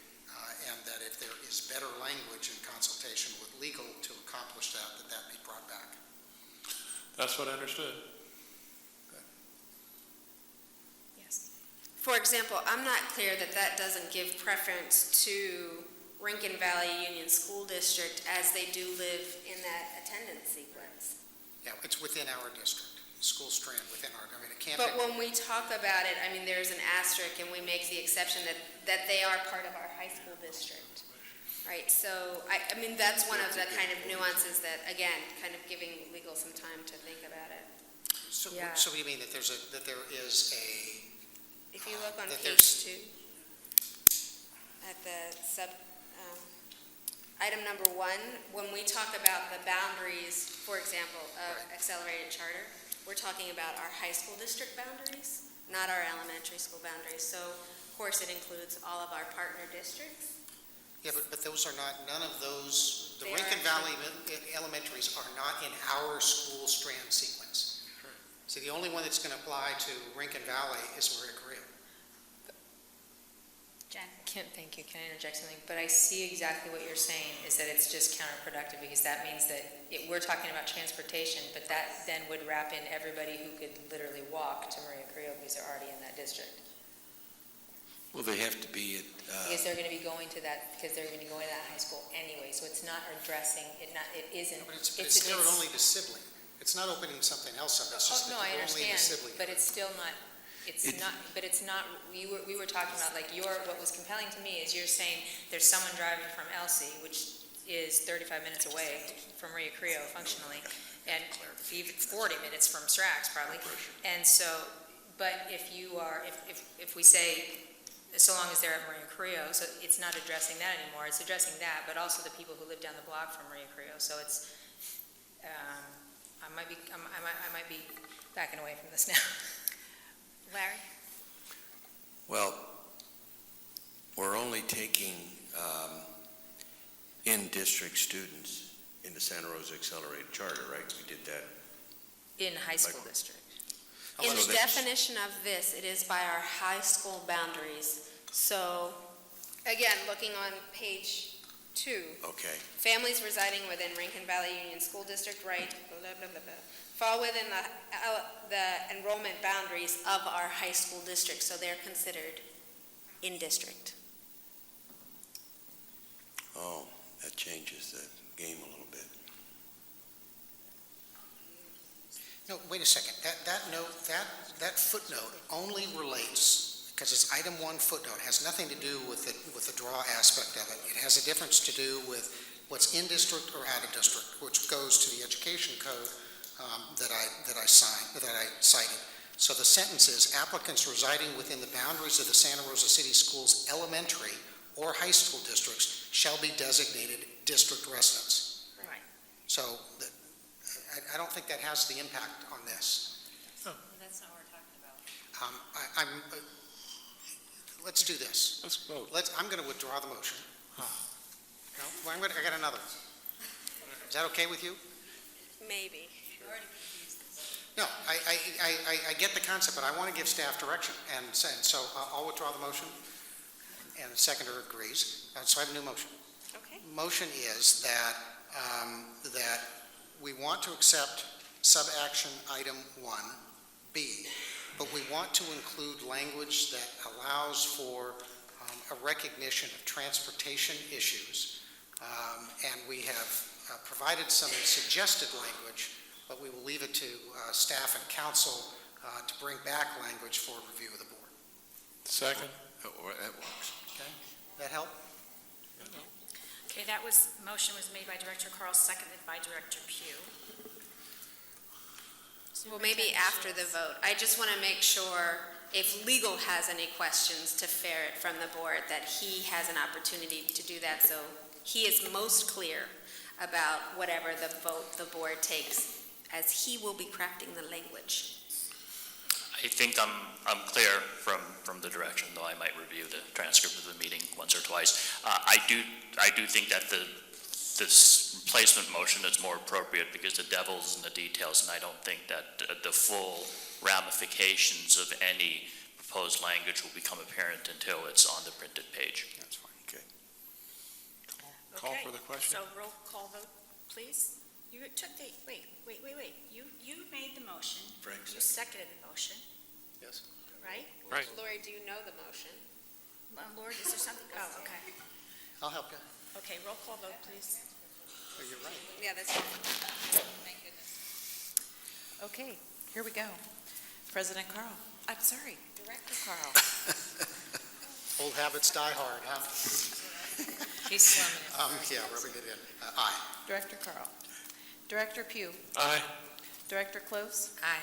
and that if there is better language in consultation with legal to accomplish that be brought back. That's what I understood. Yes. For example, I'm not clear that doesn't give preference to Rankin Valley Union School District as they do live in that attendance sequence. Yeah, it's within our district, school strand within our, it can't But when we talk about it, there's an asterisk and we make the exception that they are part of our high school district, Right, so, I mean, that's one of the kind of nuances that, again, kind of giving legal some time to think about it. So, Yeah. so you mean that there is a, If you look on that page 2, at the item number 1, when we talk about the boundaries, for example, of accelerated charter, we're talking about our high school district boundaries, not our elementary school boundaries. So, of course, it includes all of our partner districts. yeah, but those are not, none of those, the They are Rincon actually- Valley elementaries are not in our school strand sequence. So the only one that's going to apply to Rincon Valley is Maria Correa. Jen? Thank you, can I interject something? But I see exactly what you're saying, is that it's just counterproductive, because that means that we're talking about transportation, but that then would wrap in everybody who could literally walk to Maria Carrillo because they're already in that district. Well, they have to be at, Because they're gonna be going to that, because they're gonna be going to that high school anyway, so it's not addressing, it isn't. But it's narrowed only to sibling. It's not opening something else up, it's just Oh, no, that I they're only in the understand, sibling. but it's still not, but it's not, we were talking about, like, what was compelling to me is you're saying there's someone driving from Elsie, which is 35 minutes away from Rio Creo functionally, and even 40 minutes from Strax probably, and so, but if you are, if we say, so long as they're at Maria Carrillo, so it's not addressing that anymore, it's addressing that, but also the people who live down the block from Maria Carrillo, so it's, I might be backing away from this now. Larry? well, we're only taking in-district students in the Santa Rosa Accelerated Charter, right? We did that. In high school district. In so the that's- definition of this, it is by our high school boundaries. So, again, looking on page 2, Okay. families residing within Rincon Valley Union School District, right, blah, blah, blah, blah, fall within the enrollment boundaries of our high school district, so they're considered in district. Oh, that changes the game a little bit. No, wait a second. That footnote only relates, because it's item 1 footnote, has nothing to do with the draw aspect of it. It has a difference to do with what's in district or out of district, which goes to the education code that I cited. So the sentence is, applicants residing within the boundaries of the Santa Rosa City Schools elementary or high school districts shall be designated district residents. Right. So I don't think that has the impact on this. That's not what we're talking about. Let's do this. Let's vote. I'm going to withdraw the motion. No, well, I got another. Is that okay with you? Maybe. No, I get the concept, but I want to give staff direction, and so I'll withdraw the motion, and the seconder agrees. So I have a new motion. Okay. Motion is that we want to accept sub-action item 1B, but we want to include language that allows for a recognition of transportation issues, and we have provided some suggested language, but we will leave it to staff and council to bring back language for review of the board. Second. That works. Okay? That help? Okay, motion was made by Director Carl, seconded by Director Pugh. Well, maybe after the vote. I just want to make sure if legal has any questions to ferret from the board, that he has an opportunity to do that, so he is most clear about whatever the vote the board takes, as he will be crafting the language. I think I'm clear from the direction, though I might review the transcript of the meeting once or twice. I do think that this replacement motion is more appropriate because the devil's in the details, and I don't think that the full ramifications of any proposed language will become apparent until it's on the printed page. That's fine, okay. Call for the question. So roll call vote, please. You took the, wait. You made the motion. Frank You seconded the motion, Yes. right? Right. Lori, do you know the motion? Lord, is there something? Oh, okay. I'll help you. Okay, roll call vote, please. Oh, you're right. Yeah, that's. Thank goodness. Okay, here we go. President Carl, I'm sorry, Director Carl. Old habits die hard, huh? He's slumming it. Yeah, rubbing it in. Aye. Director Carl. Director Pugh. Aye. Director Close. Aye.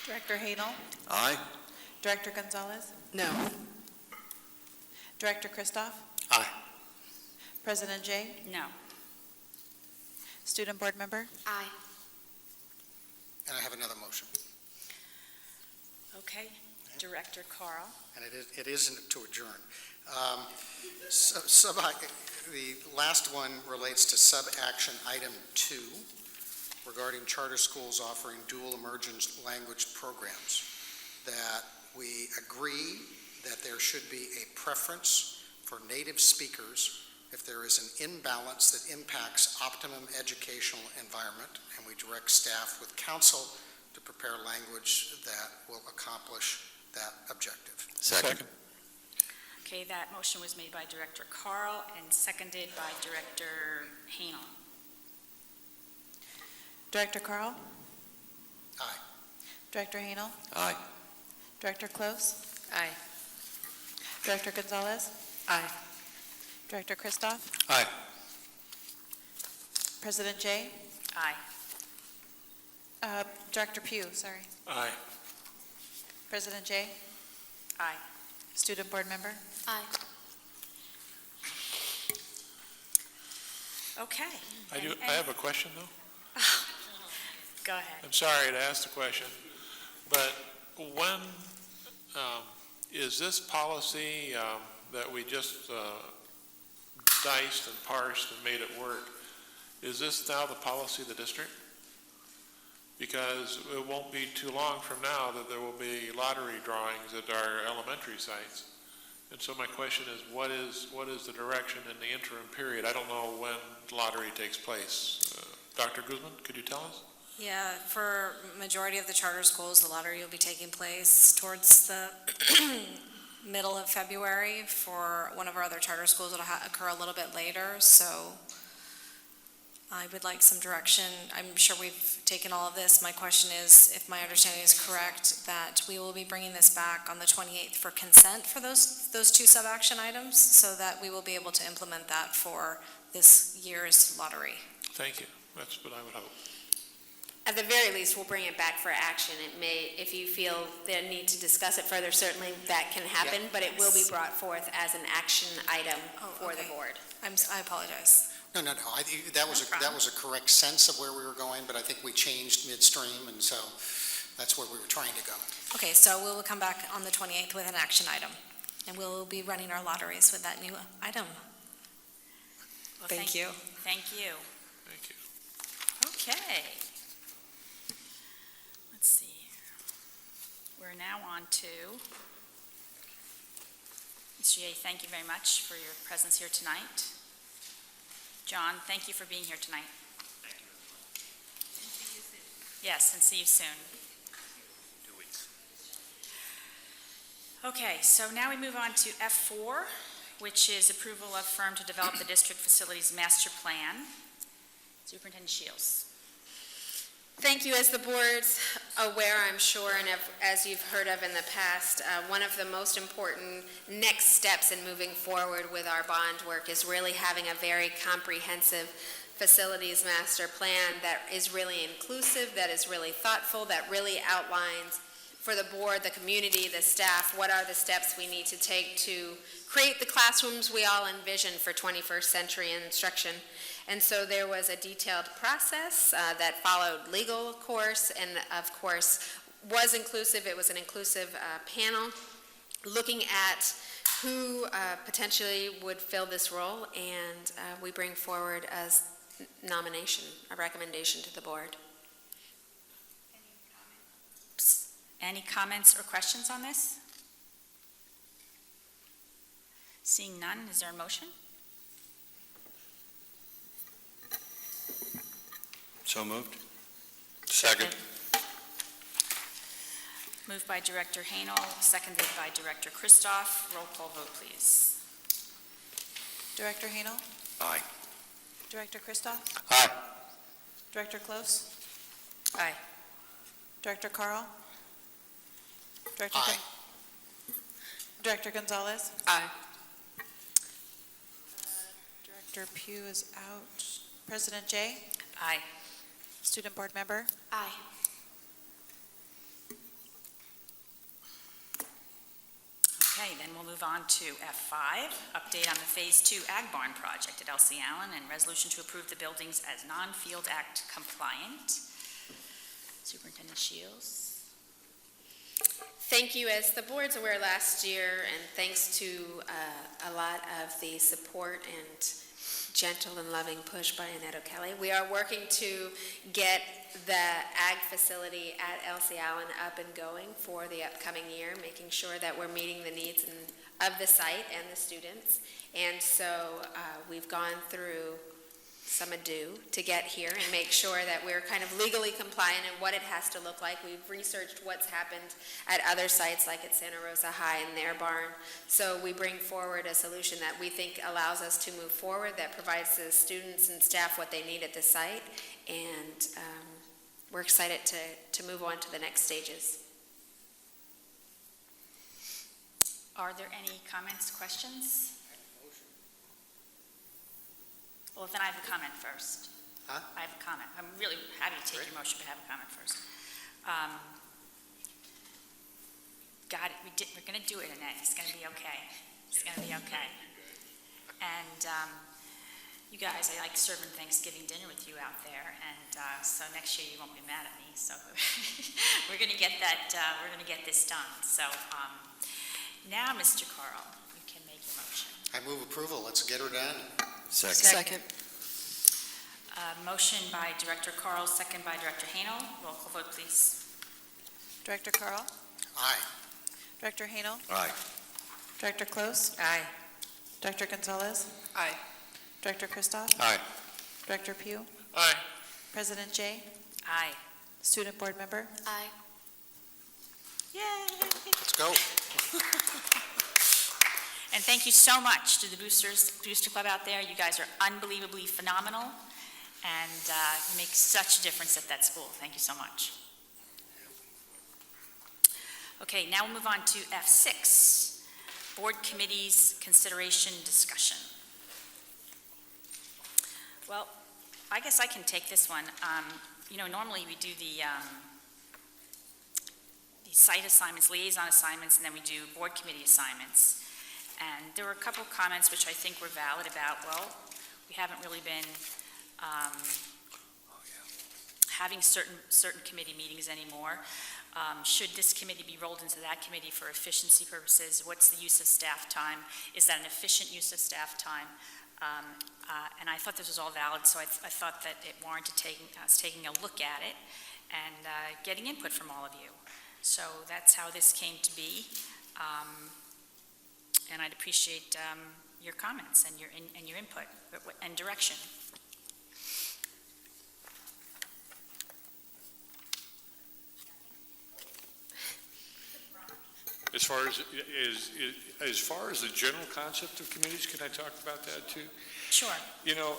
Director Hanel. Aye. Director Gonzalez. No. Director Christoph. Aye. President Jay. No. Student Board Member. Aye. And I have another motion. Okay. Director Carl. And it isn't to adjourn. The last one relates to sub-action item 2 regarding charter schools offering dual emergent language programs. That we agree that there should be a preference for native speakers if there is an imbalance that impacts optimum educational environment, and we direct staff with counsel to prepare language that will accomplish that objective. Second. Okay, that motion was made by Director Carl and seconded by Director Hanel. Director Carl. Aye. Director Hanel. Aye. Director Close. Aye. Director Gonzalez. Aye. Director Christoph. Aye. President Jay. Aye. Director Pugh, sorry. Aye. President Jay. Aye. Student Board Member. Aye. Okay. I have a question, though. Go ahead. I'm sorry to ask the question, but when is this policy that we just diced and parsed and made it work, is this now the policy of the district? Because it won't be too long from now that there will be lottery drawings at our elementary sites. And so my question is, what is the direction in the interim period? I don't know when lottery takes place. Dr. Guzman, could you tell us? Yeah, for majority of the charter schools, the lottery will be taking place towards the middle of February. For one of our other charter schools, it'll occur a little bit later, so I would like some direction. I'm sure we've taken all of this. My question is, if my understanding is correct, that we will be bringing this back on the 28th for consent for those two sub-action items, so that we will be able to implement that for this year's lottery. Thank you. That's what I would hope. At the very least, we'll bring it back for action. It may, if you feel the need to discuss it further, certainly that can happen, but it will be brought forth as an action item for the board. I apologize. No. That was a correct sense of where we were going, but I think we changed midstream, and so that's where we were trying to go. Okay, so we will come back on the 28th with an action item, and we'll be running our lotteries with that new item. Well, Thank you. Thank you. Thank you. Okay. Let's see. We're now on to, Mr. Ye, thank you very much for your presence here tonight. John, thank you for being here tonight. Thank you. And see you soon. Yes, and see you soon. 2 weeks. Okay, so now we move on to F4, which is approval of firm to develop the district facilities master plan. Superintendent Shields. Thank you. As the board's aware, I'm sure, and as you've heard of in the past, one of the most important next steps in moving forward with our bond work is really having a very comprehensive facilities master plan that is really inclusive, that is really thoughtful, that really outlines for the board, the community, the staff, what are the steps we need to take to create the classrooms we all envision for 21st century instruction. And so there was a detailed process that followed legal, of course, and of course was inclusive. It was an inclusive panel looking at who potentially would fill this role, and we bring forward as nomination, a recommendation to the board. Any comments or questions on this? Seeing none, is there a motion? So moved. Second. Moved by Director Hanel, seconded by Director Christoph. Roll call vote, please. Director Hanel. Aye. Director Christoph. Aye. Director Close. Aye. Director Carl. Director Aye. Director Gonzalez. Aye. Director Pugh is out. President Jay? Aye. Student Board Member? Aye. Okay, then we'll move on to F5, update on the Phase 2 Ag Barn project at Elsie Allen, and resolution to approve the buildings as non-Field Act compliant. Superintendent Shields. Thank you. As the board's aware, last year, and thanks to a lot of the support and gentle and loving push by Annette O'Kelly, we are working to get the ag facility at Elsie Allen up and going for the upcoming year, making sure that we're meeting the needs of the site and the students. And so we've gone through some ado to get here and make sure that we're kind of legally compliant in what it has to look like. We've researched what's happened at other sites like at Santa Rosa High and their barn. So we bring forward a solution that we think allows us to move forward, that provides the students and staff what they need at the site. And we're excited to move on to the next stages. Are there any comments, questions? Well, then I have a comment first. Huh? I have a comment. I'm really happy to take your motion, but I have a comment first. Got it. We're going to do it, Annette. It's going to be okay. It's going to be okay. And you guys, I like serving Thanksgiving dinner with you out there, and so next year you won't be mad at me. So we're going to get that. We're going to get this done. So now, Mr. Carl, you can make your motion. I move approval. Let's get her done. Second. Motion by Director Carl, second by Director Hanel. Roll call vote, please. Director Carl? Aye. Director Hanel? Aye. Director Close? Aye. Director Gonzalez? Aye. Director Christoph? Aye. Director Pugh? Aye. President Jay? Aye. Student Board Member? Aye. Yay! Let's go. And thank you so much to the Booster Club out there. You guys are unbelievably phenomenal and make such a difference at that school. Thank you so much. Okay, now we'll move on to F6, Board Committees Consideration Discussion. Well, I guess I can take this one. You know, normally we do the site assignments, liaison assignments, and then we do board committee assignments. And there were a couple comments which I think were valid about, well, we haven't really been having certain committee meetings anymore. Should this committee be rolled into that committee for efficiency purposes? What's the use of staff time? Is that an efficient use of staff time? And I thought this was all valid, so I thought that it warranted us taking a look at it and getting input from all of you. So that's how this came to be. And I'd appreciate your comments and your input and direction. As far as the general concept of committees, can I talk about that too? Sure. You know,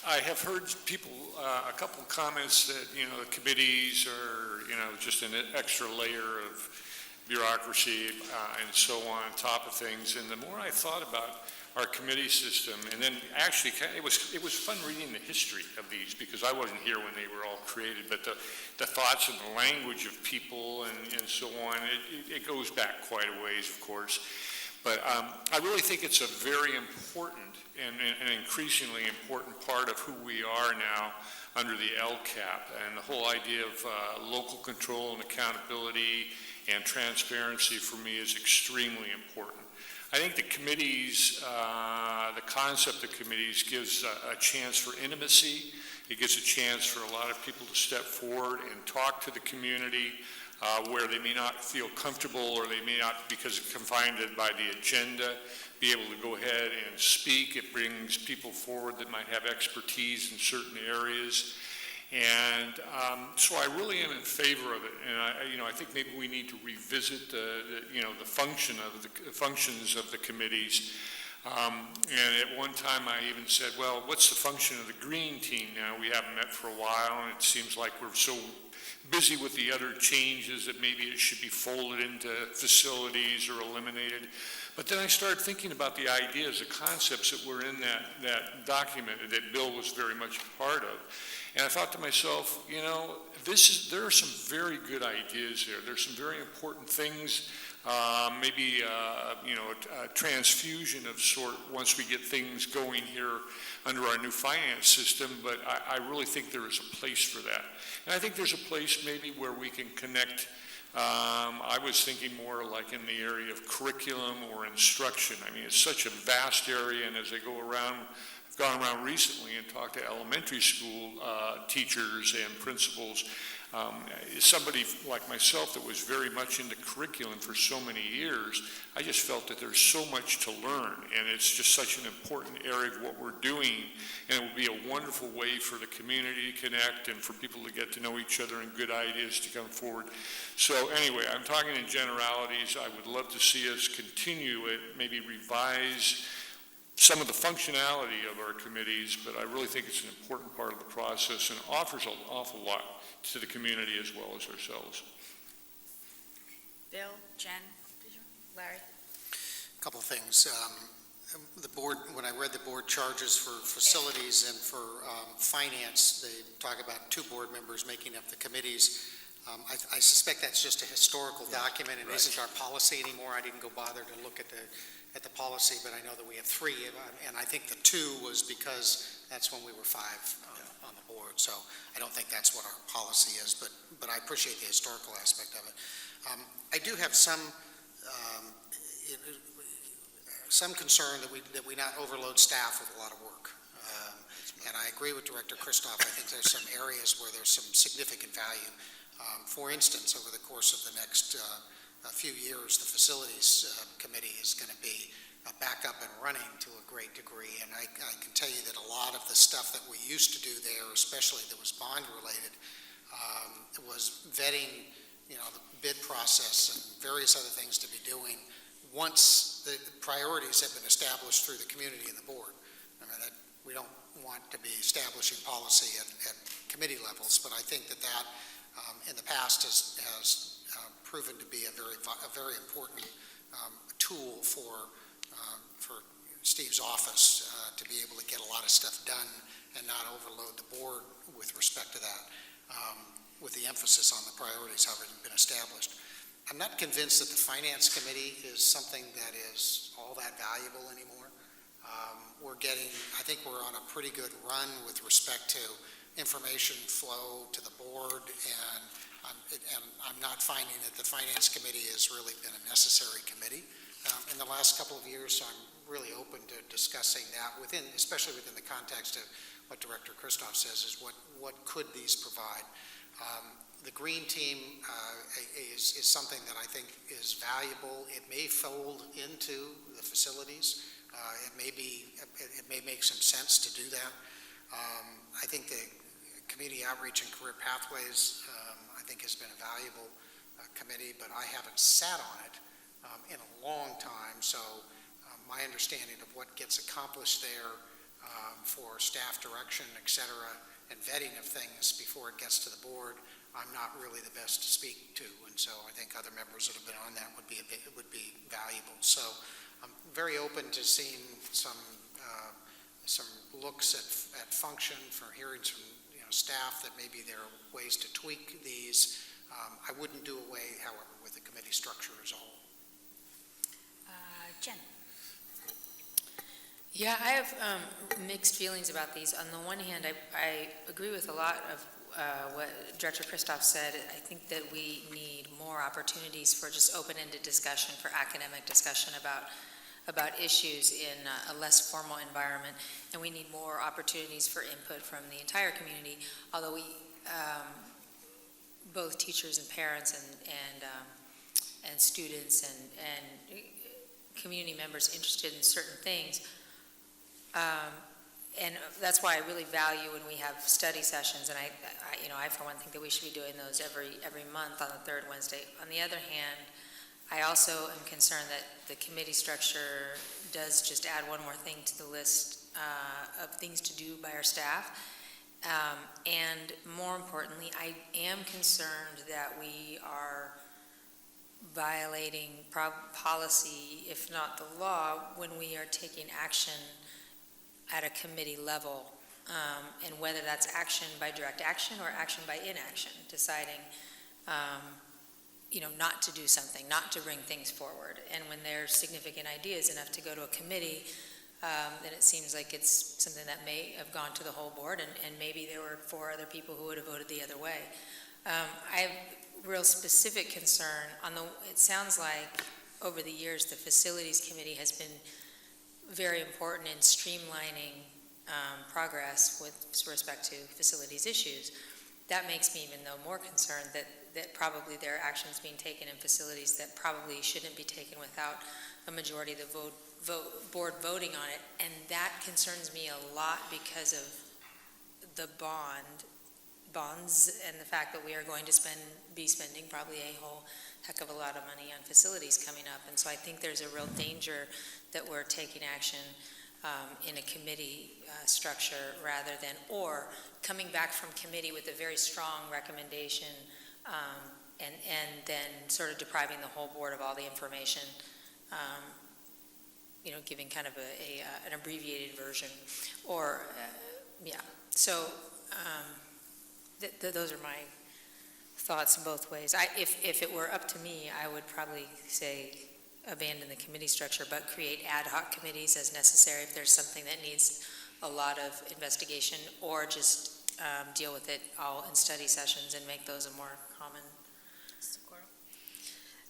I have heard people, a couple comments that, you know, the committees are, you know, just an extra layer of bureaucracy and so on top of things. And the more I thought about our committee system, and then actually it was fun reading the history of these because I wasn't here when they were all created, but the thoughts and the language of people and so on, it goes back quite a ways, of course. But I really think it's a very important and an increasingly important part of who we are now under the LCAP, and the whole idea of local control and accountability and transparency for me is extremely important. I think the committees, the concept of committees gives a chance for intimacy. It gives a chance for a lot of people to step forward and talk to the community where they may not feel comfortable or they may not, because confined by the agenda, be able to go ahead and speak. It brings people forward that might have expertise in certain areas. And so I really am in favor of it, and I think maybe we need to revisit the functions of the committees. And at one time I even said, well, what's the function of the green team now? We haven't met for a while, and it seems like we're so busy with the other changes that maybe it should be folded into facilities or eliminated. But then I started thinking about the ideas, the concepts that were in that document that Bill was very much a part of. And I thought to myself, you know, there are some very good ideas there. There's some very important things, maybe, you know, a transfusion of sort once we get things going here under our new finance system, but I really think there is a place for that. And I think there's a place maybe where we can connect. I was thinking more like in the area of curriculum or instruction. I mean, it's such a vast area, and as I go around, I've gone around recently and talked to elementary school teachers and principals. Somebody like myself that was very much into curriculum for so many years, I just felt that there's so much to learn, and it's just such an important area of what we're doing, and it would be a wonderful way for the community to connect and for people to get to know each other and good ideas to come forward. So anyway, I'm talking in generalities. I would love to see us continue it, maybe revise some of the functionality of our committees, but I really think it's an important part of the process and offers an awful lot to the community as well as ourselves. Bill, Jen, Larry? A couple of things. The board, when I read the board charges for facilities and for finance, they talk about 2 board members making up the committees. I suspect that's just a historical document and isn't our policy anymore. I didn't go bother to look at the policy, but I know that we have 3, and I think the 2 was because that's when we were 5 on the board. So I don't think that's what our policy is, but I appreciate the historical aspect of it. I do have some concern that we not overload staff with a lot of work. And I agree with Director Christoph. I think there's some areas where there's some significant value. For instance, over the course of the next few years, the facilities committee is going to be back up and running to a great degree. And I can tell you that a lot of the stuff that we used to do there, especially that was bond related, was vetting, you know, the bid process and various other things to be doing once the priorities have been established through the community and the board. I mean, we don't want to be establishing policy at committee levels, but I think that in the past has proven to be a very important tool for Steve's office to be able to get a lot of stuff done and not overload the board with respect to that, with the emphasis on the priorities having been established. I'm not convinced that the finance committee is something that is all that valuable anymore. I think we're on a pretty good run with respect to information flow to the board, and I'm not finding that the finance committee has really been a necessary committee in the last couple of years, so I'm really open to discussing that especially within the context of what Director Christoph says is what could these provide. The green team is something that I think is valuable. It may fold into the facilities. It may make some sense to do that. I think the Community Outreach and Career Pathways, I think, has been a valuable committee, but I haven't sat on it in a long time, so my understanding of what gets accomplished there for staff direction, et cetera, and vetting of things before it gets to the board, I'm not really the best to speak to, and so I think other members that have been on that would be valuable. So I'm very open to seeing some looks at function, for hearing from staff that maybe there are ways to tweak these. I wouldn't do away, however, with the committee structure as a whole. Jen. Yeah, I have mixed feelings about these. On the one hand, I agree with a lot of what Director Christoph said. I think that we need more opportunities for just open-ended discussion, for academic discussion about issues in a less formal environment, and we need more opportunities for input from the entire community, although we, both teachers and parents and students and community members interested in certain things. And that's why I really value when we have study sessions, and I for one think that we should be doing those every month on the 3rd Wednesday. On the other hand, I also am concerned that the committee structure does just add one more thing to the list of things to do by our staff. And more importantly, I am concerned that we are violating policy, if not the law, when we are taking action at a committee level, and whether that's action by direct action or action by inaction, deciding, not to do something, not to bring things forward. And when there's significant ideas enough to go to a committee, then it seems like it's something that may have gone to the whole board, and maybe there were 4 other people who would have voted the other way. I have real specific concern it sounds like over the years the facilities committee has been very important in streamlining progress with respect to facilities issues. That makes me even though more concerned that probably there are actions being taken in facilities that probably shouldn't be taken without a majority of the board voting on it. And that concerns me a lot because of the bonds and the fact that we are going to be spending probably a whole heck of a lot of money on facilities coming up. And so I think there's a real danger that we're taking action in a committee structure rather than, or coming back from committee with a very strong recommendation and then sort of depriving the whole board of all the information, giving kind of an abbreviated version, or, So those are my thoughts both ways. If it were up to me, I would probably say abandon the committee structure, but create ad hoc committees as necessary if there's something that needs a lot of investigation, or just deal with it all in study sessions and make those a more common.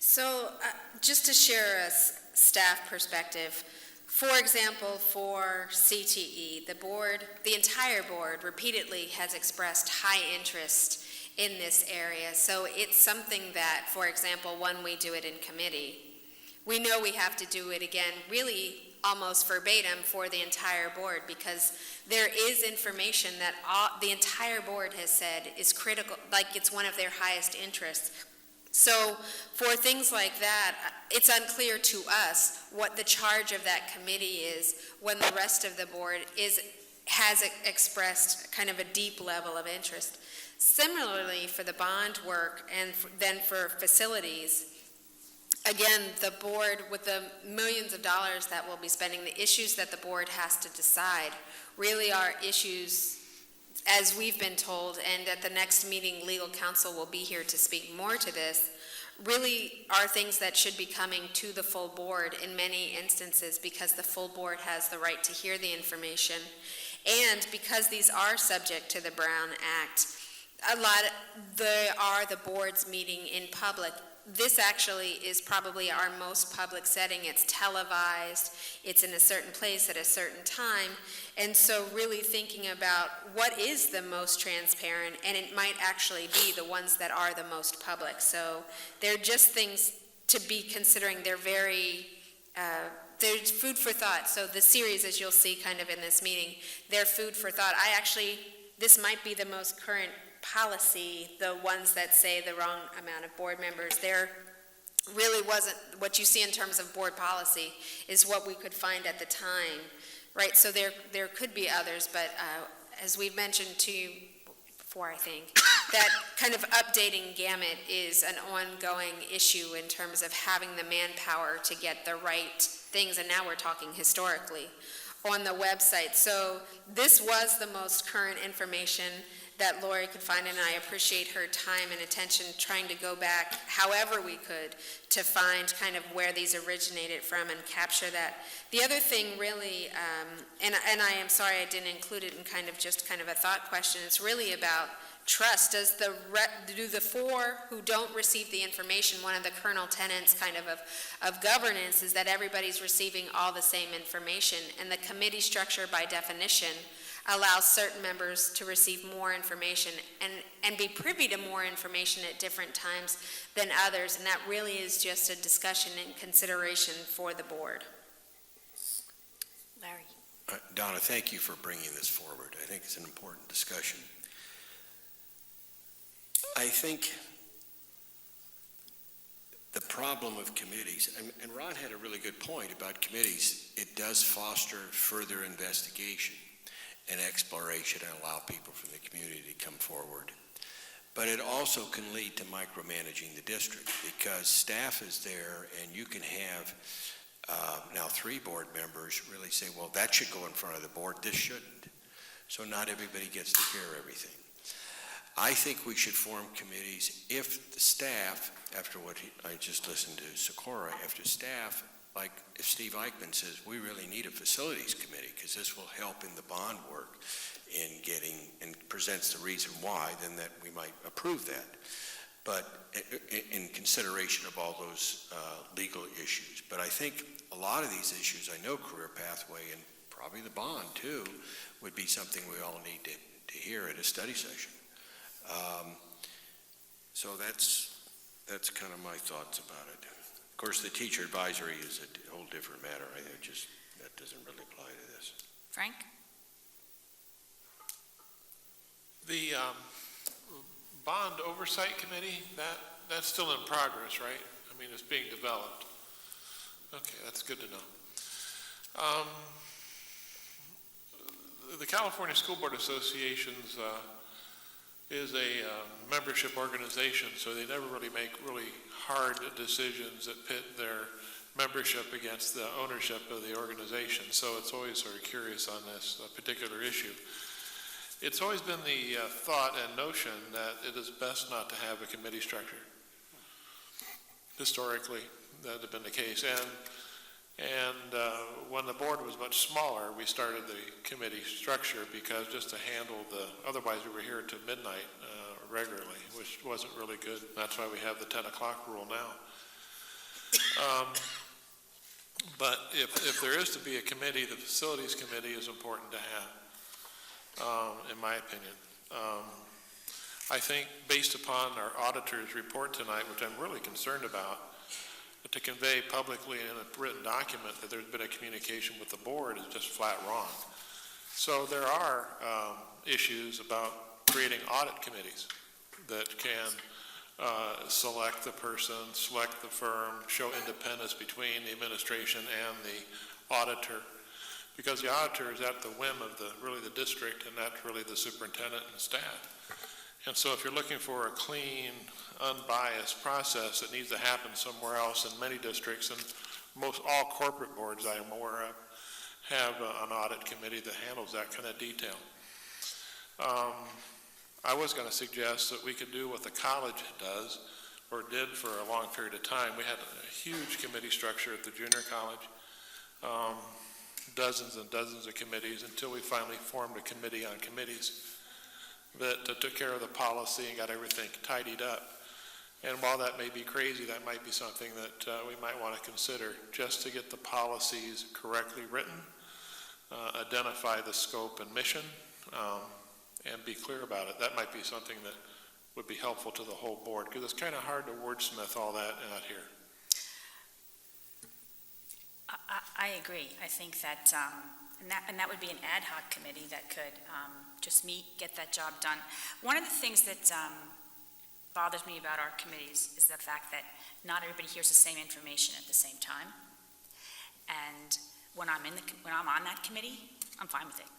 So just to share a staff perspective, for example, for CTE, the entire board repeatedly has expressed high interest in this area. So it's something that, for example, when we do it in committee, we know we have to do it again really almost verbatim for the entire board, because there is information that the entire board has said is critical, like it's one of their highest interests. So for things like that, it's unclear to us what the charge of that committee is when the rest of the board has expressed kind of a deep level of interest. Similarly, for the bond work and then for facilities, again, the board, with the millions of dollars that we'll be spending, the issues that the board has to decide really are issues, as we've been told, and at the next meeting, legal counsel will be here to speak more to this, really are things that should be coming to the full board in many instances, because the full board has the right to hear the information. And because these are subject to the Brown Act, they are the boards meeting in public. This actually is probably our most public setting. It's televised, it's in a certain place at a certain time, and so really thinking about what is the most transparent, and it might actually be the ones that are the most public. So they're just things to be considering. They're there's food for thought. So the series, as you'll see kind of in this meeting, they're food for thought. This might be the most current policy, the ones that say the wrong amount of board members. There really wasn't, what you see in terms of board policy is what we could find at the time, right? So there could be others, but as we've mentioned to you before, I think, that kind of updating gamut is an ongoing issue in terms of having the manpower to get the right things, and now we're talking historically, on the website. So this was the most current information that Lori could find, and I appreciate her time and attention trying to go back however we could to find kind of where these originated from and capture that. The other thing really, and I am sorry I didn't include it in kind of a thought question, it's really about trust. Do the 4 who don't receive the information, one of the kernel tenets kind of governance is that everybody's receiving all the same information, and the committee structure by definition allows certain members to receive more information and be privy to more information at different times than others, and that really is just a discussion and consideration for the board. Larry. Donna, thank you for bringing this forward. I think it's an important discussion. I think the problem of committees, and Ron had a really good point about committees, it does foster further investigation and exploration and allow people from the community to come forward. But it also can lead to micromanaging the district because staff is there and you can have now 3 board members really say, well, that should go in front of the board, this shouldn't. So not everybody gets to hear everything. I think we should form committees if the staff, after what I just listened to Socorro, after staff, like if Steve Eichmann says, we really need a facilities committee because this will help in the bond work in getting, and presents the reason why, then that we might approve that. But in consideration of all those legal issues. But I think a lot of these issues, I know career pathway and probably the bond too, would be something we all need to hear at a study session. So that's kind of my thoughts about it. Of course, the teacher advisory is a whole different matter. That doesn't really apply to this. Frank? The bond oversight committee, that's still in progress, right? I mean, it's being developed. Okay, that's good to know. The California School Board Associations is a membership organization, so they never really make really hard decisions that pit their membership against the ownership of the organization. So it's always sort of curious on this particular issue. It's always been the thought and notion that it is best not to have a committee structure. Historically, that had been the case. And when the board was much smaller, we started the committee structure because just to handle otherwise we were here to midnight regularly, which wasn't really good. That's why we have the 10 o'clock rule now. But if there is to be a committee, the facilities committee is important to have, in my opinion. I think based upon our auditor's report tonight, which I'm really concerned about, to convey publicly in a written document that there's been a communication with the board is just flat wrong. So there are issues about creating audit committees that can select the person, select the firm, show independence between the administration and the auditor, because the auditor is at the whim of really the district, and that's really the superintendent and staff. And so if you're looking for a clean, unbiased process that needs to happen somewhere else in many districts, and most all corporate boards I am aware of have an audit committee that handles that kind of detail. I was going to suggest that we could do what the college does, or did for a long period of time. We had a huge committee structure at the junior college, dozens and dozens of committees, until we finally formed a committee on committees that took care of the policy and got everything tidied up. And while that may be crazy, that might be something that we might want to consider, just to get the policies correctly written, identify the scope and mission, and be clear about it. That might be something that would be helpful to the whole board, because it's kind of hard to wordsmith all that out here. I agree. I think that, and that would be an ad hoc committee that could just meet, get that job done. One of the things that bothers me about our committees is the fact that not everybody hears the same information at the same time. And when I'm on that committee, I'm fine with it.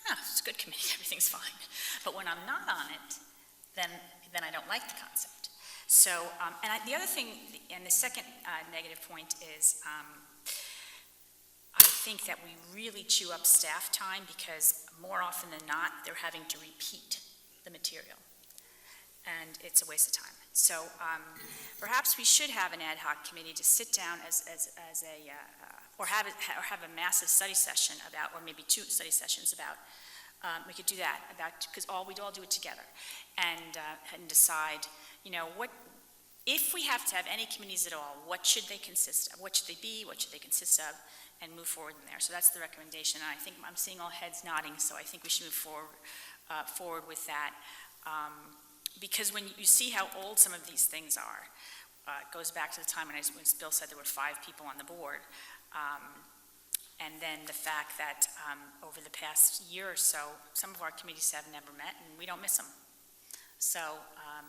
It's a good committee, everything's fine. But when I'm not on it, then I don't like the concept. So, the other thing, and the second negative point is, I think that we really chew up staff time, because more often than not, they're having to repeat the material. And it's a waste of time. So perhaps we should have an ad hoc committee to sit down or have a massive study session about, or maybe 2 study sessions about, we could do that, because we'd all do it together, and decide, what, if we have to have any committees at all, what should they consist of? What should they be? What should they consist of? And move forward in there. So that's the recommendation. And I think I'm seeing all heads nodding, so I think we should move forward with that. Because when you see how old some of these things are, it goes back to the time when Bill said there were 5 people on the board. And then the fact that over the past year or so, some of our committees have never met, and we don't miss them. So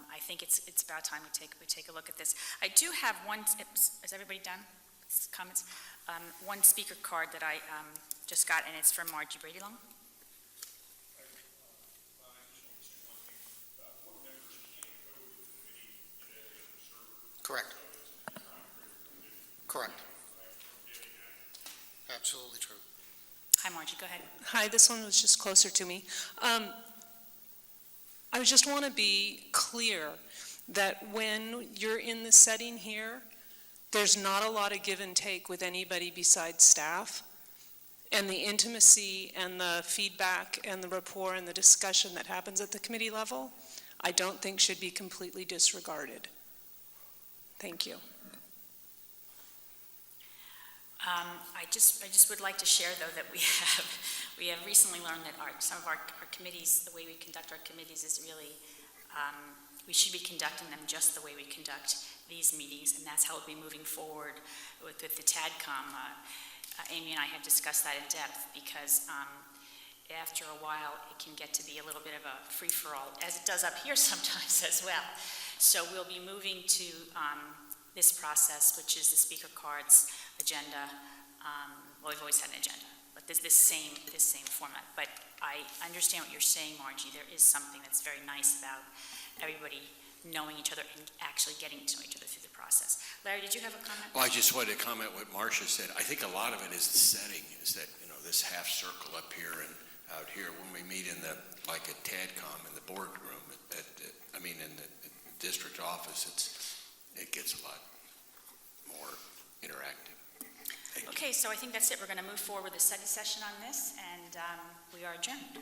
I think it's about time we take a look at this. I do have one. Is everybody done? Comments? One speaker card that I just got, and it's from Margie Brady Long. I just want to say one thing. Board members Correct. Correct. Absolutely true. Hi, Margie, go ahead. Hi, this one was just closer to me. I just want to be clear that when you're in the setting here, there's not a lot of give and take with anybody besides staff. And the intimacy and the feedback and the rapport and the discussion that happens at the committee level, I don't think should be completely disregarded. Thank you. I just would like to share, though, that we have recently learned that some of our committees, the way we conduct our committees is really, we should be conducting them just the way we conduct these meetings, and that's how we'll be moving forward with the TADCOM. Amy and I have discussed that in depth because after a while it can get to be a little bit of a free-for-all, as it does up here sometimes as well. So we'll be moving to this process, which is the speaker cards agenda. Well, we've always had an agenda, but this same format. But I understand what you're saying, Margie. There is something that's very nice about everybody knowing each other and actually getting to know each other through the process. Larry, did you have a comment? Well, I just wanted to comment what Marcia said. I think a lot of it is the setting, is that, this half circle up here and out here, when we meet in like at TADCOM in the boardroom, in the district office, it gets a lot more interactive. Okay, so I think that's it. We're going to move forward with the study session on this, and we are adjourned.